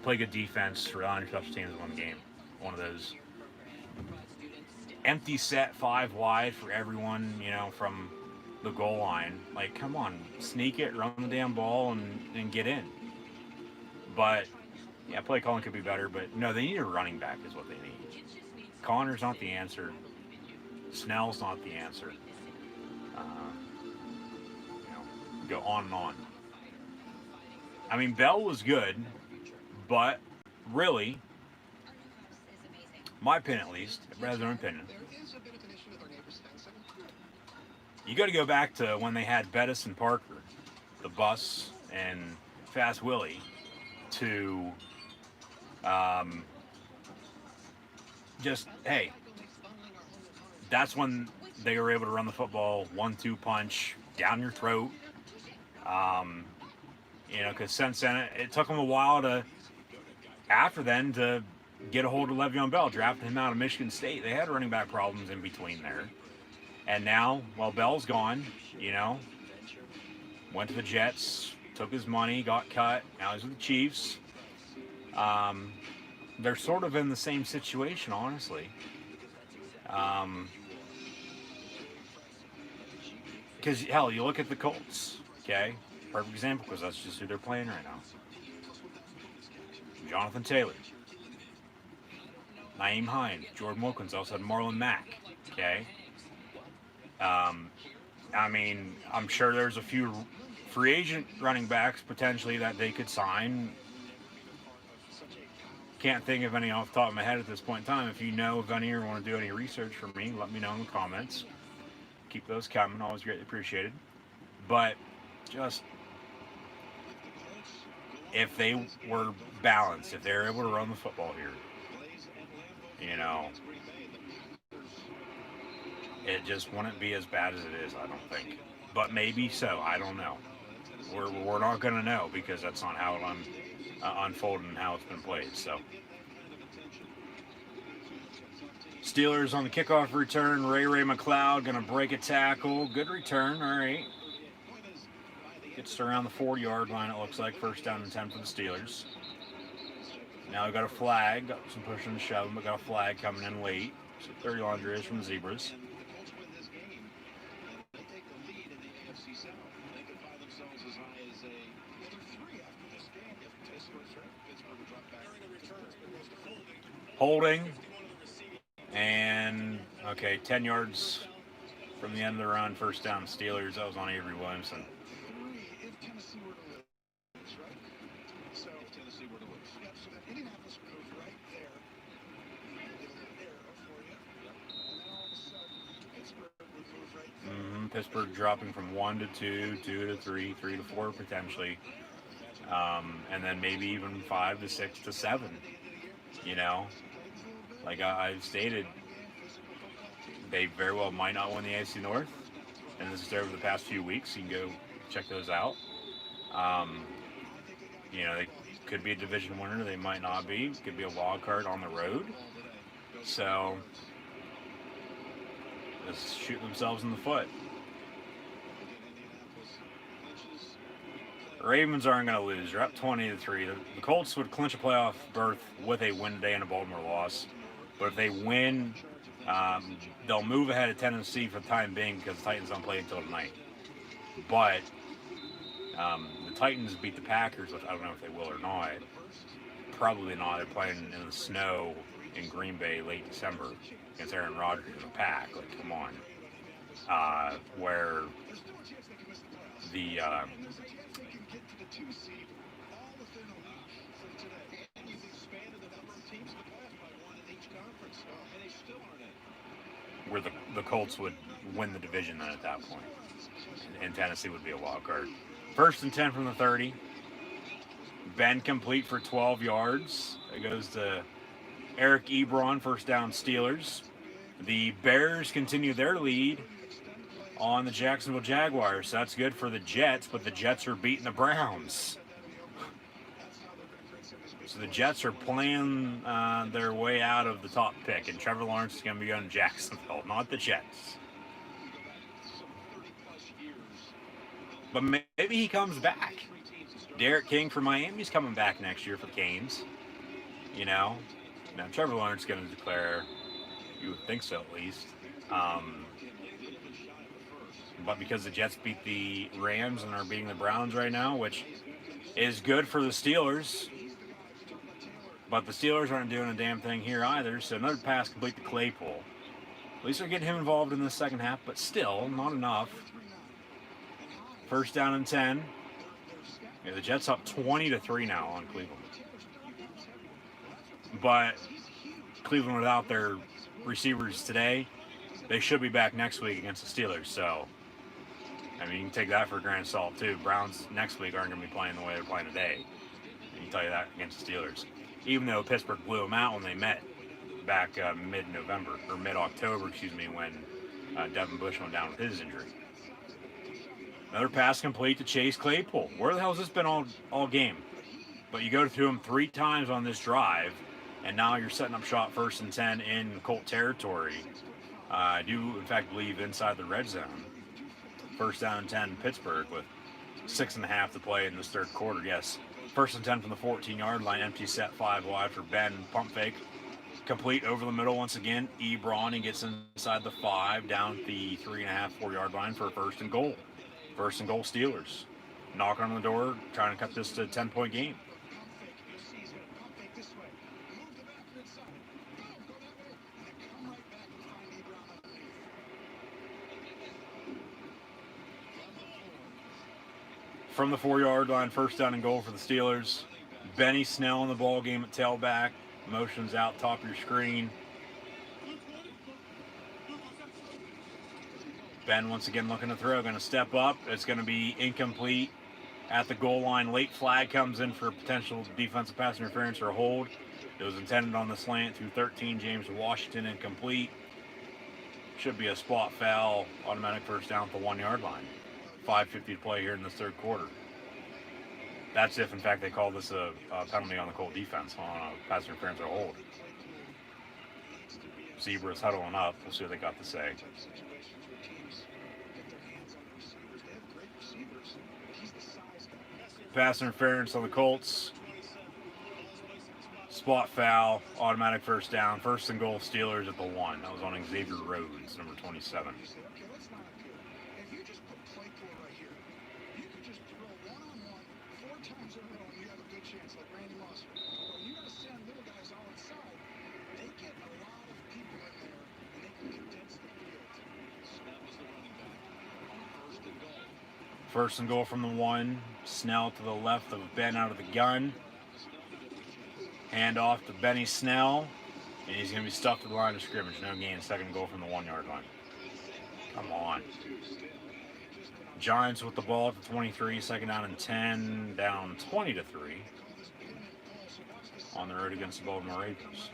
play good defense, rely on your special teams to win the game. One of those empty set 5 wide for everyone, from the goal line. Like, come on, sneak it, run the damn ball, and get in. But, yeah, play calling could be better, but no, they need a running back is what they need. Connor's not the answer. Snell's not the answer. Go on and on. I mean, Bell was good, but really, my opinion at least, rather than opinion, you got to go back to when they had Bettis and Parker, the Bus and Fast Willie, to just, hey, that's when they were able to run the football, 1-2 punch, down your throat. Because since then, it took them a while after then, to get a hold of Le'Veon Bell, drafting him out of Michigan State. They had running back problems in between there. And now, well, Bell's gone, went to the Jets, took his money, got cut, now he's with the Chiefs. They're sort of in the same situation, honestly. Because, hell, you look at the Colts, okay? Perfect example, because that's just who they're playing right now. Jonathan Taylor, Nyheim Hines, Jordan Wilkins, also had Marlon Mack, okay? I mean, I'm sure there's a few free agent running backs potentially that they could sign. Can't think of any off the top of my head at this point in time. If you know of any or want to do any research for me, let me know in the comments. Keep those coming, always greatly appreciated. But just, if they were balanced, if they're able to run the football here, it just wouldn't be as bad as it is, I don't think. But maybe so, I don't know. We're not going to know, because that's not how unfolded and how it's been played. So Steelers on the kickoff return. Ray McLeod going to break a tackle. Good return. All right. Gets to around the 40-yard line, it looks like. First down and 10 for the Steelers. Now we got a flag. Got some pushing and shoving, but got a flag coming in late. So 30 Andres from the Zebras. Holding. And, okay, 10 yards from the end of the run. First down Steelers. That was on Avery Williamson. If Tennessee were to lose, right? So if Tennessee were to lose. Yep, so that Indianapolis would move right there. Get a little arrow for you. Yep. And then all of a sudden, Pittsburgh would move right there. Pittsburgh dropping from 1 to 2, 2 to 3, 3 to 4 potentially. And then maybe even 5 to 6 to 7. You know? Like I've stated, they very well might not win the AFC North. And this is over the past few weeks. You can go check those out. You know, they could be a division winner. They might not be. It could be a wild card on the road. So, just shoot themselves in the foot. The Ravens aren't going to lose. They're up 20-3. The Colts would clinch a playoff berth with a win today and a Baltimore loss. But if they win, they'll move ahead of Tennessee for the time being because the Titans don't play until tonight. But the Titans beat the Packers, which I don't know if they will or not. Probably not. They're playing in the snow in Green Bay late December against Aaron Rodgers in the pack. Like, come on. Where the where the Colts would win the division then at that point. And Tennessee would be a wild card. First and 10 from the 30. Ben complete for 12 yards. It goes to Eric Ebron, first down Steelers. The Bears continue their lead on the Jacksonville Jaguars. So that's good for the Jets, but the Jets are beating the Browns. So the Jets are playing their way out of the top pick, and Trevor Lawrence is going to be going to Jacksonville, not the Jets. But maybe he comes back. Derek King from Miami's coming back next year for the Canes. You know? Now, Trevor Lawrence is going to declare, you would think so at least. But because the Jets beat the Rams and are beating the Browns right now, which is good for the Steelers. But the Steelers aren't doing a damn thing here either, so another pass complete to Claypool. At least they're getting him involved in the second half, but still, not enough. First down and 10. Yeah, the Jets up 20-3 now on Cleveland. But Cleveland without their receivers today, they should be back next week against the Steelers, so I mean, you can take that for a grain of salt too. Browns next week aren't going to be playing the way they're playing today. I can tell you that against the Steelers. Even though Pittsburgh blew them out when they met back mid-November, or mid-October, excuse me, when Devin Bush went down with his injury. Another pass complete to Chase Claypool. Where the hell has this been all game? But you go through him 3 times on this drive, and now you're setting up shot first and 10 in Colt territory. I do, in fact, believe inside the red zone. First down and 10 Pittsburgh with 6.5 to play in this third quarter. Yes, first and 10 from the 14-yard line. Empty set 5 wide for Ben. Pump fake. Complete over the middle once again. Ebron, he gets inside the 5, down the 3.5, 4-yard line for a first and goal. First and goal Steelers. Knocking on the door, trying to cut this to a 10-point game. From the 4-yard line, first down and goal for the Steelers. Benny Snell in the ball game at tailback. Motions out top of your screen. Ben once again looking to throw, going to step up. It's going to be incomplete at the goal line. Late flag comes in for potential defensive pass interference or a hold. It was intended on the slant through 13. James Washington incomplete. Should be a spot foul. Automatic first down at the 1-yard line. 5:50 to play here in the third quarter. That's if, in fact, they call this a penalty on the Colt defense on a pass interference or hold. Zebra's huddling up. We'll see what they got to say. Pass interference on the Colts. Spot foul, automatic first down. First and goal, Steelers at the 1. That was on Xavier Rhodes, number 27. Okay, let's not do it. If you just put play call right here, you could just throw one-on-one 4 times in a row and you have a good chance, like Randy Moss. But you got to send little guys all inside. They get a lot of people in there, and they can condense the field. Snell was the running back on first and goal. First and goal from the 1. Snell to the left of Ben out of the gun. Hand off to Benny Snell. And he's going to be stuffed at the line of scrimmage. No gain. Second and goal from the 1-yard line. Come on. Giants with the ball at the 23. Second down and 10. Down 20-3. On the road against the Baltimore Ravens.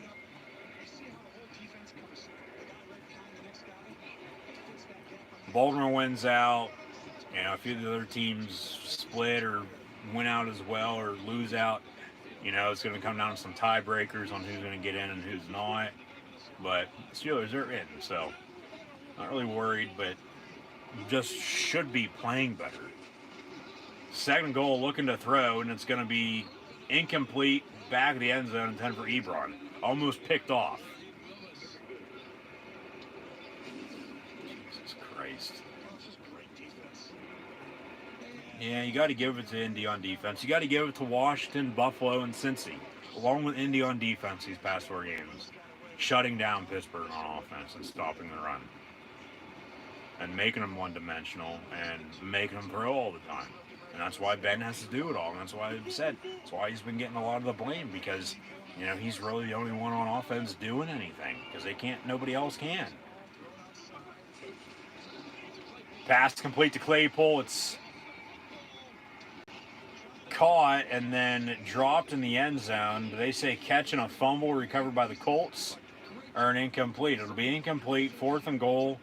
Baltimore wins out. You know, a few of the other teams split or win out as well or lose out. You know, it's going to come down to some tiebreakers on who's going to get in and who's not. But Steelers are in, so not really worried, but just should be playing better. Second goal, looking to throw, and it's going to be incomplete, back of the end zone, intended for Ebron. Almost picked off. Jesus Christ. Yeah, you got to give it to Indy on defense. You got to give it to Washington, Buffalo, and Cincy, along with Indy on defense these past 4 games, shutting down Pittsburgh on offense and stopping the run, and making them one-dimensional and making them throw all the time. And that's why Ben has to do it all. And that's why I've said that's why he's been getting a lot of the blame, because you know he's really the only one on offense doing anything, because they can't. Nobody else can. Pass complete to Claypool. It's caught and then dropped in the end zone. They say catch and a fumble recovered by the Colts, or an incomplete. It'll be incomplete. 4th and goal.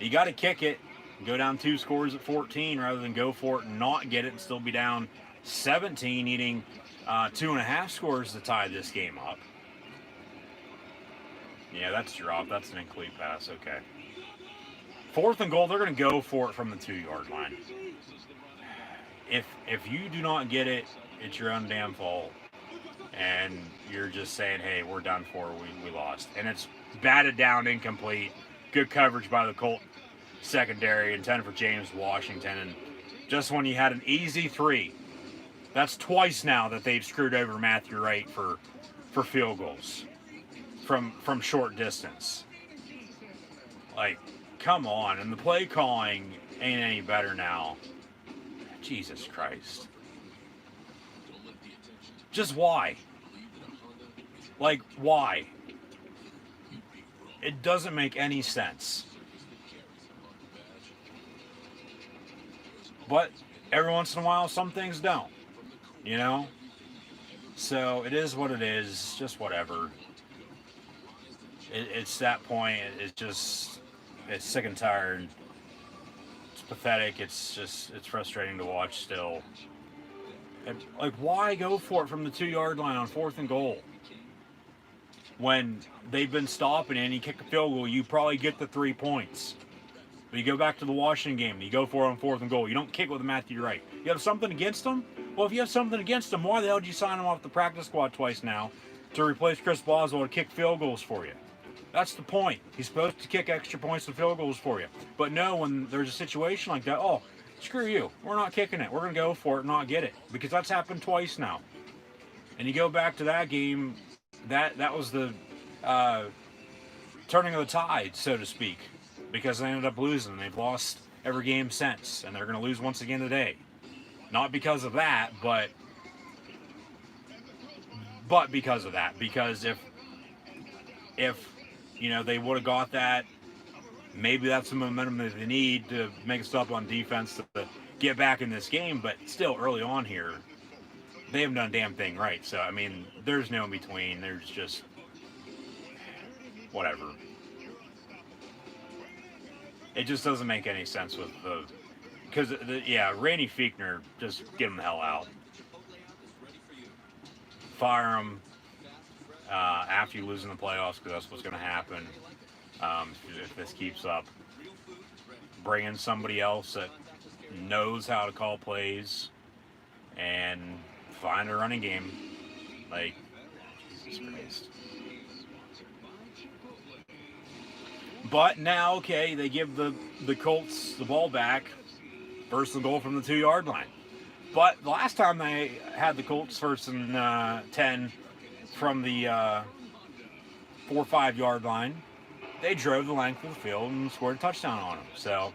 You got to kick it, go down 2 scores at 14 rather than go for it and not get it and still be down 17, needing 2.5 scores to tie this game up. Yeah, that's dropped. That's an incomplete pass. Okay. 4th and goal. They're going to go for it from the 2-yard line. If you do not get it, it's your own damn fault. And you're just saying, hey, we're done for, we lost. And it's batted down, incomplete. Good coverage by the Colt secondary, intended for James Washington. And just when you had an easy 3, that's twice now that they've screwed over Matthew Wright for field goals from short distance. Like, come on. And the play calling ain't any better now. Jesus Christ. Just why? Like, why? It doesn't make any sense. But every once in a while, some things don't. You know? So it is what it is. Just whatever. It's that point. It's sick and tired. Pathetic. It's frustrating to watch still. And, like, why go for it from the 2-yard line on 4th and goal when they've been stopping it and you kick a field goal? You probably get the 3 points. But you go back to the Washington game, you go for it on 4th and goal. You don't kick with Matthew Wright. You have something against him? Well, if you have something against him, why the hell did you sign him off the practice squad twice now to replace Chris Boswell to kick field goals for you? That's the point. He's supposed to kick extra points and field goals for you. But no, when there's a situation like that, oh, screw you. We're not kicking it. We're going to go for it and not get it. Because that's happened twice now. And you go back to that game, that was the turning of the tide, so to speak. Because they ended up losing. They've lost every game since. And they're going to lose once again today. Not because of that, but because of that. Because if you know, they would have got that. Maybe that's the momentum that they need to make a stop on defense to get back in this game. But still, early on here, they haven't done a damn thing right. So, I mean, there's no in between. There's just whatever. It just doesn't make any sense with the... Because, yeah, Randy Fiechner, just get him the hell out. fire him after you lose in the playoffs, because that's what's going to happen if this keeps up. Bring in somebody else that knows how to call plays and find a running game. Like, Jesus Christ. But now, okay, they give the Colts the ball back, first and goal from the 2-yard line. But the last time they had the Colts first and 10 from the 4 or 5 yard line, they drove the length of the field and scored a touchdown on them. So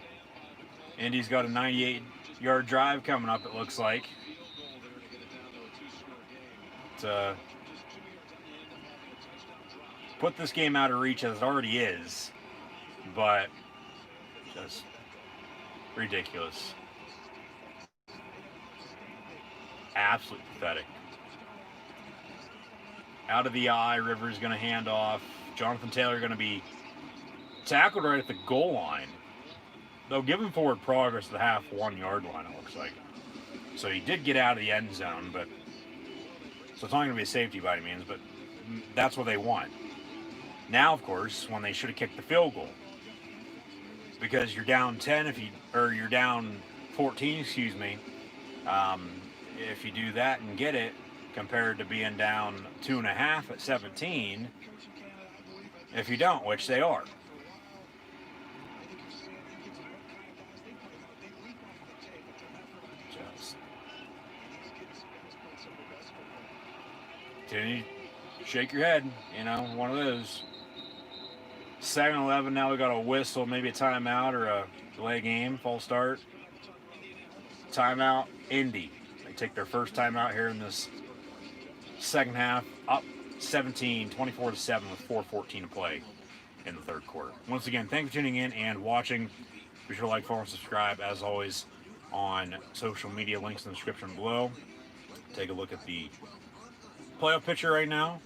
Indy's got a 98-yard drive coming up, it looks like, to put this game out of reach as it already is. But just ridiculous. Absolutely pathetic. Out of the eye, Rivers going to hand off. Jonathan Taylor going to be tackled right at the goal line. They'll give him forward progress to the half 1 yard line, it looks like. So he did get out of the end zone, but so it's not going to be a safety by any means, but that's what they want. Now, of course, when they should have kicked the field goal, because you're down 10 or you're down 14, excuse me. If you do that and get it, compared to being down 2.5 at 17, if you don't, which they are. Just continue to shake your head, one of those. 2nd 11, now we got a whistle, maybe a timeout or a delay game, false start. Timeout, Indy. They take their first timeout here in this second half, up 17, 24-7 with 4:14 to play in the third quarter. Once again, thank you for tuning in and watching. Be sure to like, follow, and subscribe, as always, on social media. Links in the description below. Take a look at the playoff picture right now.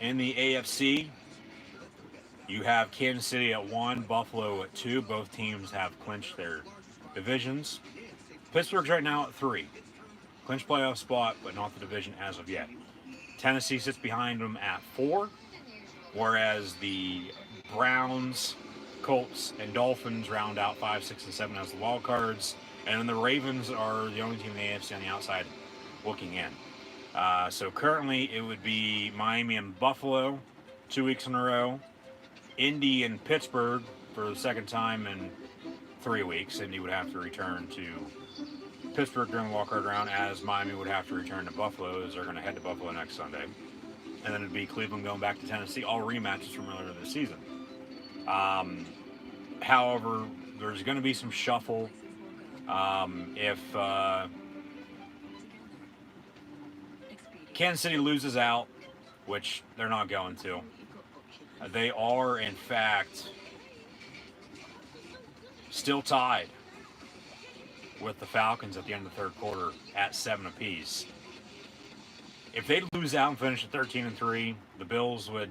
In the AFC, you have Kansas City at 1, Buffalo at 2. Both teams have clinched their divisions. Pittsburgh's right now at 3. Clinched playoff spot, but not the division as of yet. Tennessee sits behind them at 4, whereas the Browns, Colts, and Dolphins round out 5, 6, and 7 as the wild cards. And then the Ravens are the only team in the AFC on the outside looking in. So currently it would be Miami and Buffalo 2 weeks in a row. Indy and Pittsburgh for the second time in 3 weeks. Indy would have to return to Pittsburgh during the wildcard round, as Miami would have to return to Buffalo, as they're going to head to Buffalo next Sunday. And then it'd be Cleveland going back to Tennessee, all rematches from earlier this season. However, there's going to be some shuffle. If Kansas City loses out, which they're not going to, they are, in fact, still tied with the Falcons at the end of the third quarter at 7 apiece. If they lose out and finish at 13-3, the Bills would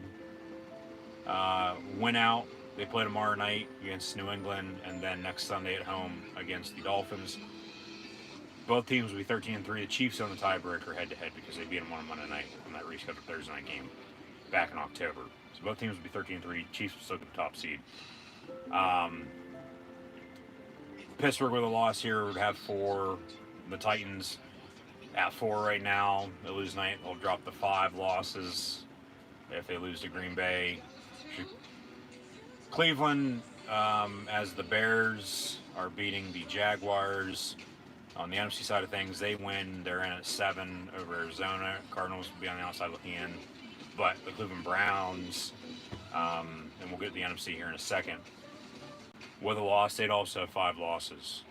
win out. They play tomorrow night against New England, and then next Sunday at home against the Dolphins. Both teams will be 13-3. The Chiefs own the tiebreaker head-to-head because they beat them on Monday night on that rescheduled Thursday night game back in October. So both teams will be 13-3. Chiefs will still get the top seed. Pittsburgh with a loss here would have 4. The Titans at 4 right now. They lose tonight, they'll drop to 5 losses. If they lose to Green Bay, Cleveland, as the Bears are beating the Jaguars on the NFC side of things, they win. They're in at 7 over Arizona. Cardinals will be on the outside looking in. But the Cleveland Browns, and we'll get to the NFC here in a second, with a loss, they'd also have 5 losses.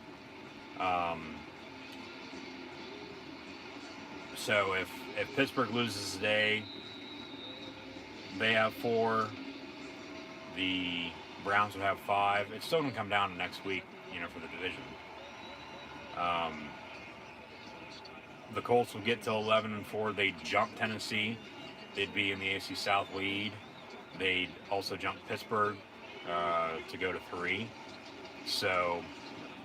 So if Pittsburgh loses today, they have 4. The Browns would have 5. It's still going to come down to next week, for the division. The Colts will get to 11-4. They'd jump Tennessee. They'd be in the AFC South lead. They'd also jump Pittsburgh to go to 3. So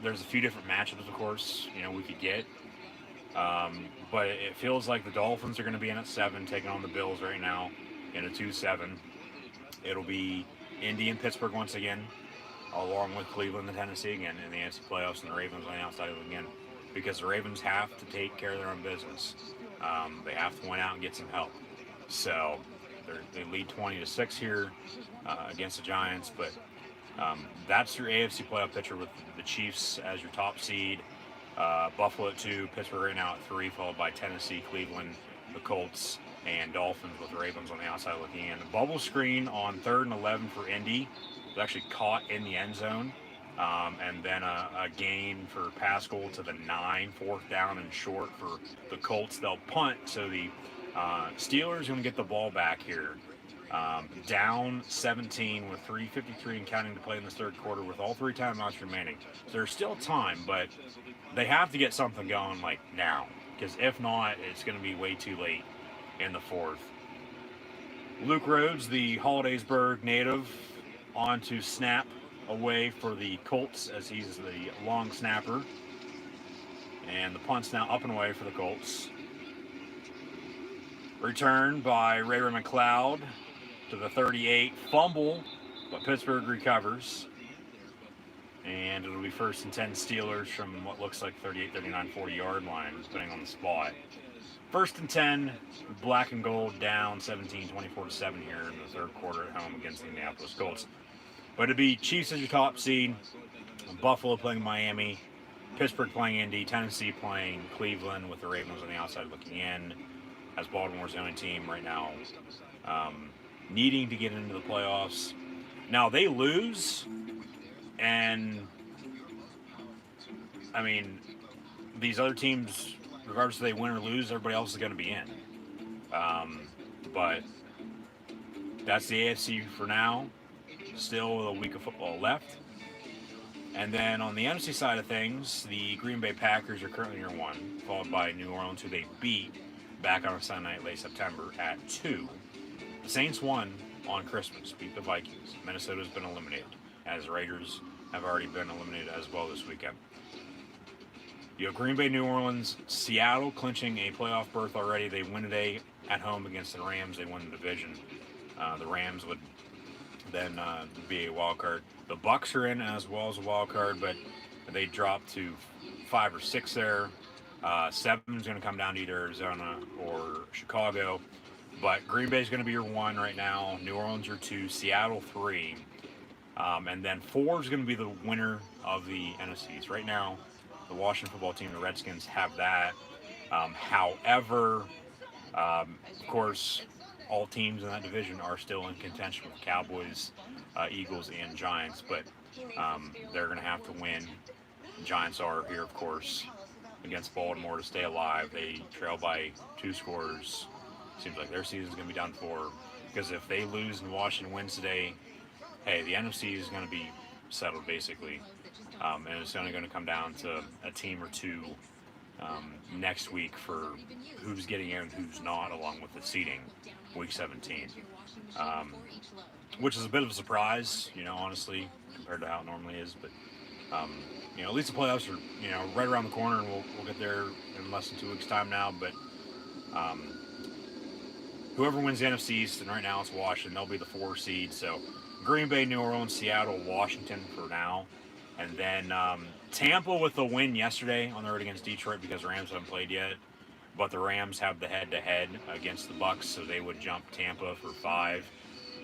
there's a few different matchups, of course, we could get. But it feels like the Dolphins are going to be in at 7, taking on the Bills right now in a 2-7. It'll be Indy and Pittsburgh once again, along with Cleveland and Tennessee again in the NFC playoffs, and the Ravens on the outside again, because the Ravens have to take care of their own business. They have to win out and get some help. So they lead 20-6 here against the Giants, but that's your AFC playoff picture with the Chiefs as your top seed, Buffalo at 2, Pittsburgh right now at 3, followed by Tennessee, Cleveland, the Colts, and Dolphins with the Ravens on the outside looking in. The bubble screen on 3rd and 11 for Indy was actually caught in the end zone, and then a gain for Pascal to the 9, 4th down and short for the Colts. They'll punt, so the Steelers are going to get the ball back here. Down 17 with 3:53 and counting to play in this 3rd quarter with all 3 timeouts remaining. So there's still time, but they have to get something going like now, because if not, it's going to be way too late in the 4th. Luke Rhodes, the Hollidaysburg native, on to snap away for the Colts as he's the long snapper. And the punt's now up and away for the Colts. Return by Ray McLeod to the 38. Fumble, but Pittsburgh recovers. And it'll be 1st and 10 Steelers from what looks like 38, 39, 40-yard line, depending on the spot. 1st and 10, black and gold down 17, 24-7 here in the 3rd quarter at home against the Indianapolis Colts. But it'd be Chiefs as your top seed, Buffalo playing Miami, Pittsburgh playing Indy, Tennessee playing Cleveland with the Ravens on the outside looking in, as Baltimore's the only team right now needing to get into the playoffs. Now, they lose, and, I mean, these other teams, regardless if they win or lose, everybody else is going to be in. But that's the AFC for now. Still a week of football left. And then on the NFC side of things, the Green Bay Packers are currently number 1, followed by New Orleans, who they beat back on a Sunday night late September at 2. The Saints won on Christmas, beat the Vikings. Minnesota's been eliminated, as Raiders have already been eliminated as well this weekend. You have Green Bay, New Orleans, Seattle clinching a playoff berth already. They win today at home against the Rams. They won the division. The Rams would then be a wild card. The Bucs are in as well as a wild card, but they dropped to 5 or 6 there. 7 is going to come down to either Arizona or Chicago. But Green Bay is going to be your 1 right now. New Orleans your 2. Seattle 3. And then 4 is going to be the winner of the NFCs. Right now, the Washington football team, the Redskins, have that. However, of course, all teams in that division are still in contention with Cowboys, Eagles, and Giants. But they're going to have to win. The Giants are here, of course, against Baltimore to stay alive. They trail by 2 scores. Seems like their season's going to be done for, because if they lose and Washington wins today, hey, the NFC is going to be settled basically, and it's only going to come down to a team or 2 next week for who's getting in and who's not, along with the seeding, week 17, which is a bit of a surprise, honestly, compared to how it normally is, but at least the playoffs are right around the corner, and we'll get there in less than 2 weeks time now, but whoever wins the NFC East, and right now it's Washington, they'll be the 4 seed. So Green Bay, New Orleans, Seattle, Washington for now. And then Tampa with the win yesterday on the road against Detroit, because the Rams haven't played yet. But the Rams have the head-to-head against the Bucs, so they would jump Tampa for 5.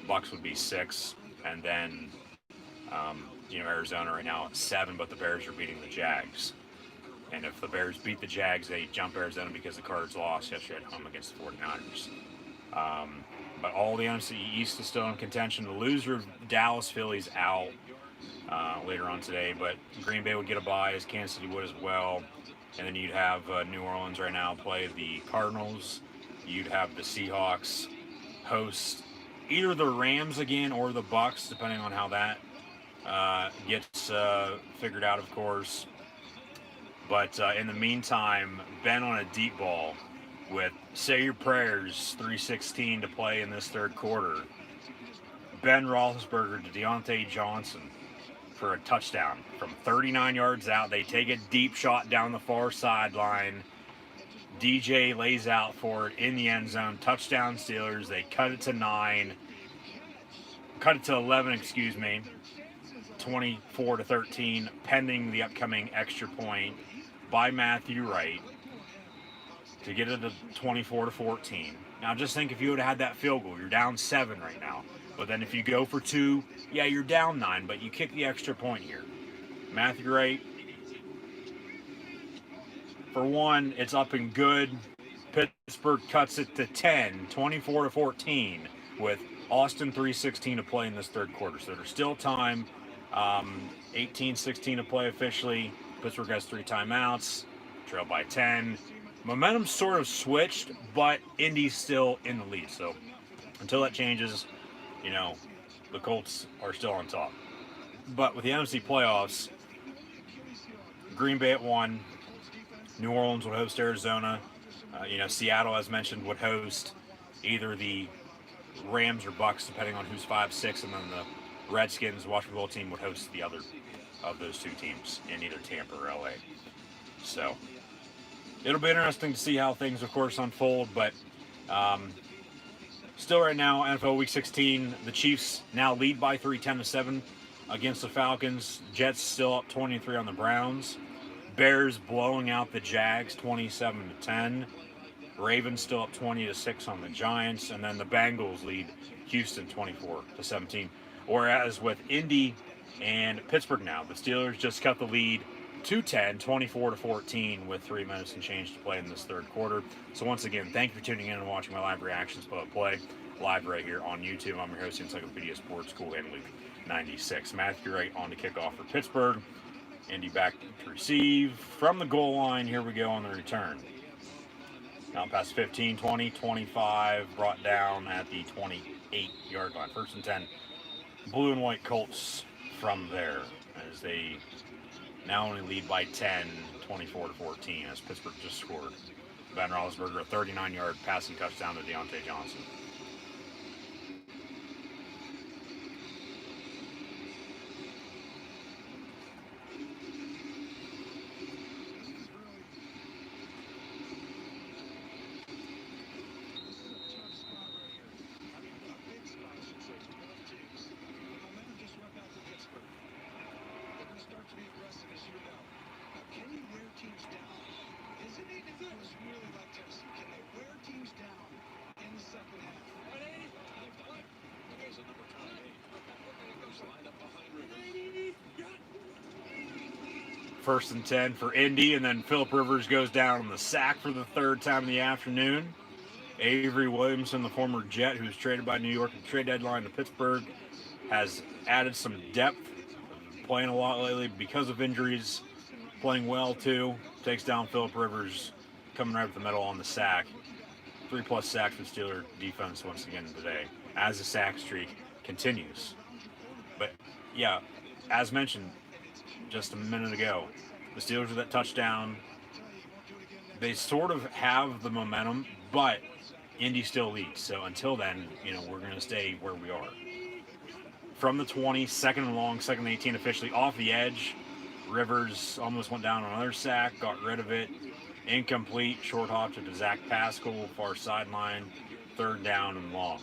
Bucs would be 6. And then, Arizona right now at 7, but the Bears are beating the Jags. And if the Bears beat the Jags, they jump Arizona because the Cards lost yesterday at home against the 49ers. But all the NFC East is still in contention. The loser of Dallas, Philly's out later on today, but Green Bay would get a bye, as Kansas City would as well. And then you'd have New Orleans right now play the Cardinals. You'd have the Seahawks host either the Rams again or the Bucs, depending on how that gets figured out, of course. But in the meantime, Ben on a deep ball with Say Your Prayers 3:16 to play in this 3rd quarter. Ben Roethlisberger to Deontay Johnson for a touchdown from 39 yards out. They take a deep shot down the far sideline, DJ lays out for it in the end zone. Touchdown Steelers. They cut it to 11, excuse me. 24-13, pending the upcoming extra point by Matthew Wright to get it to 24-14. Now just think if you would have had that field goal, you're down 7 right now. But then if you go for 2, yeah, you're down 9, but you kick the extra point here. Matthew Wright, for one, it's up and good. Pittsburgh cuts it to 10, 24-14, with Austin 3:16 to play in this third quarter. So there's still time. 18-16 to play officially. Pittsburgh has 3 timeouts. Trail by 10. Momentum sort of switched, but Indy's still in the lead. So until that changes, the Colts are still on top. But with the NFC playoffs, Green Bay at 1. New Orleans would host Arizona. Seattle, as mentioned, would host either the Rams or Bucks, depending on who's 5-6, and then the Redskins, Washington football team, would host the other of those 2 teams in either Tampa or LA. So it'll be interesting to see how things, of course, unfold. But still, right now, NFL Week 16, the Chiefs now lead by 3, 10-7 against the Falcons. Jets still up 23 on the Browns. Bears blowing out the Jags 27-10. Ravens still up 20-6 on the Giants, and then the Bengals lead Houston 24-17. Whereas with Indy and Pittsburgh now, the Steelers just cut the lead to 10, 24-14, with 3 minutes and change to play in this third quarter. So once again, thank you for tuning in and watching my live reactions play live right here on YouTube. I'm your host, Encyclopedia Sports, Cool Hand Luke 96. Matthew Wright on to kick off for Pittsburgh. Indy back to receive from the goal line. Here we go on the return. Now past 15, 20, 25, brought down at the 28-yard line. 1st and 10. Blue and white Colts from there as they now only lead by 10, 24-14, as Pittsburgh just scored. Ben Roethlisberger, a 39-yard passing touchdown to Deontay Johnson. First and 10 for Indy, and then Phillip Rivers goes down on the sack for the 3rd time in the afternoon. Avery Williamson, the former Jet, who was traded by New York at the trade deadline to Pittsburgh, has added some depth, playing a lot lately because of injuries, playing well too. Takes down Phillip Rivers, coming right up the middle on the sack. 3+ sacks for Steeler defense once again today, as the sack streak continues. But yeah, as mentioned just a minute ago, the Steelers with that touchdown, they sort of have the momentum, but Indy still leads. So until then, we're going to stay where we are. From the 20, 2nd and long, 2nd and 18, officially off the edge. Rivers almost went down on another sack, got rid of it. Incomplete, short hop to Zach Pascal, far sideline, 3rd down and long.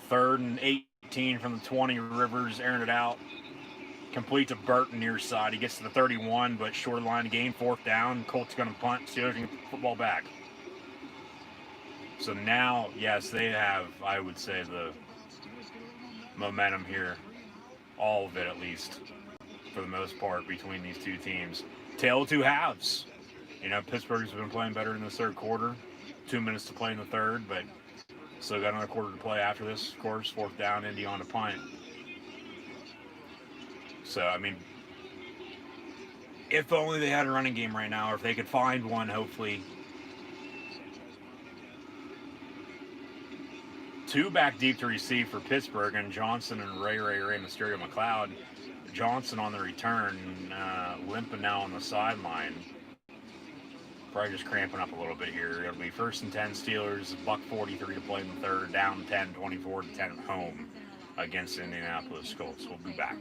Third and 18 from the 20. Rivers airing it out. Complete to Burton near side. He gets to the 31, but short line gain, 4th down. Colts going to punt. Steelers can get the football back. So now, yes, they have, I would say, the momentum here. All of it, at least, for the most part, between these 2 teams. Tale of 2 halves. Pittsburgh's been playing better in the 3rd quarter. 2 minutes to play in the 3rd, but still got another quarter to play after this, of course. 4th down, Indy on a punt. So, if only they had a running game right now, or if they could find one, hopefully, two back deep to receive for Pittsburgh, and Johnson and Ray Mysterio McLeod. Johnson on the return, limping now on the sideline. Probably just cramping up a little bit here. It'll be 1st and 10 Steelers, $1:43 to play in the third, down 10, 24-10 at home against the Indianapolis Colts. We'll be back.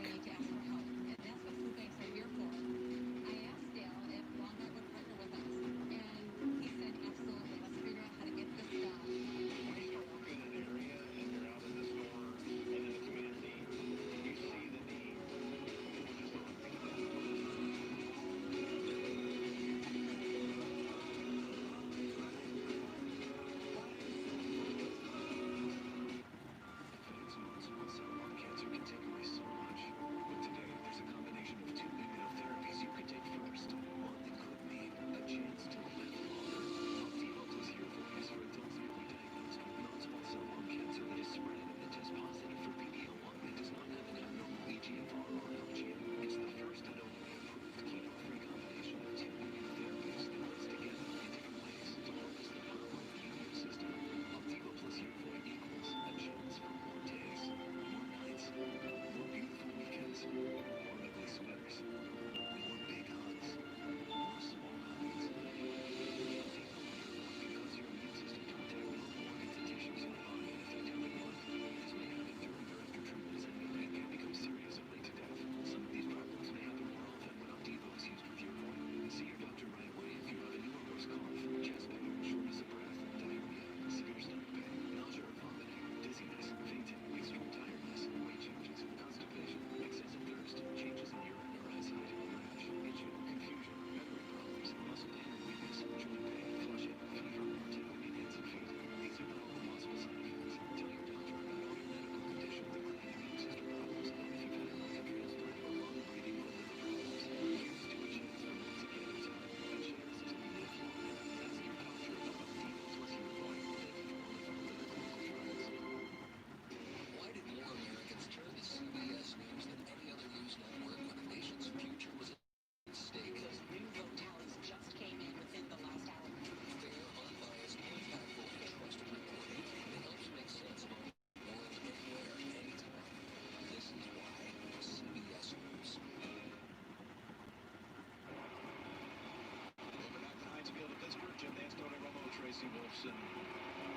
Wilson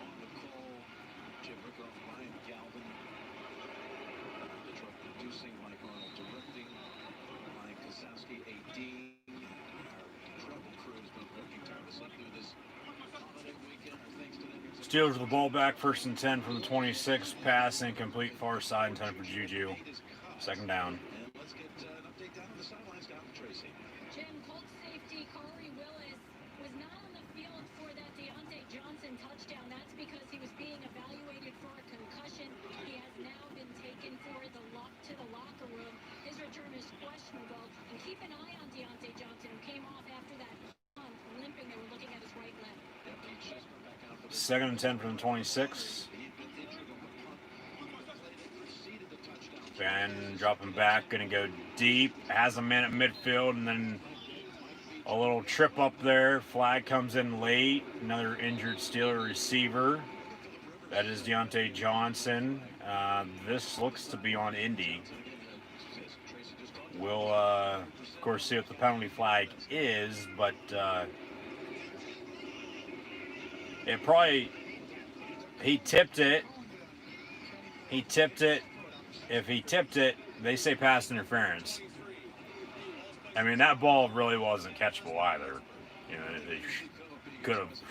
on the call, Jim Rickoff, Ryan Galvin, Detroit producing, Mike Arnold directing, Ryan Kosowski, AD. Our travel crew has been working tirelessly through this holiday weekend. Thanks to them. Steelers with the ball back, 1st and 10 from the 26. Pass incomplete, far side, in time for Juju. 2nd down. And let's get an update down on the sidelines, down to Tracy. Jim, Colts safety Corey Willis was not on the field for that Deontay Johnson touchdown. That's because he was being evaluated for a concussion. He has now been taken to the locker room. His return is questionable. And keep an eye on Deontay Johnson, who came off after that punt, limping. They were looking at his right leg. 2nd and 10 from the 26. Ben dropping back, going to go deep. Has a man at midfield, and then a little trip up there. Flag comes in late. Another injured Steeler receiver. That is Deontay Johnson. This looks to be on Indy. We'll, of course, see what the penalty flag is, but it probably, he tipped it. He tipped it. If he tipped it, they say pass interference. I mean, that ball really wasn't catchable either. You know, they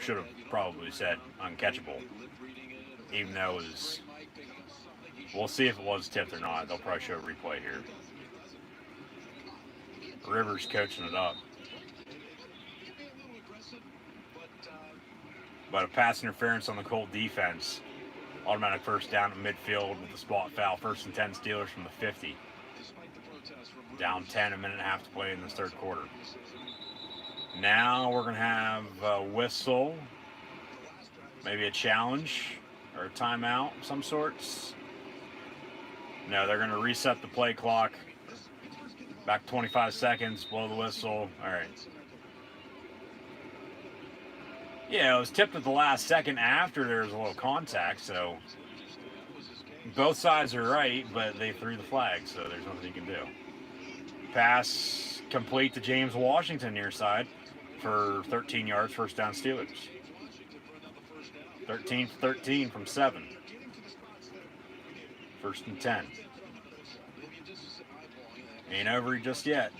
should have probably said uncatchable, even though it was. We'll see if it was tipped or not. They'll probably show a replay here. Rivers coaching it up. But a pass interference on the Colt defense. Automatic 1st down at midfield with the spot foul. 1st and 10 Steelers from the 50. Down 10, a minute and a half to play in this 3rd quarter. Now we're going to have a whistle, maybe a challenge or a timeout of some sorts. No, they're going to reset the play clock. Back 25 seconds, blow the whistle. All right. Yeah, it was tipped at the last second after there was a little contact, so Both sides are right, but they threw the flag, so there's nothing you can do. Pass complete to James Washington near side for 13 yards, first down Steelers. 13 for 13 from 7. First and 10. Ain't over just yet.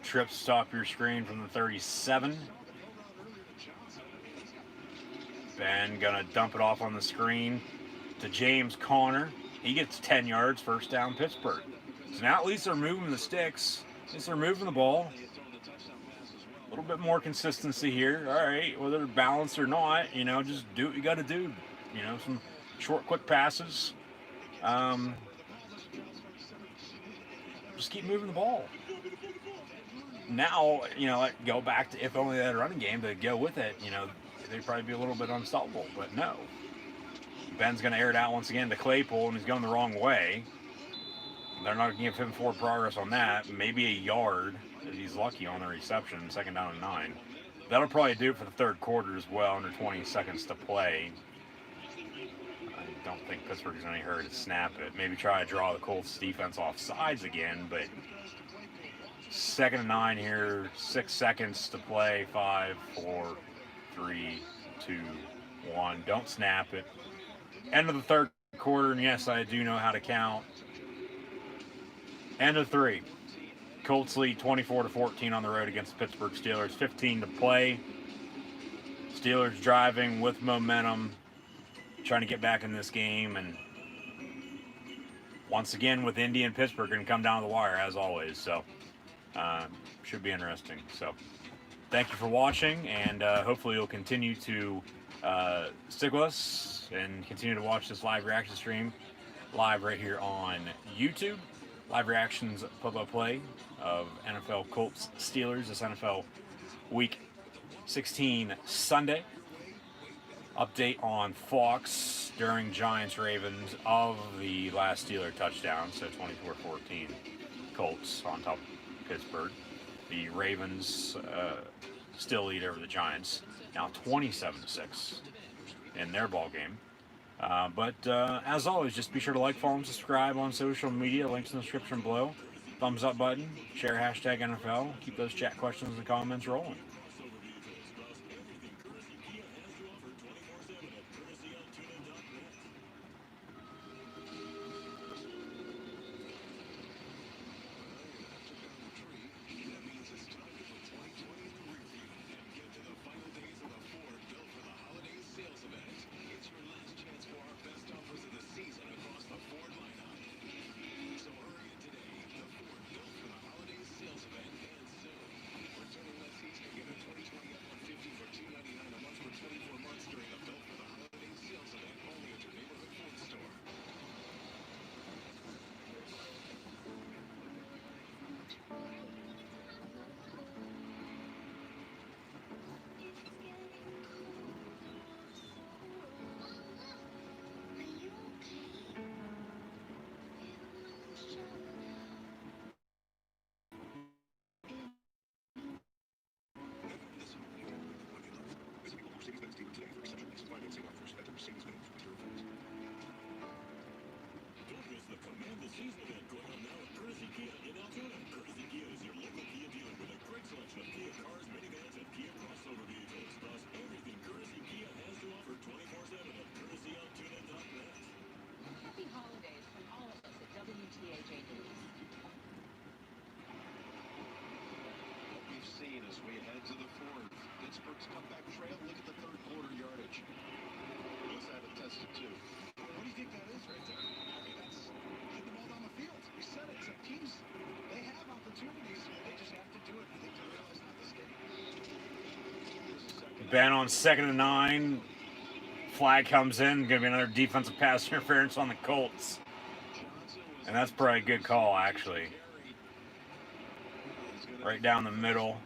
Trips top your screen from the 37. Ben gonna dump it off on the screen to James Conner. He gets 10 yards, first down Pittsburgh. So now at least they're moving the sticks. At least they're moving the ball. A little bit more consistency here. All right, whether balanced or not, just do what you got to do. Some short, quick passes. Just keep moving the ball. Now, go back to if only they had a running game to go with it. They'd probably be a little bit unstoppable, but no. Ben's going to air it out once again to Claypool, and he's going the wrong way. They're not going to give him forward progress on that. Maybe a yard if he's lucky on the reception, second down and 9. That'll probably do it for the third quarter as well, under 20 seconds to play. I don't think Pittsburgh is in any hurry to snap it. Maybe try to draw the Colts defense off sides again, but second and 9 here, 6 seconds to play, 5, 4, 3, 2, 1. Don't snap it. End of the third quarter, and yes, I do know how to count. End of 3. Colts lead 24-14 on the road against the Pittsburgh Steelers. 15 to play. Steelers driving with momentum, trying to get back in this game, and once again with Indy and Pittsburgh going to come down to the wire as always. So should be interesting. So thank you for watching, and hopefully you'll continue to stick with us and continue to watch this live reaction stream live right here on YouTube. Live reactions, play-by-play of NFL Colts Steelers, this NFL Week 16 Sunday. Update on Fox during Giants-Ravens of the last Steeler touchdown, so 24-14 Colts on top of Pittsburgh. The Ravens still lead over the Giants, now 27-6 in their ball game. But as always, just be sure to like, follow, and subscribe on social media. Links in the description below. Thumbs up button. Share hashtag NFL. Keep those chat questions and comments rolling. As we head to the fourth, Pittsburgh's comeback trail. Look at the third quarter yardage. Let's have it tested too. What do you think that is right there? I mean, that's getting the ball down the field. We said it. Some teams, they have opportunities. They just have to do it. I think they realize not this game. Ben on second and 9. Flag comes in. Going to be another defensive pass interference on the Colts. And that's probably a good call, actually. Right down the middle.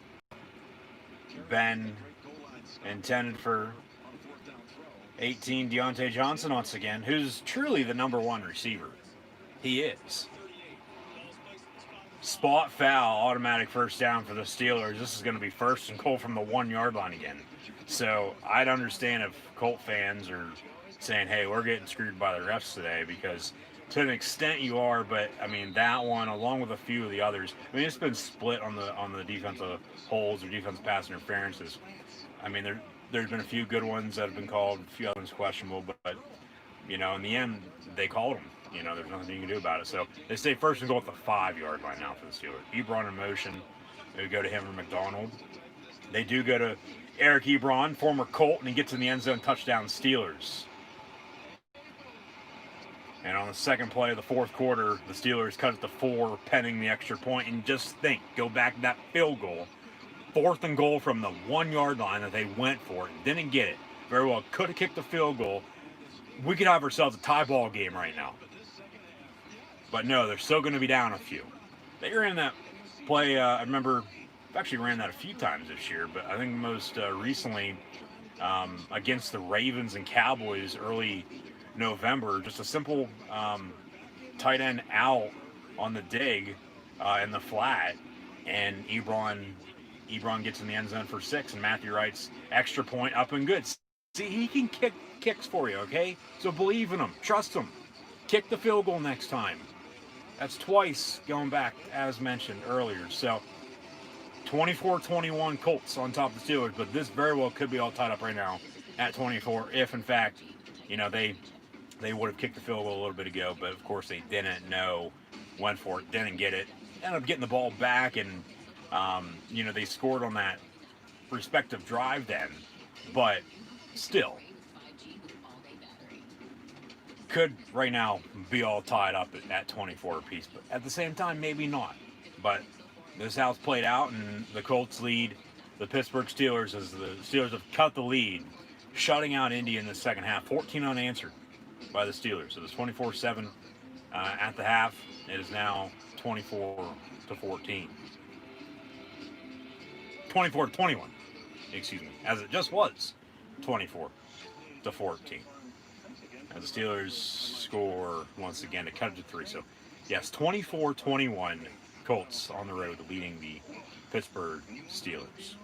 Ben intended for 18, Deontay Johnson once again, who's truly the #1 receiver. He is. spot foul, automatic first down for the Steelers. This is going to be first and goal from the 1-yard line again. So I'd understand if Colt fans are saying, hey, we're getting screwed by the refs today, because to an extent you are, but I mean that one, along with a few of the others, I mean it's been split on the defensive holds or defensive pass interferences. I mean there's been a few good ones that have been called, a few others questionable, but you know, in the end they called them. You know, there's nothing you can do about it. So they stay first and goal at the 5-yard line now for the Steelers. Ebron in motion. They would go to him or McDonald. They do go to Eric Ebron, former Colt, and he gets in the end zone, touchdown Steelers. And on the second play of the fourth quarter, the Steelers cut it to 4, penning the extra point. And just think, go back to that field goal. 4th and goal from the 1-yard line that they went for it. Didn't get it. Very well could have kicked the field goal. We could have ourselves a tie ball game right now. But no, they're still going to be down a few. They ran that play, I remember, I've actually ran that a few times this year, but I think most recently against the Ravens and Cowboys early November, just a simple tight end out on the dig in the flat, and Ebron gets in the end zone for 6, and Matthew Wright's extra point up and good. See, he can kick kicks for you, okay? So believe in him, trust him. Kick the field goal next time. That's twice going back, as mentioned earlier. So 24-21 Colts on top of the Steelers, but this very well could be all tied up right now at 24 if, in fact, you know, they would have kicked the field goal a little bit ago, but of course they didn't know, went for it, didn't get it, ended up getting the ball back, and, you know, they scored on that respective drive then, but still, could right now be all tied up at 24 apiece, but at the same time, maybe not. But this is how it's played out, and the Colts lead the Pittsburgh Steelers as the Steelers have cut the lead, shutting out Indy in the second half. 14 unanswered by the Steelers. So it's 24-7 at the half. It is now 24-14. 24-21, excuse me, as it just was 24-14. As the Steelers score once again to cut it to 3. So, yes, 24-21 Colts on the road leading the Pittsburgh Steelers.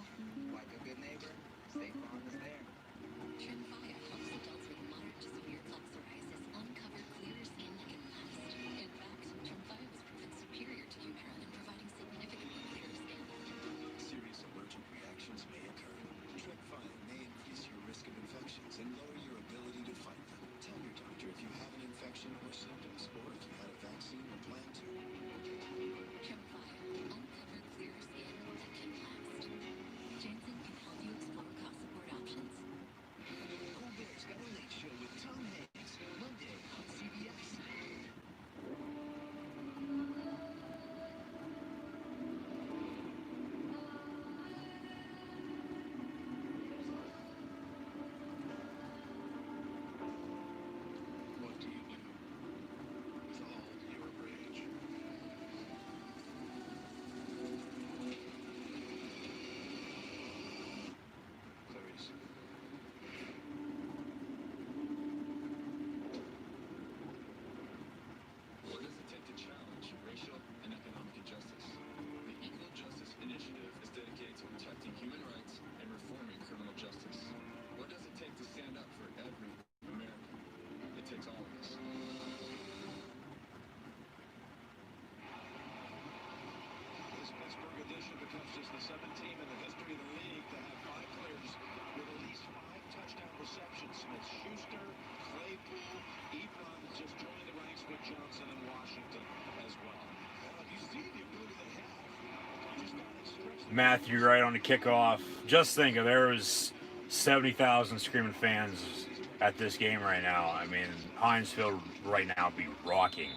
Matthew Wright on the kickoff. Just think, if there was 70,000 screaming fans at this game right now, I mean, Heinz Field right now would be rocking.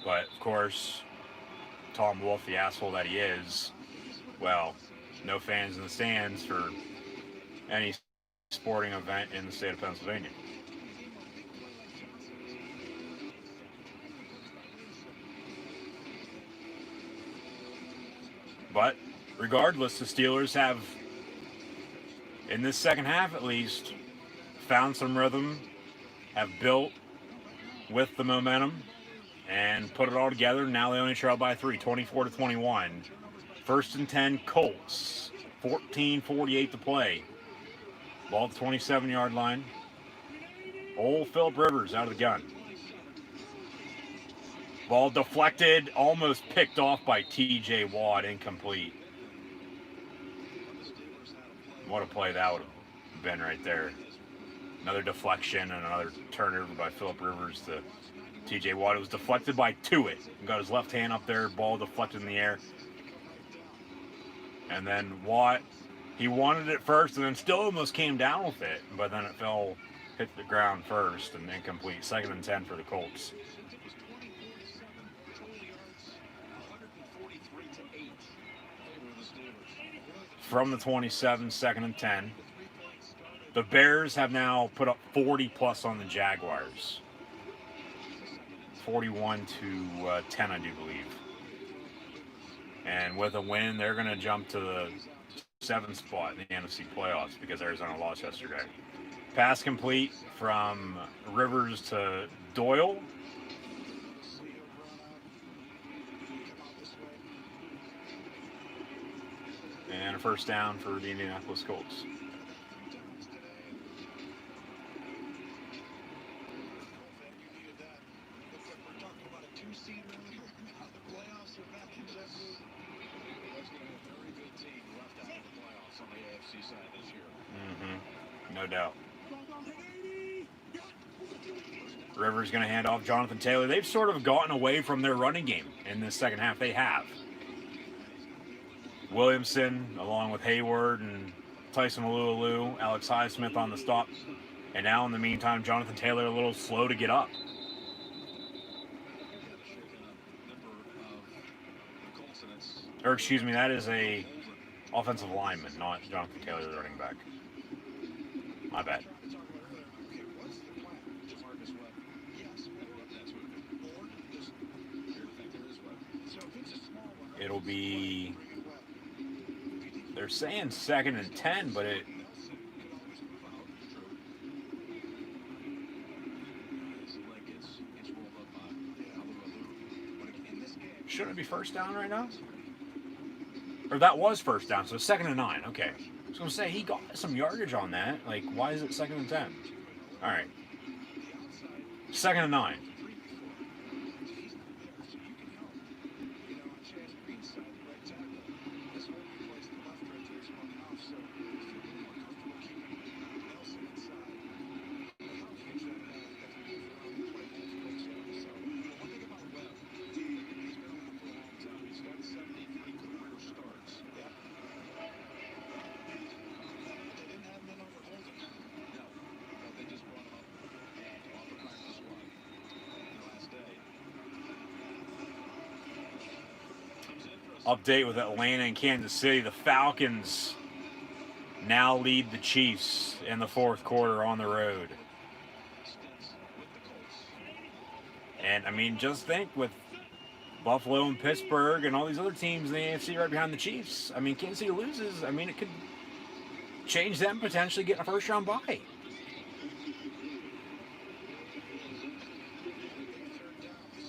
But, of course, Tom Wolfe, the asshole that he is, well, no fans in the stands for any sporting event in the state of Pennsylvania. But regardless, the Steelers have, in this second half at least, found some rhythm, have built with the momentum, and put it all together. Now they only trail by 3, 24-21. First and 10, Colts. 14:48 to play. Ball at the 27-yard line. Old Phillip Rivers out of the gun. Ball deflected, almost picked off by T.J. Watt, incomplete. What a play that would have been right there. Another deflection and another turnover by Phillip Rivers to T.J. Watt. It was deflected by Tuitt. He got his left hand up there, ball deflected in the air. And then Watt, he wanted it first and then still almost came down with it, but then it hit the ground first and incomplete. 2nd and 10 for the Colts. From the 27, 2nd and 10. The Bears have now put up 40 plus on the Jaguars. 41-10, I do believe. And with a win, they're going to jump to the 7th spot in the NFC playoffs because Arizona lost yesterday. Pass complete from Rivers to Doyle. And a first down for the Indianapolis Colts. No doubt. Rivers going to hand off Jonathan Taylor. They've sort of gotten away from their running game in the second half. They have. Williamson, along with Hayward and Tyson Alualu, Alex Highsmith on the stop. And now, in the meantime, Jonathan Taylor a little slow to get up. Or, excuse me, that is a offensive lineman, not Jonathan Taylor, the running back. My bad. It'll be... They're saying 2nd and 10, but it... Shouldn't it be first down right now? Or that was first down, so 2nd and 9. Okay. I was going to say, he got some yardage on that. Like, why is it 2nd and 10? All right. 2nd and 9. Update with Atlanta and Kansas City. The Falcons now lead the Chiefs in the 4th quarter on the road. And, I mean, just think with Buffalo and Pittsburgh and all these other teams in the AFC right behind the Chiefs. I mean, Kansas City loses. I mean, it could change them potentially getting a first-round bye.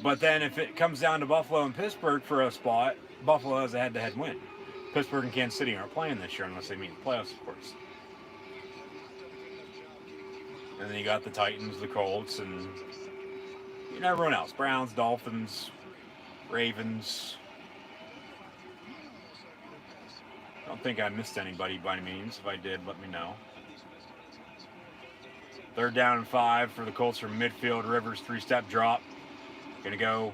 But then if it comes down to Buffalo and Pittsburgh for a spot, Buffalo has a head-to-head win. Pittsburgh and Kansas City aren't playing this year unless they meet the playoffs, of course. And then you got the Titans, the Colts, and everyone else. Browns, Dolphins, Ravens. I don't think I missed anybody by any means. If I did, let me know. 3rd down and 5 for the Colts from midfield. Rivers 3-step drop. Gonna go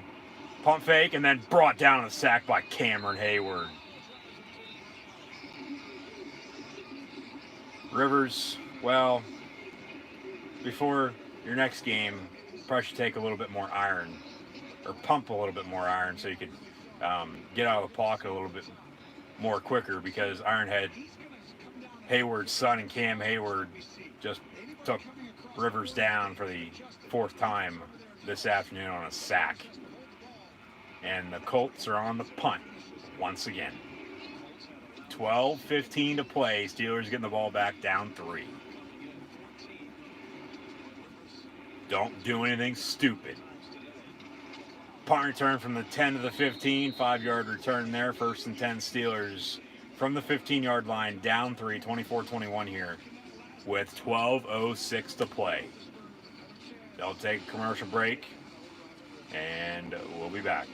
pump fake and then brought down on a sack by Cameron Hayward. Rivers, well, before your next game, probably should take a little bit more iron, or pump a little bit more iron so you could get out of the pocket a little bit more quicker, because Ironhead, Hayward's son, and Cam Hayward just took Rivers down for the 4th time this afternoon on a sack. And the Colts are on the punt once again. 12:15 to play. Steelers getting the ball back down 3. Don't do anything stupid. Punt return from the 10 to the 15. 5-yard return there. 1st and 10 Steelers from the 15-yard line. Down 3, 24-21 here with 12:06 to play. They'll take a commercial break, and we'll be back.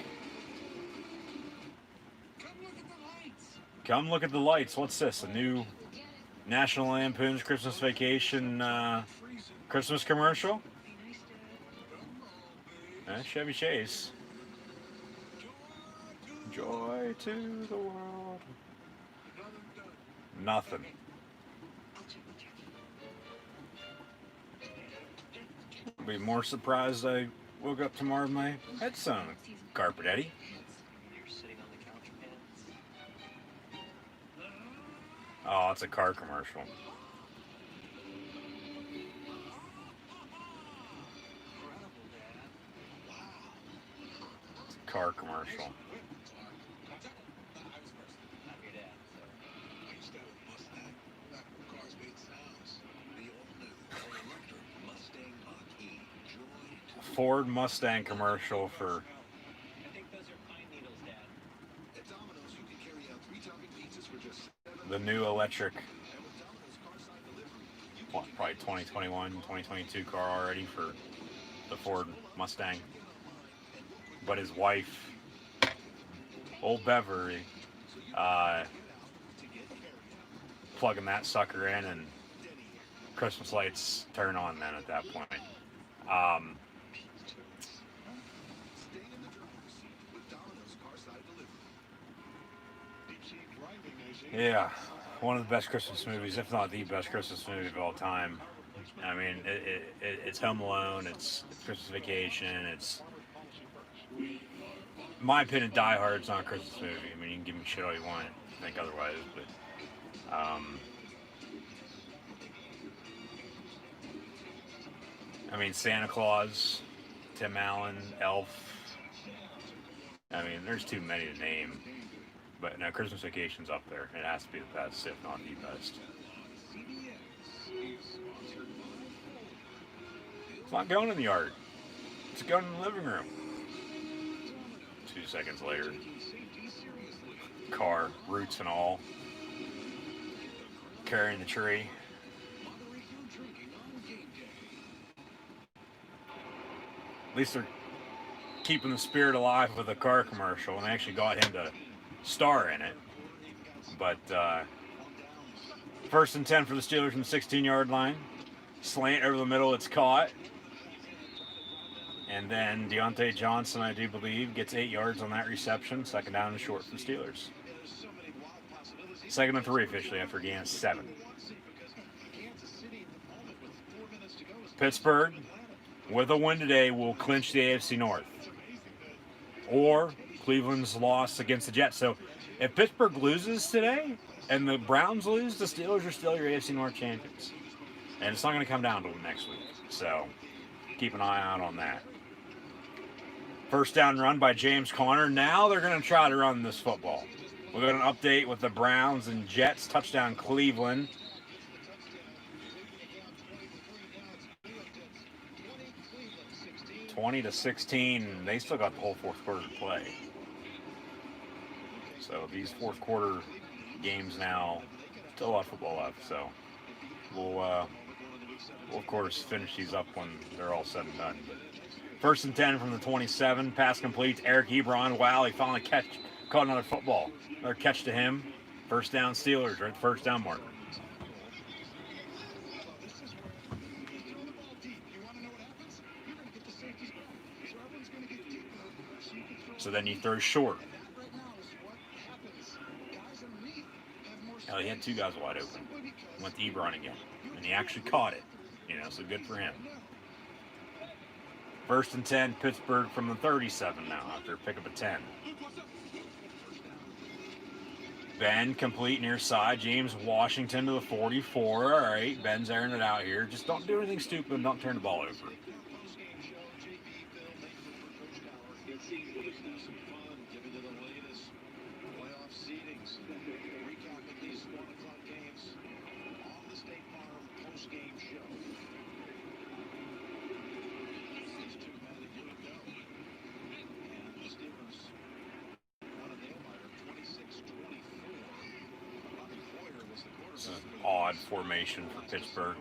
Come look at the lights. What's this? A new National Lampoon's Christmas Vacation Christmas commercial? Chevy Chase. Joy to the world. Nothing. I'll be more surprised I woke up tomorrow with my head's on the carpet, Eddie. Oh, it's a car commercial. It's a car commercial. Ford Mustang commercial for the new electric, probably 2021, 2022 car already for the Ford Mustang. But his wife, old Beverly, plugging that sucker in, and Christmas lights turn on then at that point. Yeah, one of the best Christmas movies, if not the best Christmas movie of all time. I mean, it's Home Alone, it's Christmas Vacation, it's, in my opinion, Die Hard's not a Christmas movie. I mean, you can give me shit all you want, I think otherwise, but, I mean, Santa Claus, Tim Allen, Elf, I mean, there's too many to name. But no, Christmas Vacation's up there. It has to be the best, if not the best. It's not going in the yard. It's going in the living room. 2 seconds later. Car, roots and all. Carrying the tree. At least they're keeping the spirit alive with a car commercial, and they actually got him to star in it. But 1st and 10 for the Steelers from the 16-yard line. Slant over the middle, it's caught. And then Deontay Johnson, I do believe, gets 8 yards on that reception. 2nd down and short for the Steelers. 2nd and 3 officially after a gain of 7. Pittsburgh, with a win today, will clinch the AFC North. Or Cleveland's loss against the Jets. So if Pittsburgh loses today and the Browns lose, the Steelers are still your AFC North champions. And it's not going to come down to next week. So keep an eye out on that. 1st down run by James Conner. Now they're going to try to run this football. We've got an update with the Browns and Jets. Touchdown Cleveland. 20-16. They still got the whole 4th quarter to play. So these 4th quarter games now, still a lot of football left. So we'll of course finish these up when they're all said and done. But 1st and 10 from the 27. Pass complete. Eric Ebron. Wow, he finally caught another football. Another catch to him. 1st down Steelers, right at the 1st down marker. So then you throw short. Hell, he had 2 guys wide open. Went to Ebron again. And he actually caught it. So good for him. 1st and 10, Pittsburgh from the 37 now after a pickup of 10. Ben complete near side. James Washington to the 44. All right, Ben's airing it out here. Just don't do anything stupid. Don't turn the ball over. odd formation for Pittsburgh.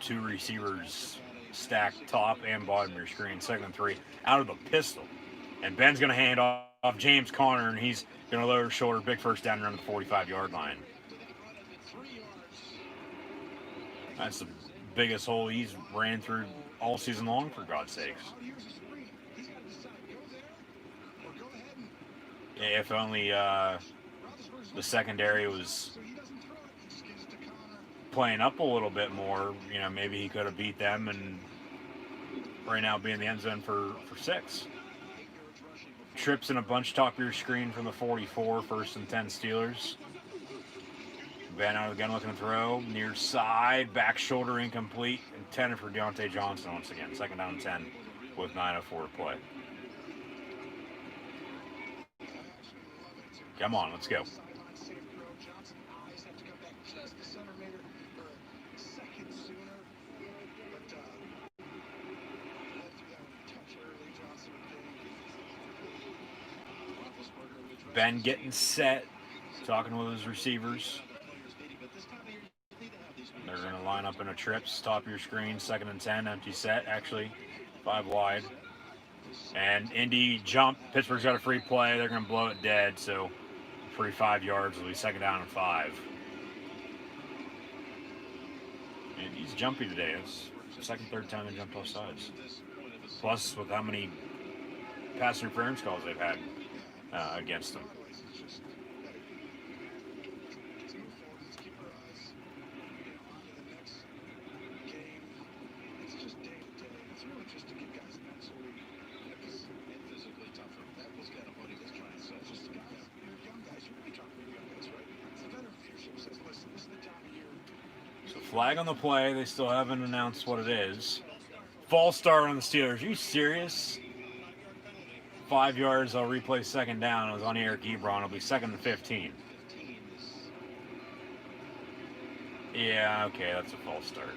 2 receivers stacked top and bottom of your screen. 2nd and 3 out of the pistol. And Ben's going to hand off James Conner, and he's going to lower his shoulder. Big first down around the 45-yard line. That's the biggest hole he's ran through all season long, for God's sakes. Yeah, if only the secondary was playing up a little bit more, maybe he could have beat them and right now be in the end zone for 6. Trips in a bunch top of your screen from the 44, 1st and 10 Steelers. Ben out of the gun looking to throw. Near side, back shoulder incomplete. Intended for Deontay Johnson once again. 2nd down and 10 with 9:04 to play. Come on, let's go. Ben getting set, talking with his receivers. They're going to line up in a trips, top of your screen, 2nd and 10, empty set, actually, 5 wide. And Indy jump, Pittsburgh's got a free play, they're going to blow it dead, so free 5 yards will be 2nd down and 5. And he's jumpy today. It's the 2nd, 3rd time they jumped off sides. Plus, with how many pass interference calls they've had against them. Flag on the play. They still haven't announced what it is. False start on the Steelers. Are you serious? 5 yards. I'll replay 2nd down. It was on Eric Ebron. It'll be 2nd and 15. Yeah, okay, that's a false start.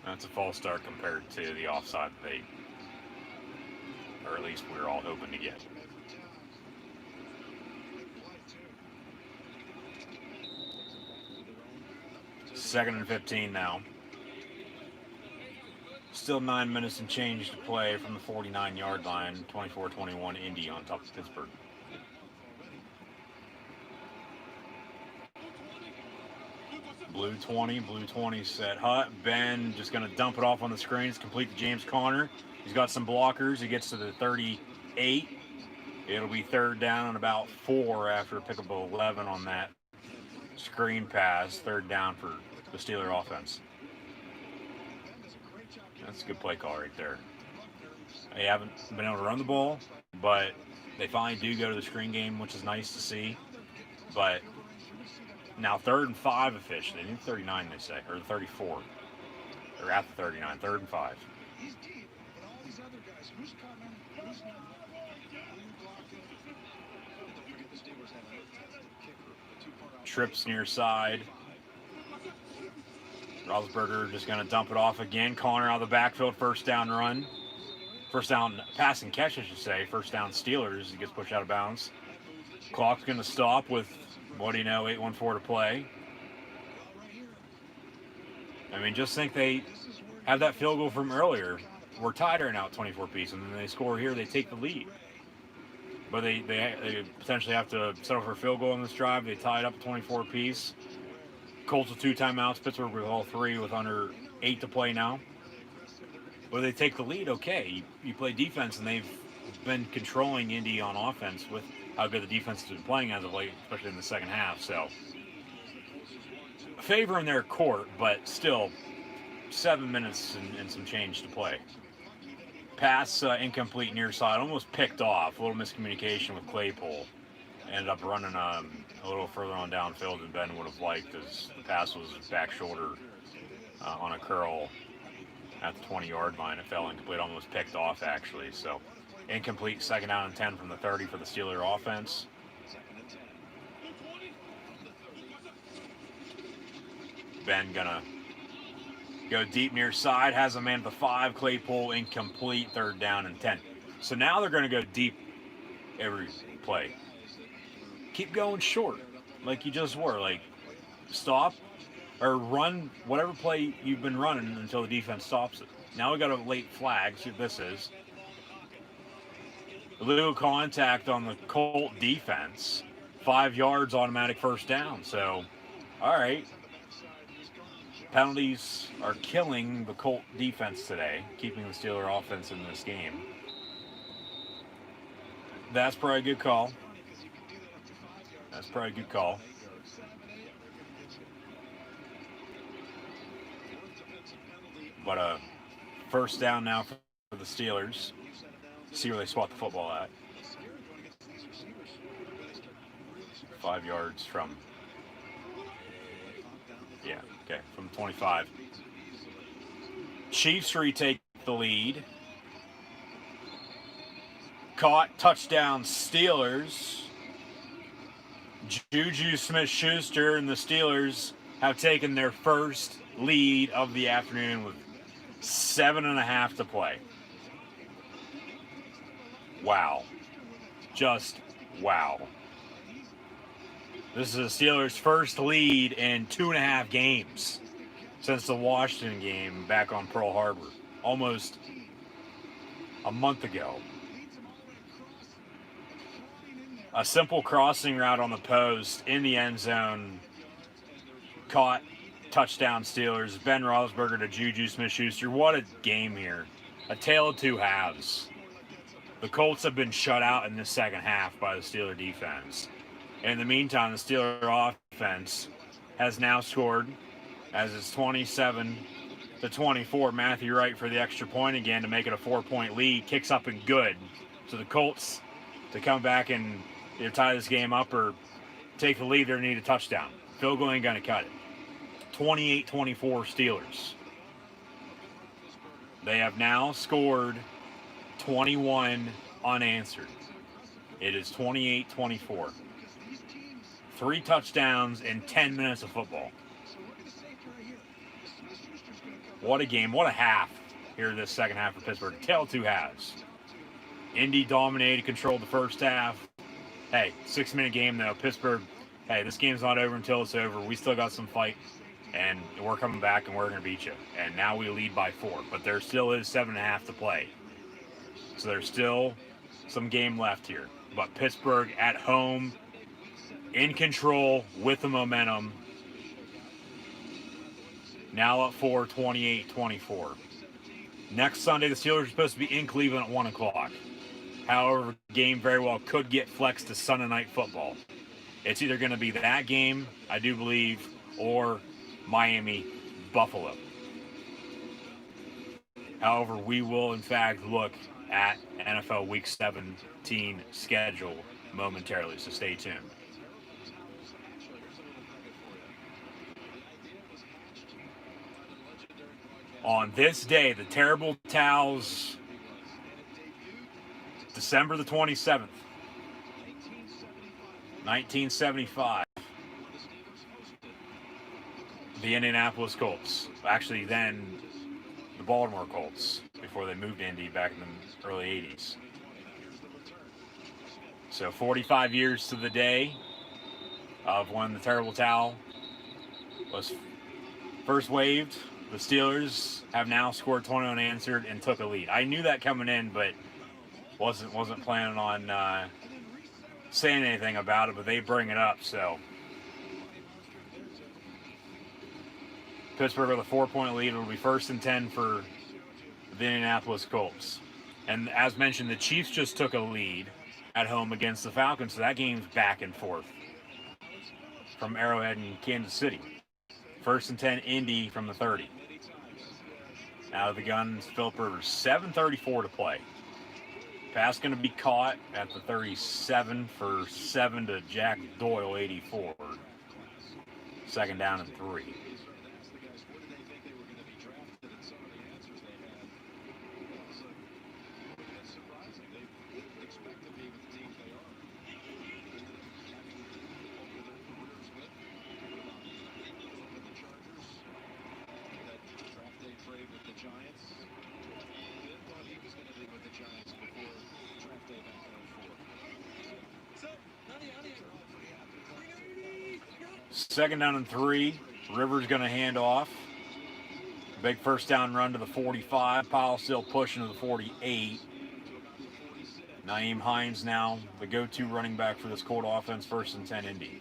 That's a false start compared to the offside they, or at least we were all hoping to get. Second and 15 now. Still 9 minutes and change to play from the 49-yard line. 24-21 Indy on top of Pittsburgh. Blue 20 set. Hut, Ben just going to dump it off on the screens, complete to James Conner. He's got some blockers. He gets to the 38. It'll be 3rd down and about 4 after a pickup of 11 on that screen pass. 3rd down for the Steeler offense. That's a good play call right there. They haven't been able to run the ball, but they finally do go to the screen game, which is nice to see. But now 3rd and 5 officially. They need 39, they say, or 34. They're at the 39. 3rd and 5. Trips near side. Roethlisberger just going to dump it off again. Conner out of the backfield. 1st down run. 1st down pass and catch, I should say. 1st down Steelers. He gets pushed out of bounds. Clock's going to stop with, what do you know, 8:14 to play. I mean, just think they have that field goal from earlier. We're tied right now at 24 apiece, and then they score here, they take the lead. But they potentially have to settle for a field goal in this drive. They tie it up at 24 apiece. Colts with 2 timeouts. Pittsburgh with all 3 with under 8 to play now. But they take the lead, okay. You play defense, and they've been controlling Indy on offense with how good the defense has been playing as of late, especially in the second half. So, favor in their court, but still 7 minutes and some change to play. Pass incomplete near side, almost picked off. A little miscommunication with Claypool. Ended up running a little further on downfield than Ben would have liked, as the pass was back shoulder on a curl at the 20-yard line. It fell incomplete, almost picked off actually. So incomplete, 2nd down and 10 from the 30 for the Steeler offense. Ben gonna go deep near side, has a man at the 5, Claypool incomplete, 3rd down and 10. So now they're gonna go deep every play. Keep going short, like you just were. Like, stop or run whatever play you've been running until the defense stops it. Now we got a late flag. See what this is. Illegal contact on the Colt defense. 5 yards, automatic first down. So, all right. Penalties are killing the Colt defense today, keeping the Steeler offense in this game. That's probably a good call. That's probably a good call. But a first down now for the Steelers. See where they swat the football at. 5 yards from, from 25. Chiefs retake the lead. Caught, touchdown, Steelers. Juju Smith-Schuster and the Steelers have taken their first lead of the afternoon with 7.5 to play. Wow. Just wow. This is the Steelers' first lead in 2.5 games since the Washington game back on Pearl Harbor, almost a month ago. A simple crossing route on the post in the end zone. Caught, touchdown Steelers. Ben Roethlisberger to Juju Smith-Schuster. What a game here. A tale of two halves. The Colts have been shut out in the second half by the Steeler defense. In the meantime, the Steeler offense has now scored, as it's 27-24. Matthew Wright for the extra point again to make it a 4-point lead. Kicks up and good. So the Colts to come back and either tie this game up or take the lead, they need a touchdown. Field goal ain't going to cut it. 28-24 Steelers. They have now scored 21 unanswered. It is 28-24. 3 touchdowns in 10 minutes of football. What a game. What a half here this second half for Pittsburgh. Tale of two halves. Indy dominated, controlled the first half. Hey, 6-minute game though. Pittsburgh, hey, this game's not over until it's over. We still got some fight, and we're coming back, and we're going to beat you. And now we lead by 4. But there still is 7.5 to play. So there's still some game left here. But Pittsburgh at home, in control with the momentum. Now up 4, 28-24. Next Sunday, the Steelers are supposed to be in Cleveland at 1 o'clock. However, the game very well could get flexed to Sunday Night Football. It's either going to be that game, I do believe, or Miami-Buffalo. However, we will, in fact, look at NFL Week 17 schedule momentarily, so stay tuned. On this day, the Terrible Towels, December the 27th, 1975, the Indianapolis Colts, actually then the Baltimore Colts, before they moved to Indy back in the early 80s. So 45 years to the day of when the Terrible Towel was first waved. The Steelers have now scored 20 unanswered and took a lead. I knew that coming in, but wasn't planning on saying anything about it, but they bring it up, so. Pittsburgh with a 4-point lead. It'll be 1st and 10 for the Indianapolis Colts. And as mentioned, the Chiefs just took a lead at home against the Falcons, so that game's back and forth from Arrowhead and Kansas City. 1st and 10, Indy from the 30. Out of the guns, Philip Rivers. 7:34 to play. Pass going to be caught at the 37 for 7 to Jack Doyle, 84. 2nd down and 3. Second down and 3. Rivers going to hand off. Big first down run to the 45. Powell still pushing to the 48. Nyheim Hines now the go-to running back for this Colt offense. First and 10 Indy.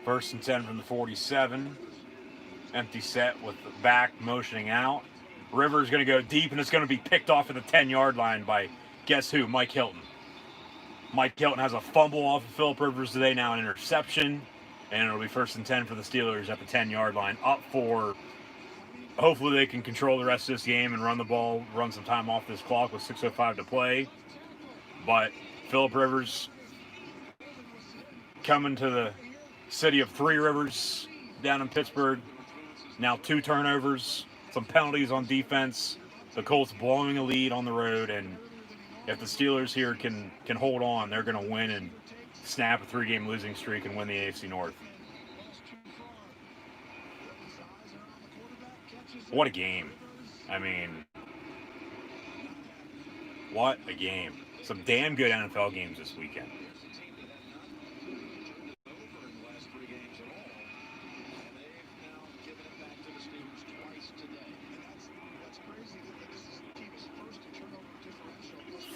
First and 10 from the 47. Empty set with the back motioning out. Rivers going to go deep, and it's going to be picked off at the 10-yard line by, guess who? Mike Hilton. Mike Hilton has a fumble off of Phillip Rivers today, now an interception. And it'll be first and 10 for the Steelers at the 10-yard line. Up for, hopefully they can control the rest of this game and run the ball, run some time off this clock with 6:05 to play. But Phillip Rivers coming to the city of Three Rivers down in Pittsburgh. Now 2 turnovers, some penalties on defense. The Colts blowing a lead on the road, and if the Steelers here can hold on, they're going to win and snap a 3-game losing streak and win the AFC North. What a game. I mean, what a game. Some damn good NFL games this weekend.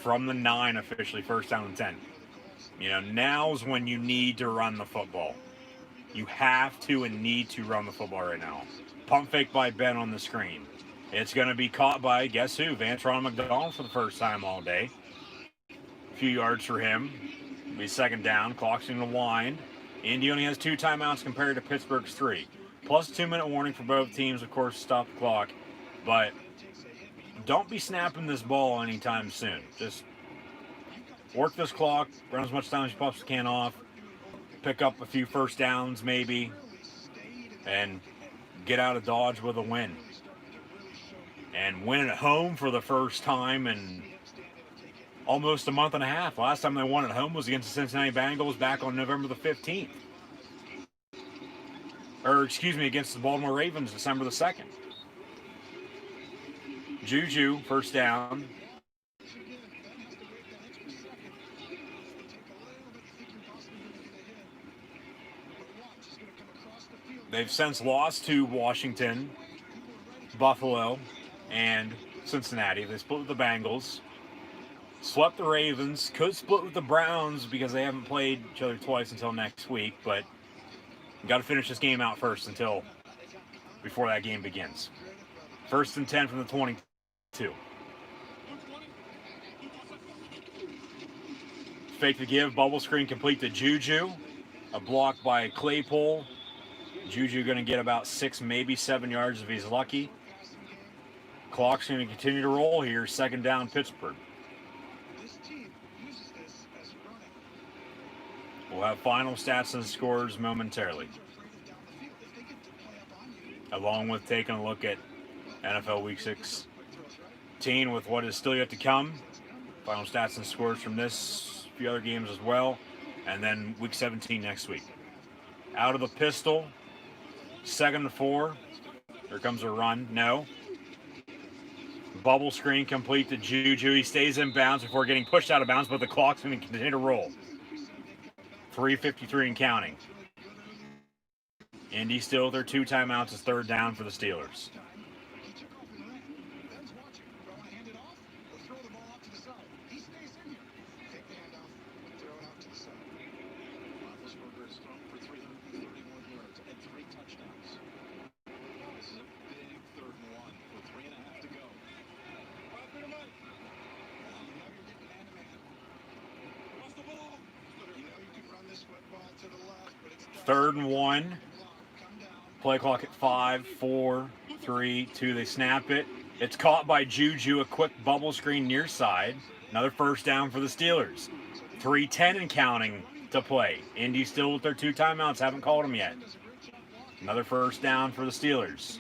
From the 9 officially, first down and 10. You know, now's when you need to run the football. You have to and need to run the football right now. Pump fake by Ben on the screen. It's going to be caught by, guess who? Vantron McDonald for the first time all day. A few yards for him. It'll be second down. Clock's going to wind. Indy only has 2 timeouts compared to Pittsburgh's 3. Plus 2-minute warning for both teams, of course, stop the clock. But don't be snapping this ball anytime soon. Just work this clock, run as much time as you possibly can off, pick up a few first downs maybe, and get out of Dodge with a win. And win at home for the first time in almost a month and a half. Last time they won at home was against the Cincinnati Bengals back on November the 15th. Or, excuse me, against the Baltimore Ravens December the 2nd. Juju, first down. They've since lost to Washington, Buffalo, and Cincinnati. They split with the Bengals. Swept the Ravens. Could split with the Browns because they haven't played each other twice until next week. But got to finish this game out first before that game begins. First and 10 from the 22. Fake the give, bubble screen complete to Juju. A block by Claypool. Juju going to get about 6, maybe 7 yards if he's lucky. Clock's going to continue to roll here. Second down, Pittsburgh. We'll have final stats and scores momentarily, along with taking a look at NFL Week 16 with what is still yet to come. Final stats and scores from this, a few other games as well, and then Week 17 next week. Out of the pistol, 2nd and 4. Here comes a run. No. Bubble screen complete to Juju. He stays in bounds before getting pushed out of bounds, but the clock's going to continue to roll. 3:53 and counting. Indy still with their 2 timeouts. Is third down for the Steelers. Third and 1. Play clock at 5, 4, 3, 2. They snap it. It's caught by Juju. A quick bubble screen near side. Another first down for the Steelers. 3:10 and counting to play. Indy still with their 2 timeouts. Haven't called them yet. Another first down for the Steelers.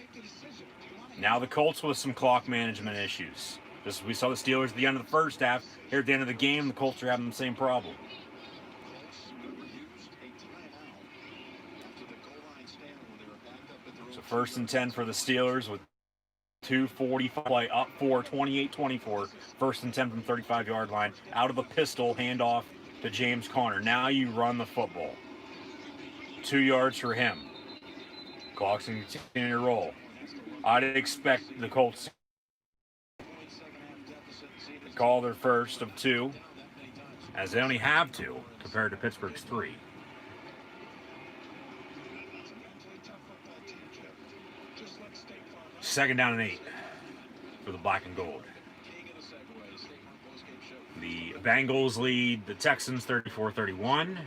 Now the Colts with some clock management issues. Just we saw the Steelers at the end of the first half. Here at the end of the game, the Colts are having the same problem. So 1st and 10 for the Steelers with 2:45 play, up 4, 28-24. 1st and 10 from 35-yard line. Out of the pistol, handoff to James Conner. Now you run the football. 2 yards for him. Clock's going to continue to roll. I'd expect the Colts to call their first of 2, as they only have 2 compared to Pittsburgh's 3. Second down and 8 for the black and gold. The Bengals lead the Texans 34-31.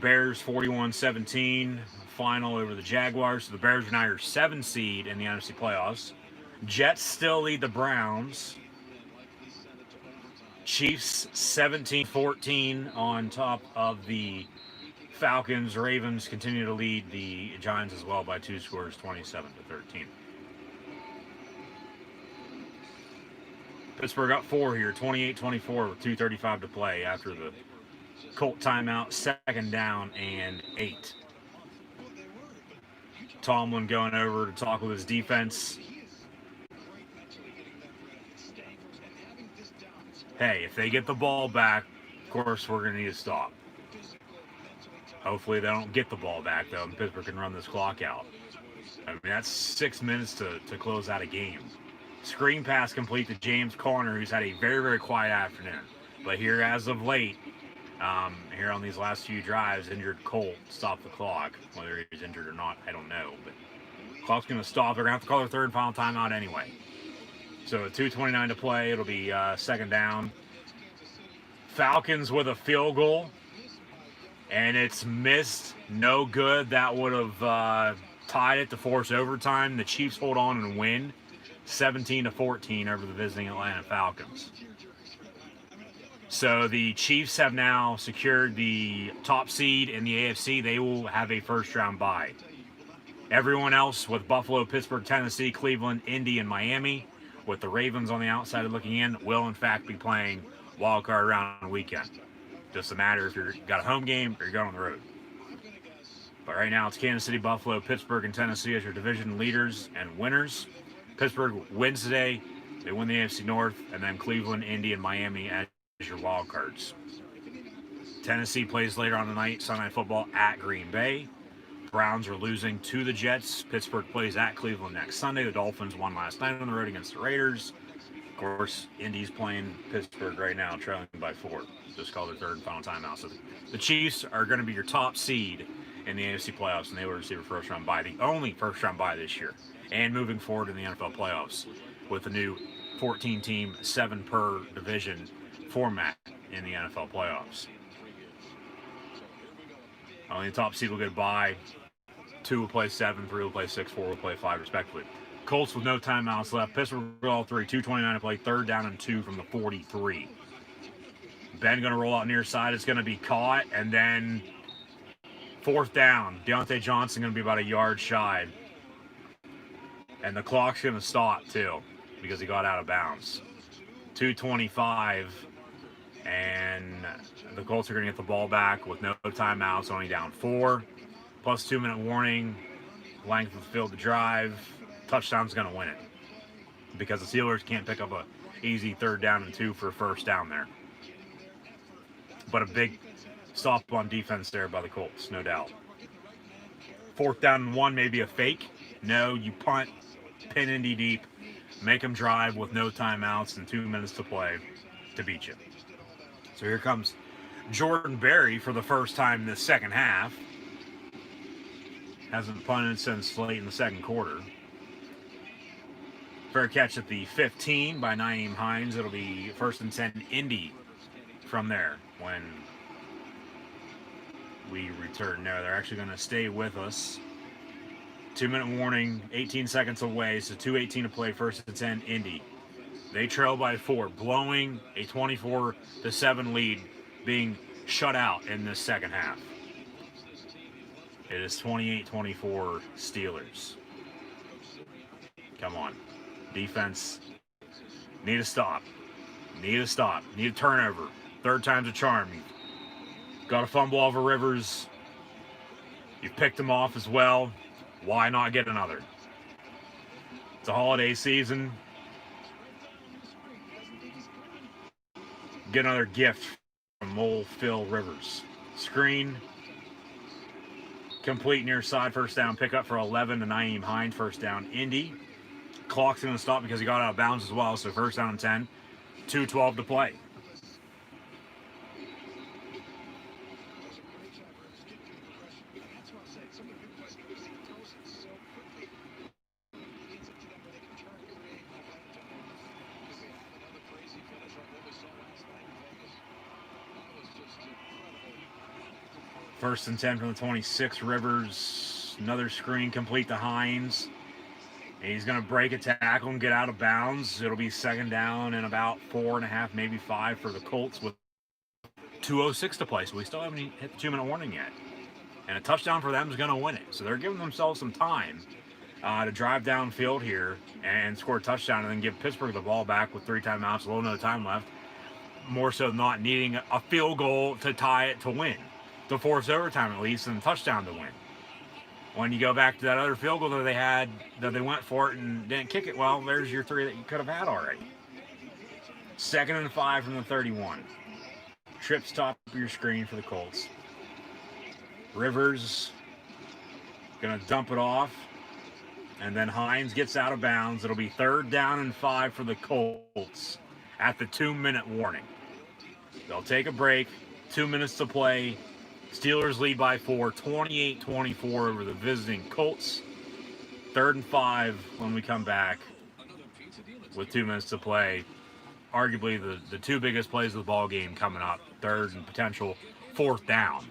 Bears 41-17. Final over the Jaguars. So the Bears are now your 7 seed in the NFC playoffs. Jets still lead the Browns. Chiefs 17-14 on top of the Falcons. Ravens continue to lead the Giants as well by 2 scores, 27-13. Pittsburgh up 4 here, 28-24 with 2:35 to play after the Colt timeout. 2nd down and 8. Tomlin going over to talk with his defense. Hey, if they get the ball back, of course we're going to need to stop. Hopefully they don't get the ball back, though, and Pittsburgh can run this clock out. I mean, that's 6 minutes to close out a game. Screen pass complete to James Conner, who's had a very, very quiet afternoon. But here, as of late, here on these last few drives, injured Colt stopped the clock. Whether he's injured or not, I don't know. But clock's going to stop. They're going to have to call their 3rd and final timeout anyway. So at 2:29 to play, it'll be 2nd down. Falcons with a field goal. And it's missed. No good. That would have tied it to force overtime. The Chiefs hold on and win 17-14 over the visiting Atlanta Falcons. So the Chiefs have now secured the top seed in the AFC. They will have a 1st-round bye. Everyone else with Buffalo, Pittsburgh, Tennessee, Cleveland, Indy, and Miami, with the Ravens on the outside looking in, will in fact be playing wildcard round weekend. Just a matter if you've got a home game or you're going on the road. But right now it's Kansas City, Buffalo, Pittsburgh, and Tennessee as your division leaders and winners. Pittsburgh wins today. They win the AFC North. And then Cleveland, Indy, and Miami as your wild cards. Tennessee plays later on tonight, Sunday Night Football at Green Bay. Browns are losing to the Jets. Pittsburgh plays at Cleveland next Sunday. The Dolphins won last night on the road against the Raiders. Of course, Indy's playing Pittsburgh right now, trailing by 4. Just called their 3rd and final timeout. So the Chiefs are going to be your top seed in the AFC playoffs, and they will receive a 1st-round bye, the only 1st-round bye this year. And moving forward in the NFL playoffs with the new 14-team, 7 per division format in the NFL playoffs. Only the top seed will get a bye. 2 will play 7, 3 will play 6, 4 will play 5, respectively. Colts with no timeouts left. Pittsburgh all 3, 2:29 to play. 3rd down and 2 from the 43. Ben going to roll out near side. It's going to be caught, and then 4th down. Deontay Johnson going to be about a yard shy. And the clock's going to stop, too, because he got out of bounds. 2:25, and the Colts are going to get the ball back with no timeouts, only down 4. Plus 2-minute warning, length of the field to drive. Touchdown's going to win it because the Steelers can't pick up a easy 3rd down and 2 for a 1st down there. But a big stop on defense there by the Colts, no doubt. 4th down and 1, maybe a fake. No, you punt, pin Indy deep, make them drive with no timeouts and 2 minutes to play to beat you. So here comes Jordan Berry for the first time this 2nd half. Hasn't punted since late in the 2nd quarter. Fair catch at the 15 by Nyheim Hines. It'll be 1st and 10 Indy from there when we return. No, they're actually going to stay with us. 2-minute warning, 18 seconds away, so 2:18 to play, 1st and 10 Indy. They trail by 4, blowing a 24-7 lead, being shut out in this 2nd half. It is 28-24 Steelers. Come on. Defense, need a stop. Need a stop. Need a turnover. Third time's a charm. Got a fumble over Rivers. You've picked him off as well. Why not get another? It's a holiday season. Get another gift from old Phil Rivers. Screen. Complete near side, first down pickup for 11 to Naeem Hines, first down. Indy. Clock's going to stop because he got out of bounds as well, so first down and 10. 2:12 to play. First and 10 from the 26. Rivers, another screen complete to Hines. He's going to break a tackle and get out of bounds. It'll be second down and about 4.5, maybe 5 for the Colts with 2:06 to play. So we still haven't hit the 2-minute warning yet. And a touchdown for them is going to win it. So they're giving themselves some time to drive downfield here and score a touchdown and then give Pittsburgh the ball back with 3 timeouts, a little bit of time left. More so than not needing a field goal to tie it to win. To force overtime at least and a touchdown to win. When you go back to that other field goal that they had, that they went for it and didn't kick it, well, there's your 3 that you could have had already. Second and 5 from the 31. Trips top of your screen for the Colts. Rivers gonna dump it off, and then Hines gets out of bounds. It'll be third down and 5 for the Colts at the 2-minute warning. They'll take a break. 2 minutes to play. Steelers lead by 4, 28-24 over the visiting Colts. Third and 5 when we come back with 2 minutes to play. Arguably the 2 biggest plays of the ball game coming up. Third and potential 4th down.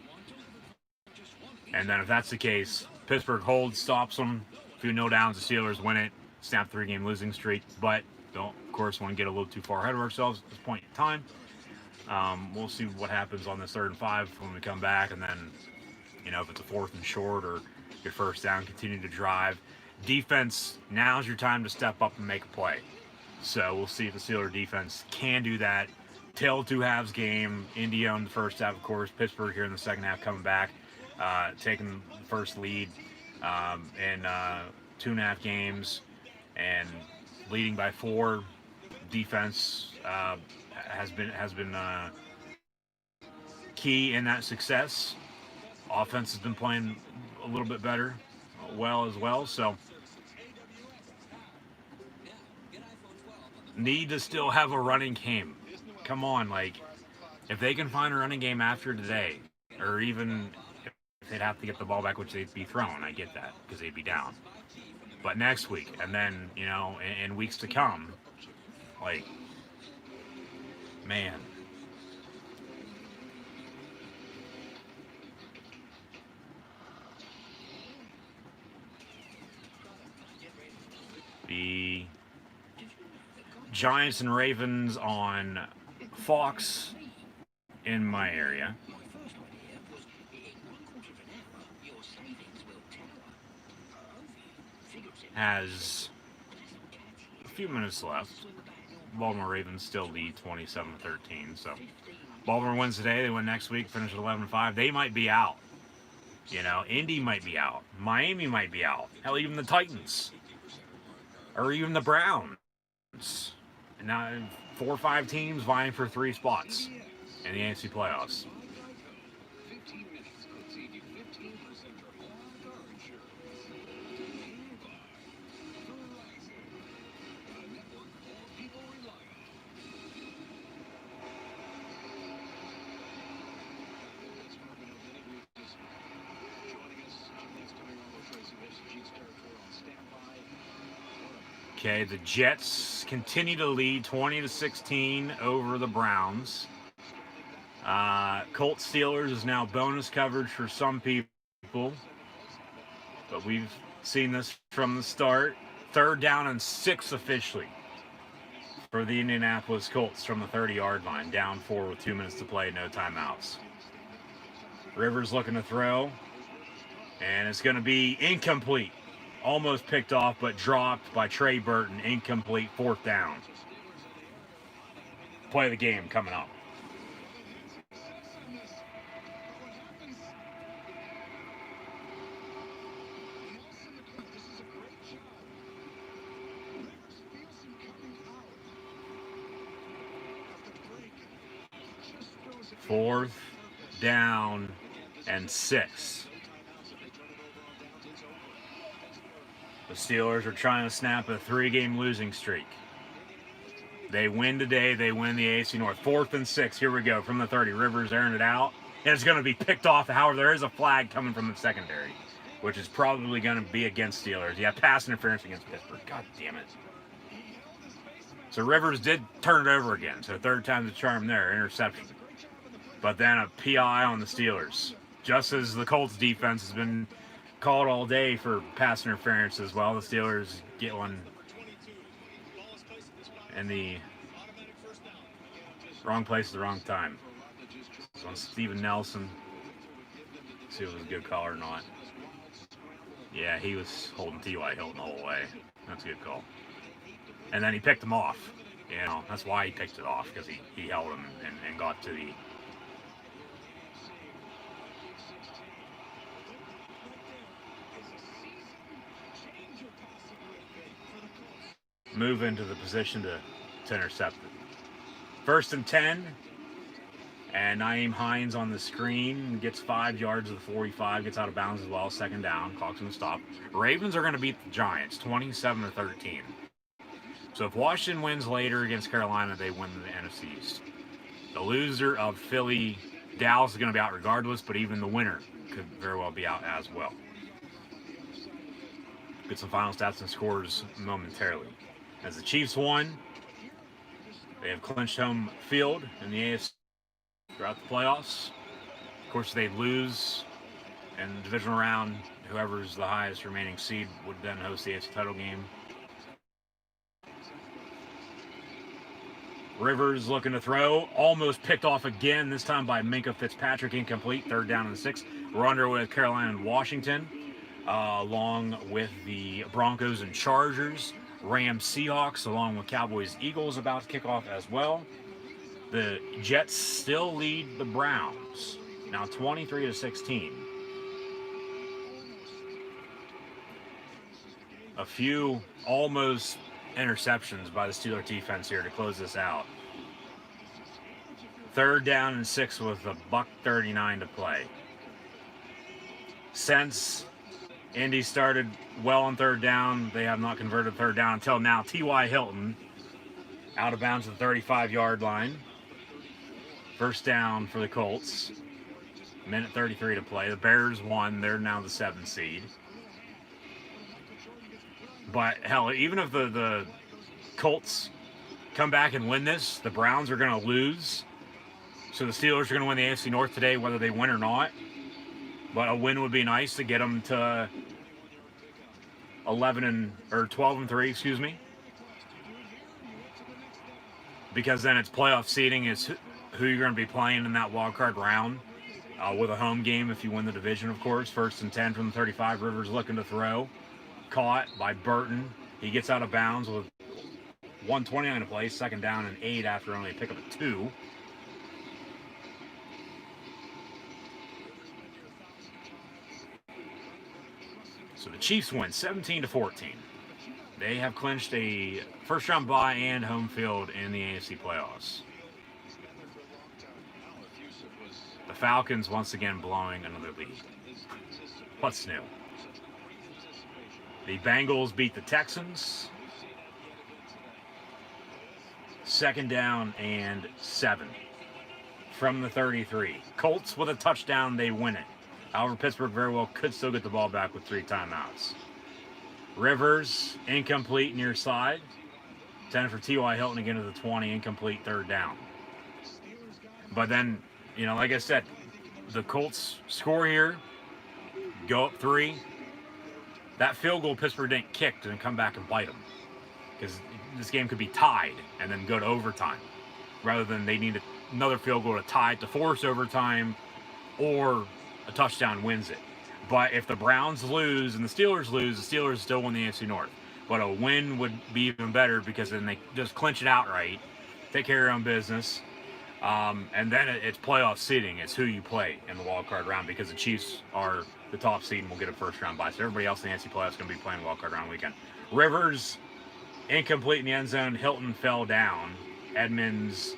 And then if that's the case, Pittsburgh holds, stops them. A few no downs, the Steelers win it. Snap 3-game losing streak. But don't, of course, want to get a little too far ahead of ourselves at this point in time. We'll see what happens on this 3rd and 5 when we come back, and then, if it's a 4th and short or your first down, continue to drive. Defense, now's your time to step up and make a play. So we'll see if the Steelers defense can do that. Tail 2 halves game. Indy on the first half, of course. Pittsburgh here in the second half coming back, taking the first lead in 2.5 games and leading by 4. Defense has been key in that success. Offense has been playing a little bit better, as well. So need to still have a running game. Come on, if they can find a running game after today, or even if they'd have to get the ball back, which they'd be thrown, I get that because they'd be down. But next week, and then in weeks to come, man. The Giants and Ravens on Fox in my area. Has a few minutes left. Baltimore Ravens still lead 27-13. So Baltimore wins today. They win next week, finish at 11-5. They might be out. Indy might be out. Miami might be out. Hell, even the Titans. Or even the Browns. Now, 4 or 5 teams vying for 3 spots in the AFC playoffs. Okay, the Jets continue to lead 20-16 over the Browns. Colts Steelers is now bonus coverage for some people, but we've seen this from the start. 3rd down and 6 officially for the Indianapolis Colts from the 30-yard line. Down 4 with 2 minutes to play, no timeouts. Rivers looking to throw, and it's going to be incomplete. almost picked off, but dropped by Trey Burton. Incomplete, 4th down. Play of the game coming up. Fourth down and 6. The Steelers are trying to snap a 3-game losing streak. They win today. They win the AFC North. 4th and 6. Here we go from the 30. Rivers airing it out. And it's going to be picked off. However, there is a flag coming from the secondary, which is probably going to be against Steelers. Yeah, pass interference against Pittsburgh. God damn it. So Rivers did turn it over again. So 3rd time's the charm there. Interception. But then a PI on the Steelers. Just as the Colts defense has been called all day for pass interference as well. The Steelers get one in the wrong place at the wrong time. So on Steven Nelson. See if it was a good call or not. Yeah, he was holding T.Y. Hilton the whole way. That's a good call. And then he picked him off. You know, that's why he picked it off, because he held him and got to the... move into the position to intercept it. 1st and 10, and Nyheim Hines on the screen gets 5 yards of the 45, gets out of bounds as well. 2nd down, clock's going to stop. Ravens are going to beat the Giants 27-13. So if Washington wins later against Carolina, they win the NFC East. The loser of Philly, Dallas is going to be out regardless, but even the winner could very well be out as well. Get some final stats and scores momentarily. As the Chiefs won, they have clinched home field in the AFC throughout the playoffs. Of course, they lose in the divisional round. Whoever's the highest remaining seed would then host the AFC title game. Rivers looking to throw, almost picked off again, this time by Minkah Fitzpatrick, incomplete, 3rd down and 6. We're underway with Carolina and Washington, along with the Broncos and Chargers. Rams, Seahawks, along with Cowboys, Eagles about to kick off as well. The Jets still lead the Browns, now 23-16. A few almost interceptions by the Steelers defense here to close this out. 3rd down and 6 with $1:39 to play. Since Indy started well on 3rd down, they have not converted 3rd down until now. T.Y. Hilton out of bounds at the 35-yard line. 1st down for the Colts. 1:33 to play. The Bears won. They're now the 7th seed. But hell, even if the Colts come back and win this, the Browns are going to lose. So the Steelers are going to win the AFC North today, whether they win or not. But a win would be nice to get them to 12-3, excuse me. Because then it's playoff seeding. It's who you're going to be playing in that wild card round. With a home game if you win the division, of course. 1st and 10 from the 35. Rivers looking to throw. Caught by Burton. He gets out of bounds with 1:29 to play. 2nd down and 8 after only a pickup of 2. So the Chiefs win 17-14. They have clinched a first-round bye and home field in the AFC playoffs. The Falcons once again blowing another lead. What's new? The Bengals beat the Texans. 2nd down and 7 from the 33. Colts with a touchdown, they win it. However, Pittsburgh very well could still get the ball back with 3 timeouts. Rivers, incomplete near side. 10 for T.Y. Hilton again to the 20, incomplete, 3rd down. But then, you know, like I said, the Colts score here, go up 3. That field goal Pittsburgh didn't kick and come back and bite them. Because this game could be tied and then go to overtime. Rather than they need another field goal to tie it to force overtime, or a touchdown wins it. But if the Browns lose and the Steelers lose, the Steelers still win the AFC North. But a win would be even better because then they just clinch it outright, take care of their own business, and then it's playoff seeding. It's who you play in the wild card round because the Chiefs are the top seed and will get a first round bye. So everybody else in the NFC playoffs is going to be playing wild card round weekend. Rivers incomplete in the end zone. Hilton fell down. Edmonds,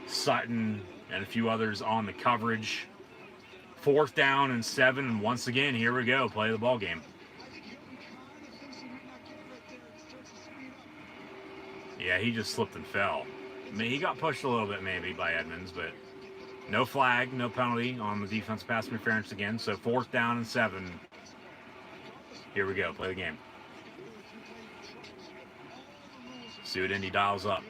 Sutton, and a few others on the coverage. 4th down and 7, and once again, here we go. Play the ball game. Yeah, he just slipped and fell. I mean, he got pushed a little bit maybe by Edmonds, but no flag, no penalty on the defense pass interference again. So 4th down and 7. Here we go. Play the game. See what Indy dials up.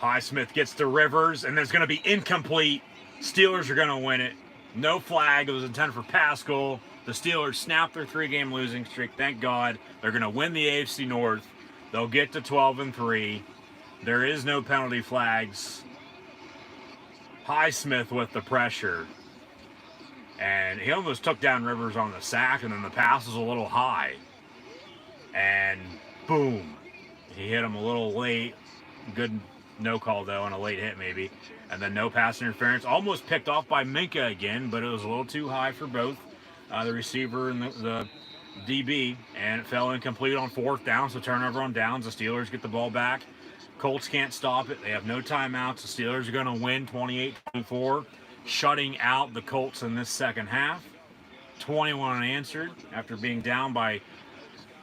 Highsmith gets to Rivers, and there's going to be incomplete. Steelers are going to win it. No flag. It was intended for Pascal. The Steelers snapped their 3-game losing streak. Thank God. They're going to win the AFC North. They'll get to 12-3. There is no penalty flags. Highsmith with the pressure. And he almost took down Rivers on the sack, and then the pass was a little high. And boom. He hit him a little late. Good no call, though, on a late hit maybe. And then no pass interference. Almost picked off by Minka again, but it was a little too high for both the receiver and the DB. And it fell incomplete on 4th down, so turnover on downs. The Steelers get the ball back. Colts can't stop it. They have no timeouts. The Steelers are going to win 28-24, shutting out the Colts in this second half. 21 unanswered after being down by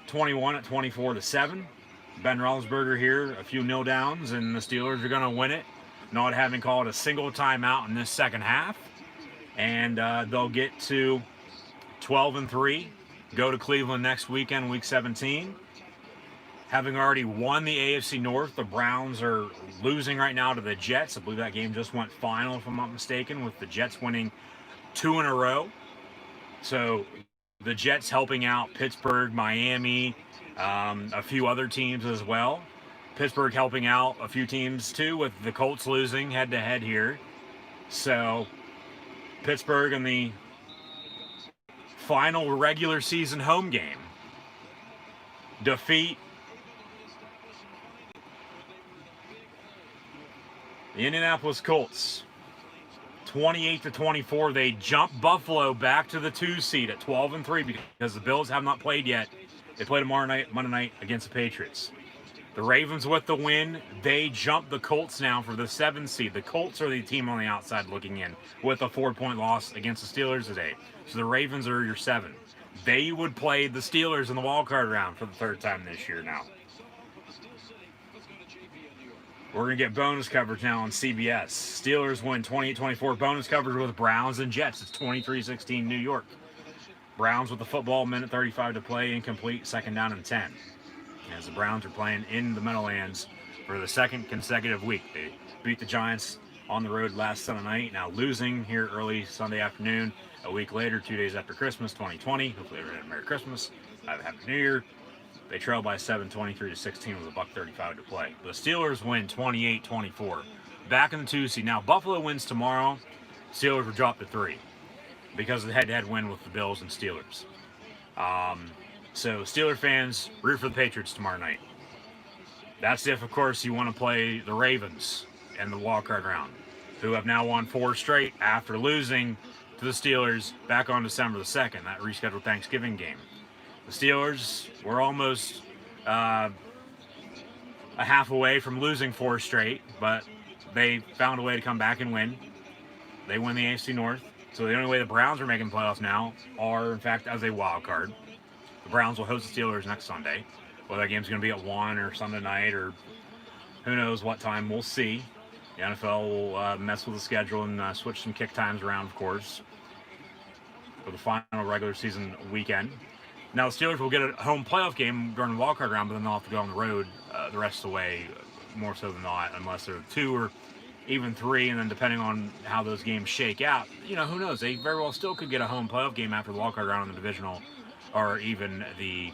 21 at 24-7. Ben Roethlisberger here, a few nil downs, and the Steelers are going to win it, not having called a single timeout in this second half. And they'll get to 12-3, go to Cleveland next weekend, Week 17. Having already won the AFC North, the Browns are losing right now to the Jets. I believe that game just went final, if I'm not mistaken, with the Jets winning 2 in a row. So the Jets helping out Pittsburgh, Miami, a few other teams as well. Pittsburgh helping out a few teams too, with the Colts losing head-to-head here. So Pittsburgh in the final regular season home game defeat the Indianapolis Colts 28-24. They jump Buffalo back to the 2 seed at 12-3 because the Bills have not played yet. They play tomorrow night, Monday night, against the Patriots. The Ravens with the win. They jump the Colts now for the 7 seed. The Colts are the team on the outside looking in with a 4-point loss against the Steelers today. So the Ravens are your 7. They would play the Steelers in the wild card round for the 3rd time this year now. We're going to get bonus coverage now on CBS. Steelers win 28-24. Bonus coverage with Browns and Jets. It's 23-16 New York. Browns with the football, minute 35 to play, incomplete, 2nd down and 10. As the Browns are playing in the Meadowlands for the 2nd consecutive week. They beat the Giants on the road last Sunday night, now losing here early Sunday afternoon. A week later, 2 days after Christmas, 2020. Hopefully everyone had a Merry Christmas. Have a Happy New Year. They trail by 7, 23-16 with $1:35 to play. The Steelers win 28-24. Back in the 2 seed. Now, Buffalo wins tomorrow. Steelers will drop to 3 because of the head-to-head win with the Bills and Steelers. So, Steeler fans, root for the Patriots tomorrow night. That's if, of course, you want to play the Ravens in the wildcard round, who have now won 4 straight after losing to the Steelers back on December the 2nd, that rescheduled Thanksgiving game. The Steelers were almost a half away from losing 4 straight, but they found a way to come back and win. They win the AFC North. So the only way the Browns are making playoffs now are, in fact, as a wild card. The Browns will host the Steelers next Sunday. Whether that game's going to be at 1 or Sunday night or who knows what time, we'll see. The NFL will mess with the schedule and switch some kick times around, of course, for the final regular season weekend. Now, the Steelers will get a home playoff game during the wildcard round, but then they'll have to go on the road the rest of the way, more so than not, unless they're 2 or even 3, and then depending on how those games shake out, you know, who knows? They very well still could get a home playoff game after the wildcard round in the divisional or even the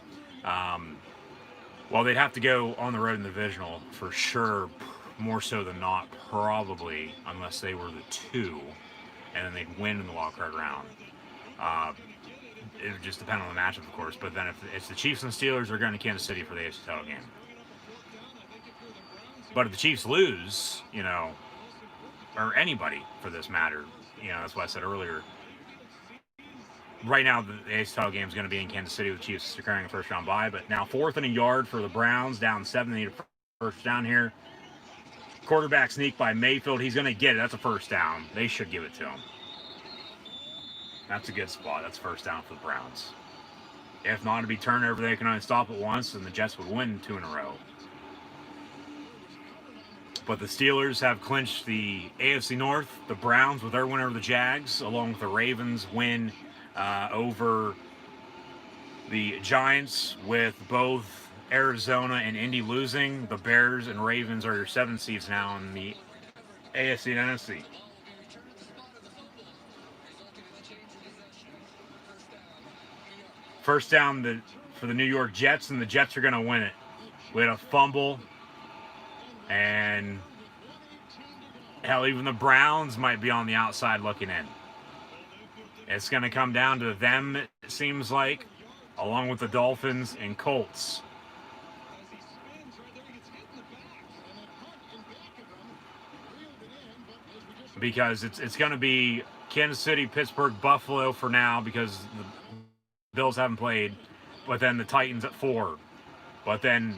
Well, they'd have to go on the road in the divisional for sure, more so than not, probably, unless they were the 2, and then they'd win in the wild card round. It would just depend on the matchup, of course. But then if it's the Chiefs and Steelers, they're going to Kansas City for the AFC title game. But if the Chiefs lose, or anybody for this matter, that's what I said earlier. Right now, the AFC title game is going to be in Kansas City with the Chiefs securing a first-round bye. But now 4th and a yard for the Browns, down 7. They need a first down here. Quarterback sneak by Mayfield. He's going to get it. That's a first down. They should give it to him. That's a good spot. That's first down for the Browns. If not, it'd be turnover. They can only stop it once, and the Jets would win 2 in a row. But the Steelers have clinched the AFC North. The Browns, with their win over the Jags, along with the Ravens' win over the Giants, with both Arizona and Indy losing. The Bears and Ravens are your 7 seeds now in the AFC and NFC. First down for the New York Jets, and the Jets are going to win it. We had a fumble, and hell, even the Browns might be on the outside looking in. It's going to come down to them, it seems like, along with the Dolphins and Colts. Because it's going to be Kansas City, Pittsburgh, Buffalo for now, because the Bills haven't played, but then the Titans at 4. But then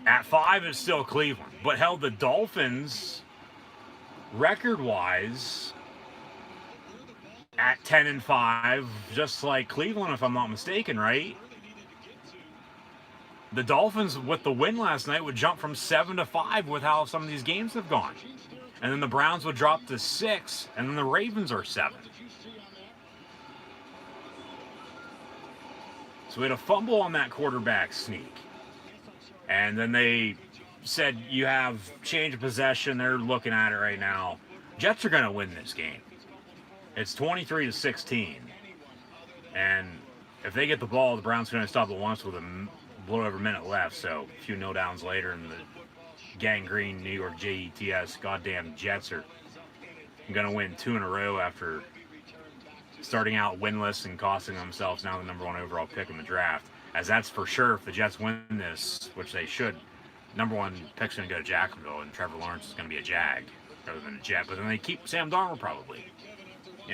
at 5 is still Cleveland. But hell, the Dolphins, record-wise, at 10-5, just like Cleveland, if I'm not mistaken, right? The Dolphins, with the win last night, would jump from 7-5 with how some of these games have gone. And then the Browns would drop to 6, and then the Ravens are 7. So we had a fumble on that quarterback sneak. And then they said you have change of possession. They're looking at it right now. Jets are going to win this game. It's 23-16. And if they get the ball, the Browns are going to stop it once with a little over a minute left. So a few no-downs later, and the gangrene New York Jets goddamn Jets are going to win 2 in a row after starting out winless and costing themselves now the number 1 overall pick in the draft. As that's for sure, if the Jets win this, which they should, number 1 pick's going to go to Jacksonville, and Trevor Lawrence is going to be a Jag rather than a Jet. But then they keep Sam Darnold probably.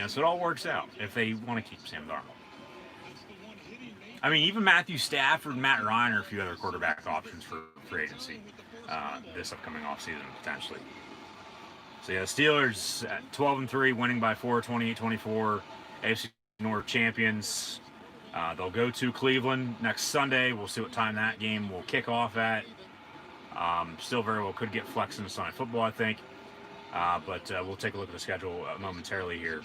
So it all works out if they want to keep Sam Darnold. I mean, even Matthew Stafford and Matt Ryan are a few other quarterback options for free agency this upcoming offseason, potentially. So, yeah, the Steelers at 12-3, winning by 4, 28-24, AFC North champions. They'll go to Cleveland next Sunday. We'll see what time that game will kick off at. Still very well could get flexed into Sunday football, I think. But we'll take a look at the schedule momentarily here.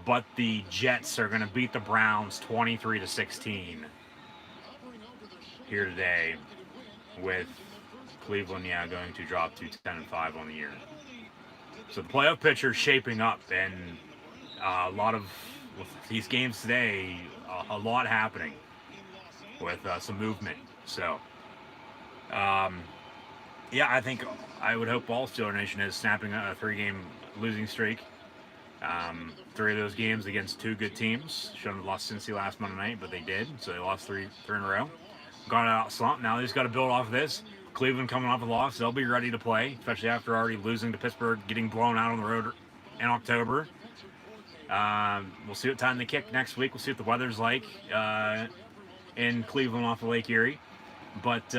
But the Jets are going to beat the Browns 23-16 here today, with Cleveland, going to drop to 10-5 on the year. So the playoff picture is shaping up, and a lot of with these games today, a lot happening with some movement. So, I think I would hope all Steeler Nation is snapping a 3-game losing streak. 3 of those games against 2 good teams. Shouldn't have lost Cincy last Monday night, but they did. So they lost 3 in a row. Got out slump. Now they just got to build off of this. Cleveland coming off a loss. They'll be ready to play, especially after already losing to Pittsburgh, getting blown out on the road in October. We'll see what time they kick next week. We'll see what the weather's like in Cleveland off of Lake Erie. But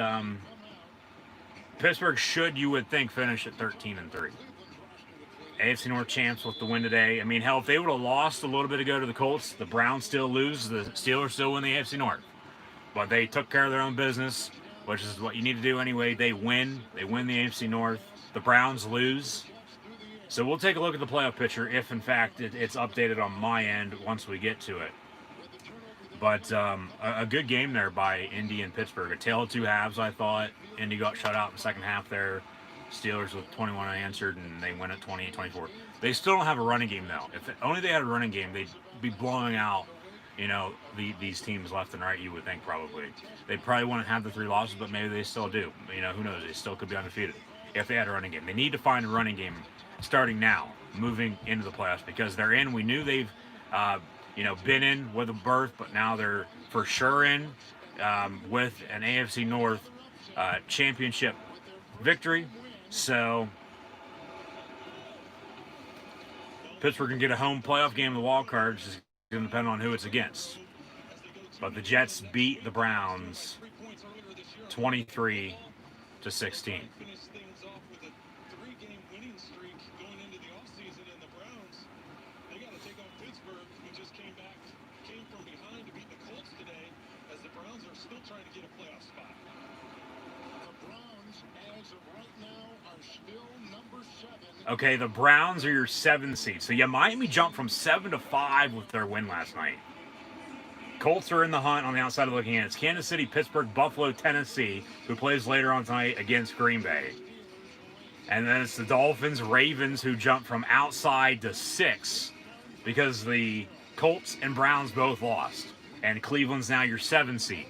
Pittsburgh should, you would think, finish at 13-3. AFC North champs with the win today. I mean, hell, if they would have lost a little bit ago to the Colts, the Browns still lose, the Steelers still win the AFC North. But they took care of their own business, which is what you need to do anyway. They win. They win the AFC North. The Browns lose. So we'll take a look at the playoff picture if, in fact, it's updated on my end once we get to it. But a good game there by Indy and Pittsburgh. A tale of 2 halves, I thought. Indy got shut out in the second half there. Steelers with 21 unanswered, and they win at 28-24. They still don't have a running game, though. If only they had a running game, they'd be blowing out these teams left and right, you would think probably. They probably wouldn't have the 3 losses, but maybe they still do. Who knows? They still could be undefeated if they had a running game. They need to find a running game starting now, moving into the playoffs, because they're in. We knew they've, been in with a berth, but now they're for sure in with an AFC North championship victory. So Pittsburgh can get a home playoff game in the wild card. It's just going to depend on who it's against. But the Jets beat the Browns 23-16. Okay, the Browns are your 7th seed. So yeah, Miami jumped from 7 to 5 with their win last night. Colts are in the hunt on the outside looking in. It's Kansas City, Pittsburgh, Buffalo, Tennessee, who plays later on tonight against Green Bay. And then it's the Dolphins, Ravens, who jumped from outside to 6 because the Colts and Browns both lost. And Cleveland's now your 7th seed.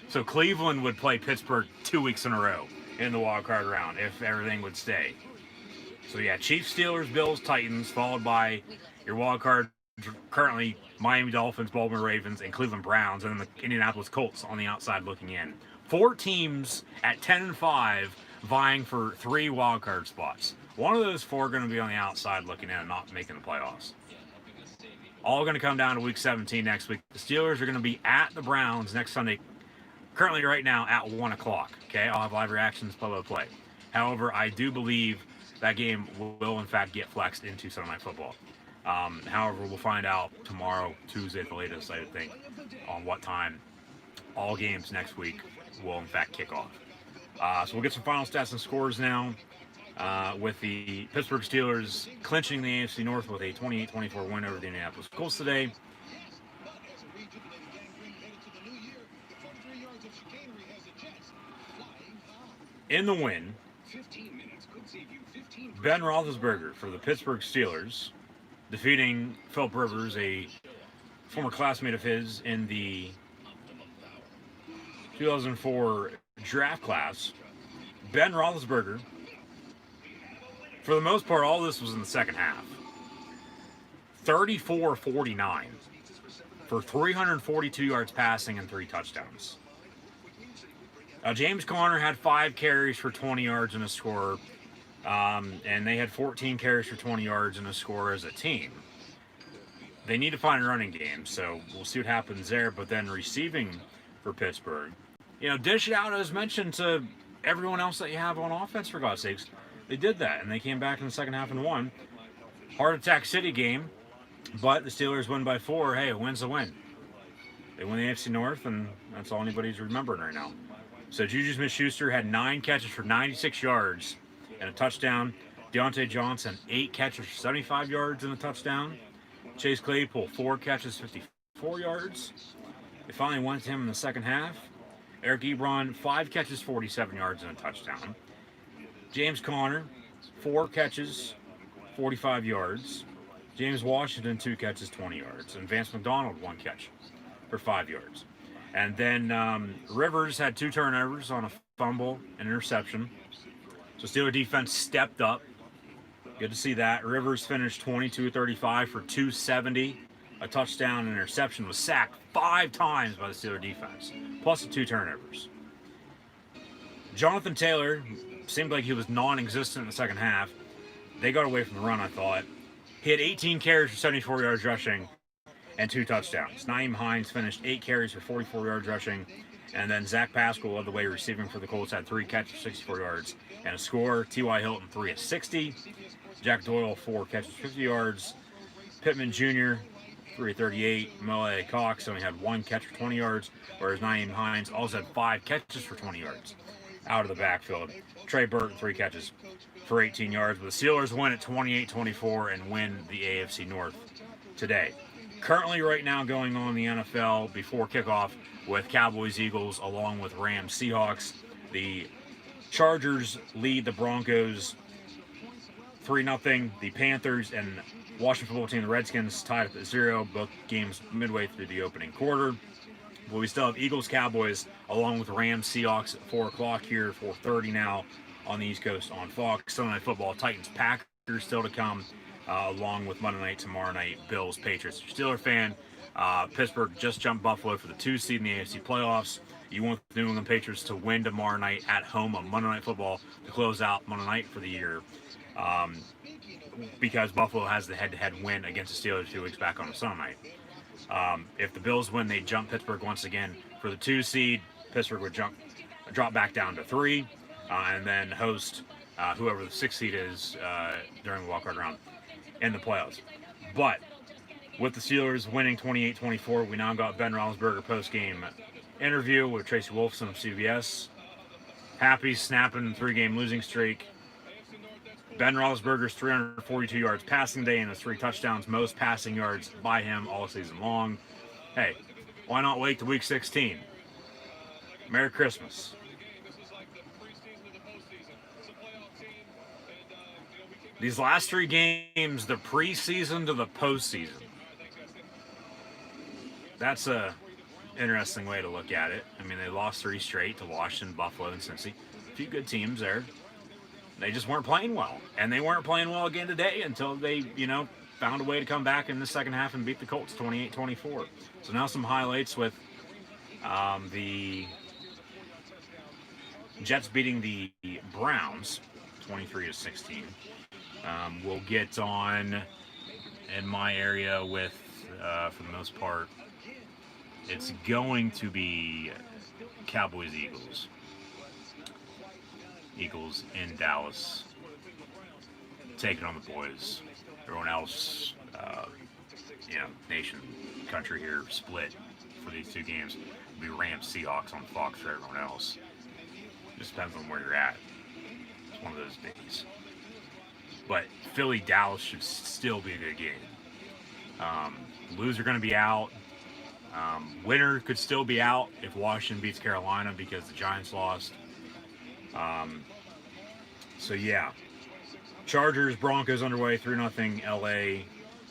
So Cleveland would play Pittsburgh 2 weeks in a row in the wild card round if everything would stay. So yeah, Chiefs, Steelers, Bills, Titans, followed by your wild card currently Miami Dolphins, Baltimore Ravens, and Cleveland Browns, and then the Indianapolis Colts on the outside looking in. 4 teams at 10-5 vying for 3 wild card spots. One of those 4 are going to be on the outside looking in and not making the playoffs. All going to come down to Week 17 next week. The Steelers are going to be at the Browns next Sunday, currently right now at 1 o'clock. Okay, I'll have live reactions, play-by-play. However, I do believe that game will, in fact, get flexed into Sunday Night Football. However, we'll find out tomorrow, Tuesday at the latest, I think, on what time all games next week will, in fact, kick off. So we'll get some final stats and scores now with the Pittsburgh Steelers clinching the AFC North with a 28-24 win over the Indianapolis Colts today. In the win, Ben Roethlisberger for the Pittsburgh Steelers, defeating Philip Rivers, a former classmate of his in the 2004 draft class. Ben Roethlisberger, for the most part, all this was in the second half. 34-49 for 342 yards passing and 3 touchdowns. James Conner had 5 carries for 20 yards and a score. And they had 14 carries for 20 yards and a score as a team. They need to find a running game, so we'll see what happens there. But then receiving for Pittsburgh, dish it out as mentioned to everyone else that you have on offense, for God's sakes. They did that, and they came back in the second half and won. Heart Attack City game, but the Steelers win by 4. Hey, a win's a win. They win the AFC North, and that's all anybody's remembering right now. So Juju Smith-Schuster had 9 catches for 96 yards and a touchdown. Deontay Johnson, 8 catches for 75 yards and a touchdown. Chase Claypool, 4 catches, 54 yards. They finally went to him in the second half. Eric Ebron, 5 catches, 47 yards and a touchdown. James Conner, 4 catches, 45 yards. James Washington, 2 catches, 20 yards. And Vance McDonald, 1 catch for 5 yards. And then Rivers had 2 turnovers on a fumble and interception. So Steeler defense stepped up. Good to see that. Rivers finished 22-35 for 270. A touchdown and interception. Was sacked 5 times by the Steeler defense, plus the 2 turnovers. Jonathan Taylor seemed like he was non-existent in the second half. They got away from the run, I thought. He had 18 carries for 74 yards rushing and 2 touchdowns. Nyheim Hines finished 8 carries for 44 yards rushing. And then Zach Pascal led the way receiving for the Colts, had 3 catches, 64 yards, and a score. T.Y. Hilton, 3 of 60. Jack Doyle, 4 catches, 50 yards. Pittman Jr., 3 of 38. Mo Cox only had 1 catch for 20 yards, whereas Nyheim Hines also had 5 catches for 20 yards out of the backfield. Trey Burton, 3 catches for 18 yards. But the Steelers win at 28-24 and win the AFC North today. Currently right now going on in the NFL before kickoff with Cowboys, Eagles, along with Rams, Seahawks. The Chargers lead the Broncos 3-0. The Panthers and Washington football team, the Redskins, tied up at 0. Both games midway through the opening quarter. But we still have Eagles, Cowboys, along with Rams, Seahawks at 4 o'clock here, 4:30 now on the East Coast on Fox. Sunday Night Football, Titans, Packers still to come, along with Monday night, tomorrow night, Bills, Patriots. If you're a Steeler fan, Pittsburgh just jumped Buffalo for the 2 seed in the AFC playoffs. You want the New England Patriots to win tomorrow night at home on Monday Night Football to close out Monday night for the year, because Buffalo has the head-to-head win against the Steelers 2 weeks back on a Sunday night. If the Bills win, they jump Pittsburgh once again for the 2 seed. Pittsburgh would drop back down to 3, and then host whoever the 6 seed is during the wildcard round in the playoffs. But with the Steelers winning 28-24, we now got Ben Roethlisberger post-game interview with Tracy Wolfson of CBS. Happy snapping 3-game losing streak. Ben Roethlisberger's 342 yards passing day and his 3 touchdowns, most passing yards by him all season long. Hey, why not wait to week 16? Merry Christmas. These last 3 games, the preseason to the postseason. That's a interesting way to look at it. I mean, they lost 3 straight to Washington, Buffalo, and Cincy. A few good teams there. They just weren't playing well. And they weren't playing well again today until they, found a way to come back in the second half and beat the Colts 28-24. So now some highlights with the Jets beating the Browns 23-16. We'll get on in my area with, for the most part, it's going to be Cowboys-Eagles. Eagles in Dallas, taking on the boys. Everyone else, nation, country here split for these 2 games. It'll be Rams, Seahawks on Fox for everyone else. Just depends on where you're at. It's one of those days. But Philly-Dallas should still be a good game. Blues are going to be out. Winner could still be out if Washington beats Carolina because the Giants lost. So yeah, Chargers, Broncos underway, 3-0 LA.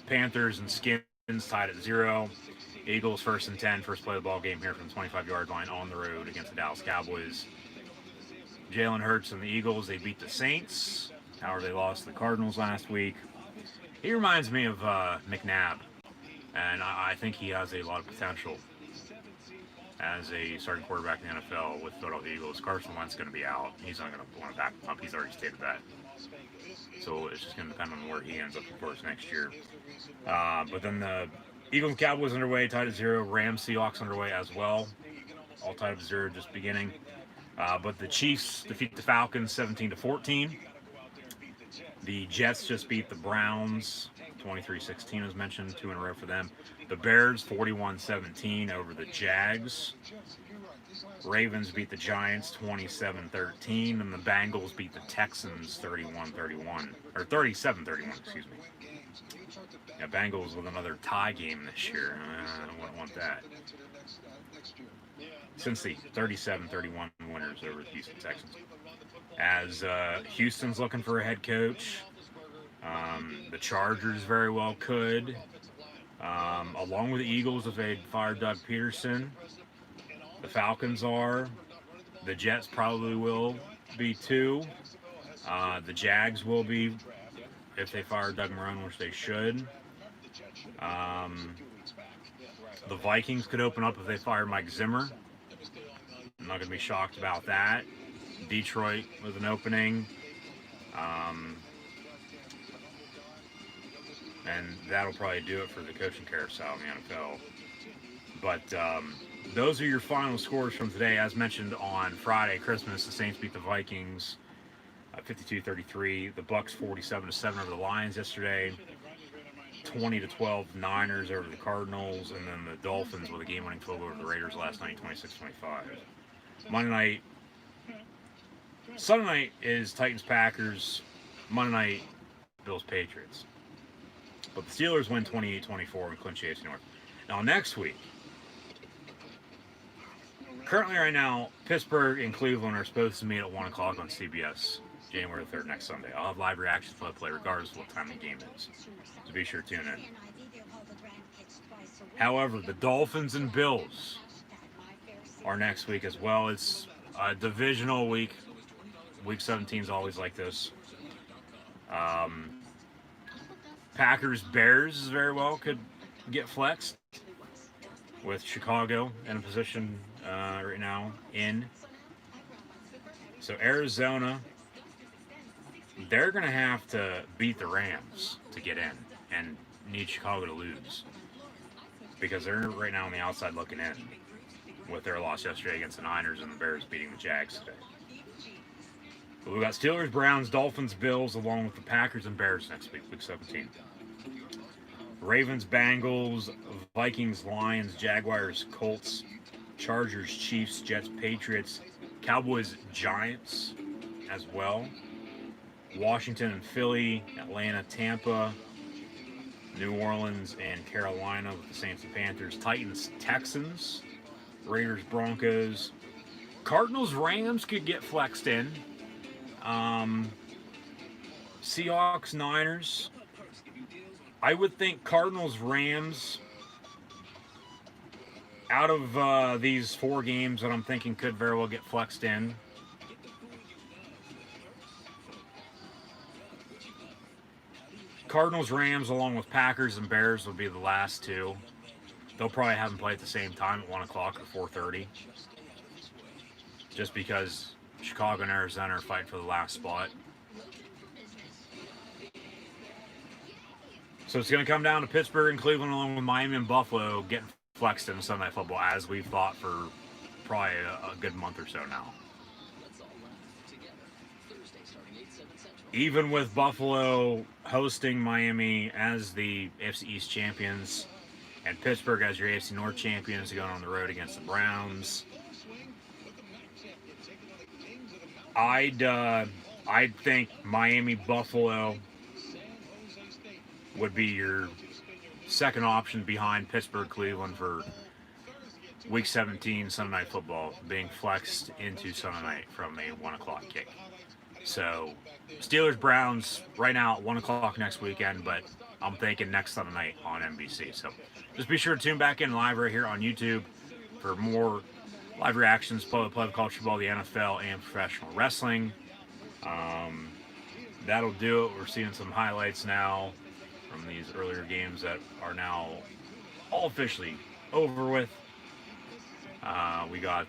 Panthers and Skins tied at 0. Eagles 1st and 10, first play of the ball game here from the 25-yard line on the road against the Dallas Cowboys. Jalen Hurts and the Eagles, they beat the Saints. However, they lost to the Cardinals last week. He reminds me of McNabb, and I think he has a lot of potential as a starting quarterback in the NFL with Philadelphia Eagles. Carson Wentz is going to be out. He's not going to want to back him up. He's already stated that. So it's just going to depend on where he ends up, of course, next year. But then the Eagles and Cowboys underway, tied at 0. Rams, Seahawks underway as well. All tied at 0, just beginning. But the Chiefs defeat the Falcons 17-14. The Jets just beat the Browns 23-16, as mentioned, 2 in a row for them. The Bears 41-17 over the Jags. Ravens beat the Giants 27-13, and the Bengals beat the Texans 31-31, or 37-31, excuse me. Yeah, Bengals with another tie game this year. I wouldn't want that. Since the 37-31 winners over the Houston Texans. As Houston's looking for a head coach, the Chargers very well could, along with the Eagles if they'd fired Doug Peterson. The Falcons are. The Jets probably will be too. The Jags will be if they fire Doug Marrone, which they should. The Vikings could open up if they fire Mike Zimmer. I'm not going to be shocked about that. Detroit with an opening. And that'll probably do it for the coaching carousel in the NFL. But those are your final scores from today. As mentioned on Friday, Christmas, the Saints beat the Vikings 52-33. The Bucks 47-7 over the Lions yesterday. 20-12 Niners over the Cardinals. And then the Dolphins with a game-winning field goal over the Raiders last night, 26-25. Monday night. Sunday night is Titans-Packers. Monday night, Bills-Patriots. But the Steelers win 28-24 and clinch the AFC North. Now, next week, currently right now, Pittsburgh and Cleveland are supposed to meet at 1 o'clock on CBS. January 3rd, next Sunday. I'll have live reactions to play regardless of what time the game is. So be sure to tune in. However, the Dolphins and Bills are next week as well. It's a divisional week. Week 17 is always like this. Packers Bears very well could get flexed with Chicago in a position right now in. So Arizona, they're going to have to beat the Rams to get in and need Chicago to lose because they're right now on the outside looking in with their loss yesterday against the Niners and the Bears beating the Jags today. But we got Steelers, Browns, Dolphins, Bills, along with the Packers and Bears next week, week 17. Ravens, Bengals, Vikings, Lions, Jaguars, Colts, Chargers, Chiefs, Jets, Patriots, Cowboys, Giants as well. Washington and Philly, Atlanta, Tampa, New Orleans and Carolina with the Saints and Panthers, Titans, Texans, Raiders, Broncos, Cardinals, Rams could get flexed in. Seahawks, Niners. I would think Cardinals, Rams, out of these 4 games that I'm thinking could very well get flexed in. Cardinals, Rams, along with Packers and Bears would be the last 2. They'll probably have them play at the same time at 1 o'clock or 4:30. Just because Chicago and Arizona are fighting for the last spot. So it's going to come down to Pittsburgh and Cleveland along with Miami and Buffalo getting flexed in Sunday Night Football as we've thought for probably a good month or so now. Even with Buffalo hosting Miami as the AFC East champions and Pittsburgh as your AFC North champions going on the road against the Browns, I'd think Miami, Buffalo would be your second option behind Pittsburgh, Cleveland for Week 17 Sunday Night Football being flexed into Sunday night from a 1 o'clock kick. So Steelers, Browns right now at 1 o'clock next weekend, but I'm thinking next Sunday night on NBC. So just be sure to tune back in live right here on YouTube for more live reactions, play of college football, the NFL, and professional wrestling. That'll do it. We're seeing some highlights now from these earlier games that are now all officially over with. We got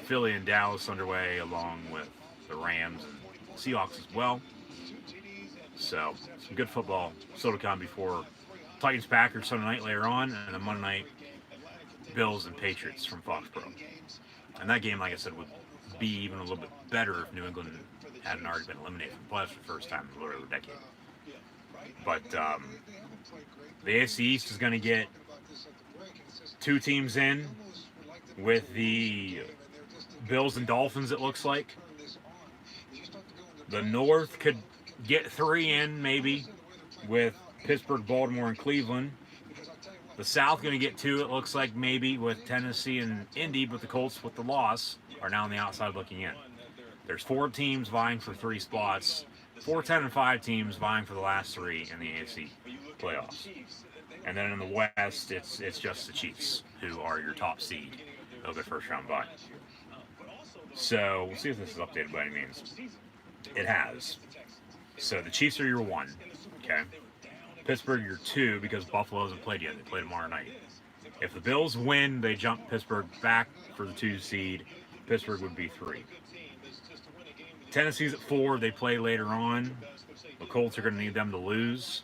Philly and Dallas underway along with the Rams and Seahawks as well. So some good football still to come before Titans, Packers Sunday night later on, and then Monday night Bills and Patriots from Foxborough. And that game, like I said, would be even a little bit better if New England hadn't already been eliminated from the playoffs for the first time in over a decade. But the AFC East is going to get 2 teams in with the Bills and Dolphins, it looks like. The North could get 3 in, maybe, with Pittsburgh, Baltimore, and Cleveland. The South going to get 2, it looks like, maybe, with Tennessee and Indy, but the Colts, with the loss, are now on the outside looking in. There's 4 teams vying for 3 spots. 4, 10, and 5 teams vying for the last 3 in the AFC playoffs. And then in the West, it's just the Chiefs who are your top seed. They'll get first round bye. So we'll see if this is updated by any means. It has. So the Chiefs are your 1, okay? Pittsburgh your 2 because Buffalo hasn't played yet. They play tomorrow night. If the Bills win, they jump Pittsburgh back for the 2 seed. Pittsburgh would be 3. Tennessee's at 4. They play later on. The Colts are going to need them to lose.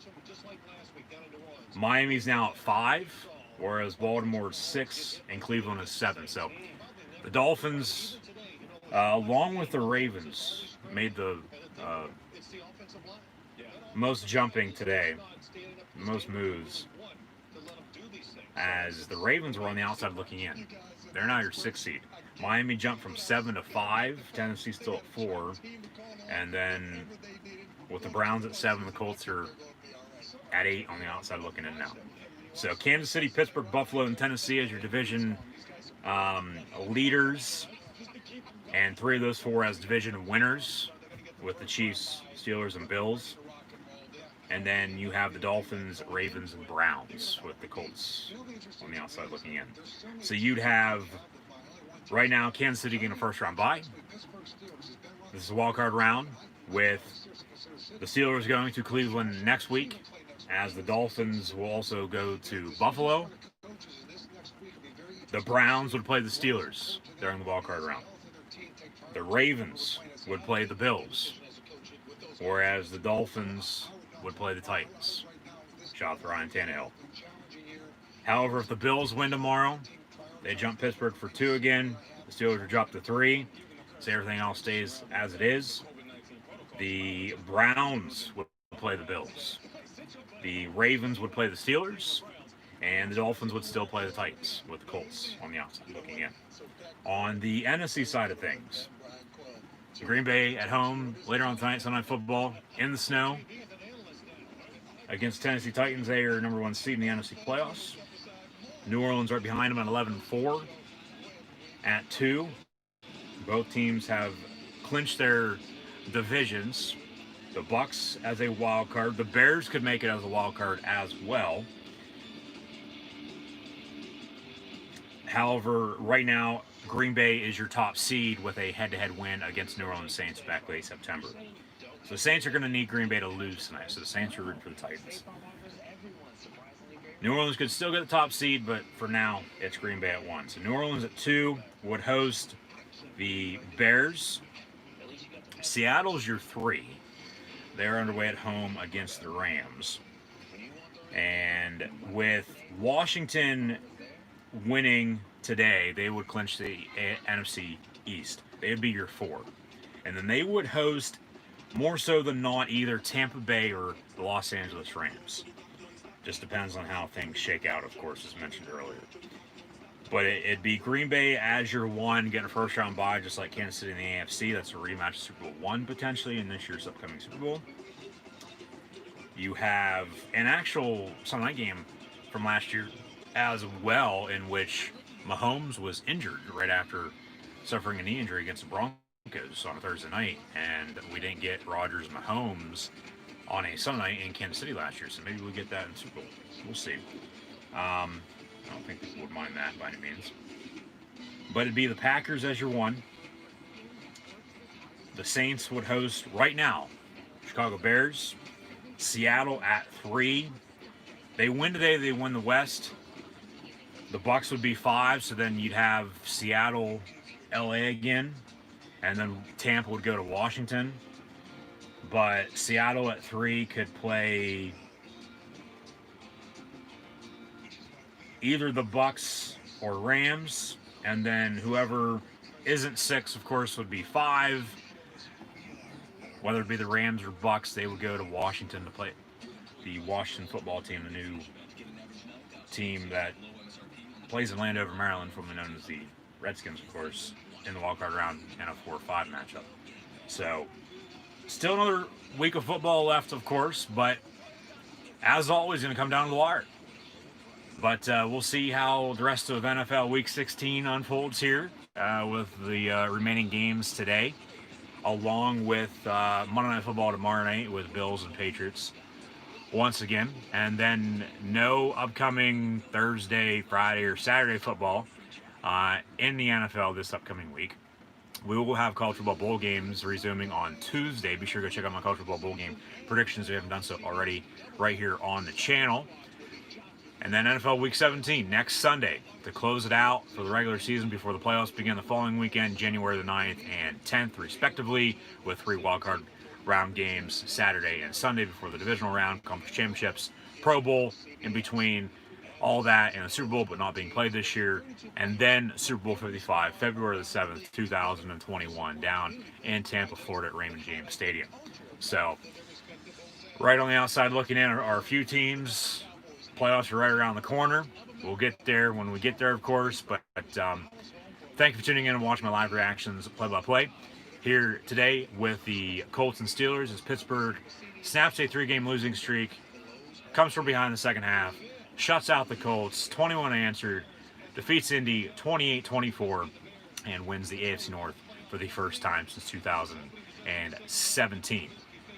Miami's now at 5, whereas Baltimore's 6 and Cleveland is 7. So the Dolphins, along with the Ravens, made the most jumping today, most moves, as the Ravens were on the outside looking in. They're now your 6th seed. Miami jumped from 7 to 5. Tennessee's still at 4. And then with the Browns at 7, the Colts are at 8 on the outside looking in now. So Kansas City, Pittsburgh, Buffalo, and Tennessee as your division leaders. And 3 of those 4 as division winners. with the Chiefs, Steelers, and Bills. And then you have the Dolphins, Ravens, and Browns with the Colts on the outside looking in. So you'd have, right now, Kansas City getting a first-round bye. This is a wild card round with the Steelers going to Cleveland next week, as the Dolphins will also go to Buffalo. The Browns would play the Steelers during the wild card round. The Ravens would play the Bills, whereas the Dolphins would play the Titans. Shout out to Ryan Tannehill. However, if the Bills win tomorrow, they jump Pittsburgh for 2 again. The Steelers are dropped to 3. So everything else stays as it is. The Browns would play the Bills. The Ravens would play the Steelers. And the Dolphins would still play the Titans with the Colts on the outside looking in. On the NFC side of things, Green Bay at home later on tonight, Sunday Night Football, in the snow against Tennessee Titans. They are number 1 seed in the NFC playoffs. New Orleans right behind them at 11-4. At 2, both teams have clinched their divisions. The Bucs as a wild card. The Bears could make it as a wild card as well. However, right now, Green Bay is your top seed with a head-to-head win against New Orleans Saints back late September. So the Saints are going to need Green Bay to lose tonight. So the Saints are rooting for the Titans. New Orleans could still get the top seed, but for now, it's Green Bay at 1. So New Orleans at 2 would host the Bears. Seattle's your 3. They're underway at home against the Rams. And with Washington winning today, they would clinch the NFC East. They would be your 4. And then they would host, more so than not, either Tampa Bay or the Los Angeles Rams. Just depends on how things shake out, of course, as mentioned earlier. But it'd be Green Bay as your 1, getting a first-round bye, just like Kansas City in the AFC. That's a rematch of Super Bowl 1, potentially, in this year's upcoming Super Bowl. You have an actual Sunday night game from last year as well, in which Mahomes was injured right after suffering a knee injury against the Broncos on a Thursday night, and we didn't get Rodgers-Mahomes on a Sunday night in Kansas City last year, so maybe we'll get that in Super Bowl. We'll see. I don't think people would mind that by any means. But it'd be the Packers as your 1. The Saints would host, right now, Chicago Bears. Seattle at 3. They win today, they win the West. The Bucs would be 5, so then you'd have Seattle, LA again, and then Tampa would go to Washington. But Seattle at 3 could play either the Bucs or Rams, and then whoever isn't 6, of course, would be 5. Whether it be the Rams or Bucs, they would go to Washington to play the Washington football team, the new team that plays in Landover, Maryland, formerly known as the Redskins, of course, in the wildcard round in a 4-5 matchup. So, still another week of football left, of course, but as always, going to come down to the wire. But we'll see how the rest of NFL Week 16 unfolds here with the remaining games today, along with Monday Night Football tomorrow night with Bills and Patriots once again, and then no upcoming Thursday, Friday, or Saturday football in the NFL this upcoming week. We will have college football bowl games resuming on Tuesday. Be sure to go check out my college football bowl game predictions if you haven't done so already right here on the channel. And then NFL Week 17 next Sunday to close it out for the regular season before the playoffs begin the following weekend, January the 9th and 10th respectively, with 3 wildcard round games Saturday and Sunday before the divisional round, conference championships, Pro Bowl in between, all that, and the Super Bowl but not being played this year, and then Super Bowl 55, February the 7th, 2021, down in Tampa, Florida at Raymond James Stadium. So, right on the outside looking in are a few teams. Playoffs are right around the corner. We'll get there when we get there, of course, but thank you for tuning in and watching my live reactions play-by-play. Here today with the Colts and Steelers as Pittsburgh snaps a 3-game losing streak, comes from behind the second half, shuts out the Colts, 21 answered, defeats Indy 28-24, and wins the AFC North for the first time since 2000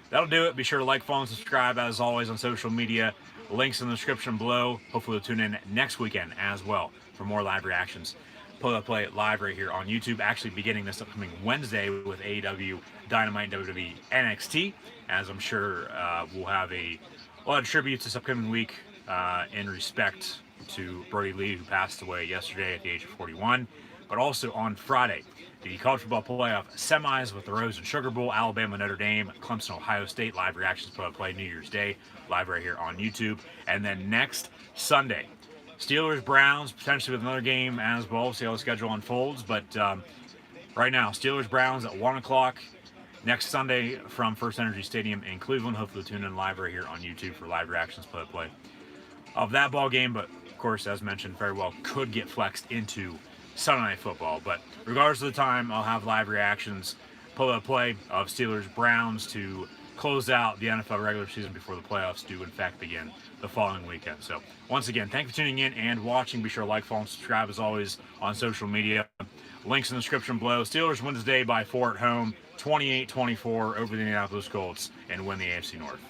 That'll do it. Be sure to like, follow, and subscribe as always on social media. Links in the description below. Hopefully, you'll tune in next weekend as well for more live reactions. Play live right here on YouTube. Actually, beginning this upcoming Wednesday with AEW Dynamite, WWE, NXT. As I'm sure we'll have a lot of tributes this upcoming week in respect to Brody Lee, who passed away yesterday at the age of 41. But also on Friday, the college football playoff semis with the Rose and Sugar Bowl, Alabama, Notre Dame, Clemson, Ohio State, live reactions, play New Year's Day, live right here on YouTube. And then next Sunday, Steelers, Browns, potentially with another game as well. See how the schedule unfolds. But right now, Steelers, Browns at 1 o'clock next Sunday from First Energy Stadium in Cleveland. Hopefully tune in live right here on YouTube for live reactions, play of that ball game. But, of course, as mentioned, very well could get flexed into Sunday Night Football. But regardless of the time, I'll have live reactions, play of Steelers, Browns to close out the NFL regular season before the playoffs do in fact begin the following weekend. So once again, thank you for tuning in and watching. Be sure to like, follow, and subscribe as always on social media. Links in the description below. Steelers win today by 4 at home, 28-24 over the Indianapolis Colts, and win the AFC North.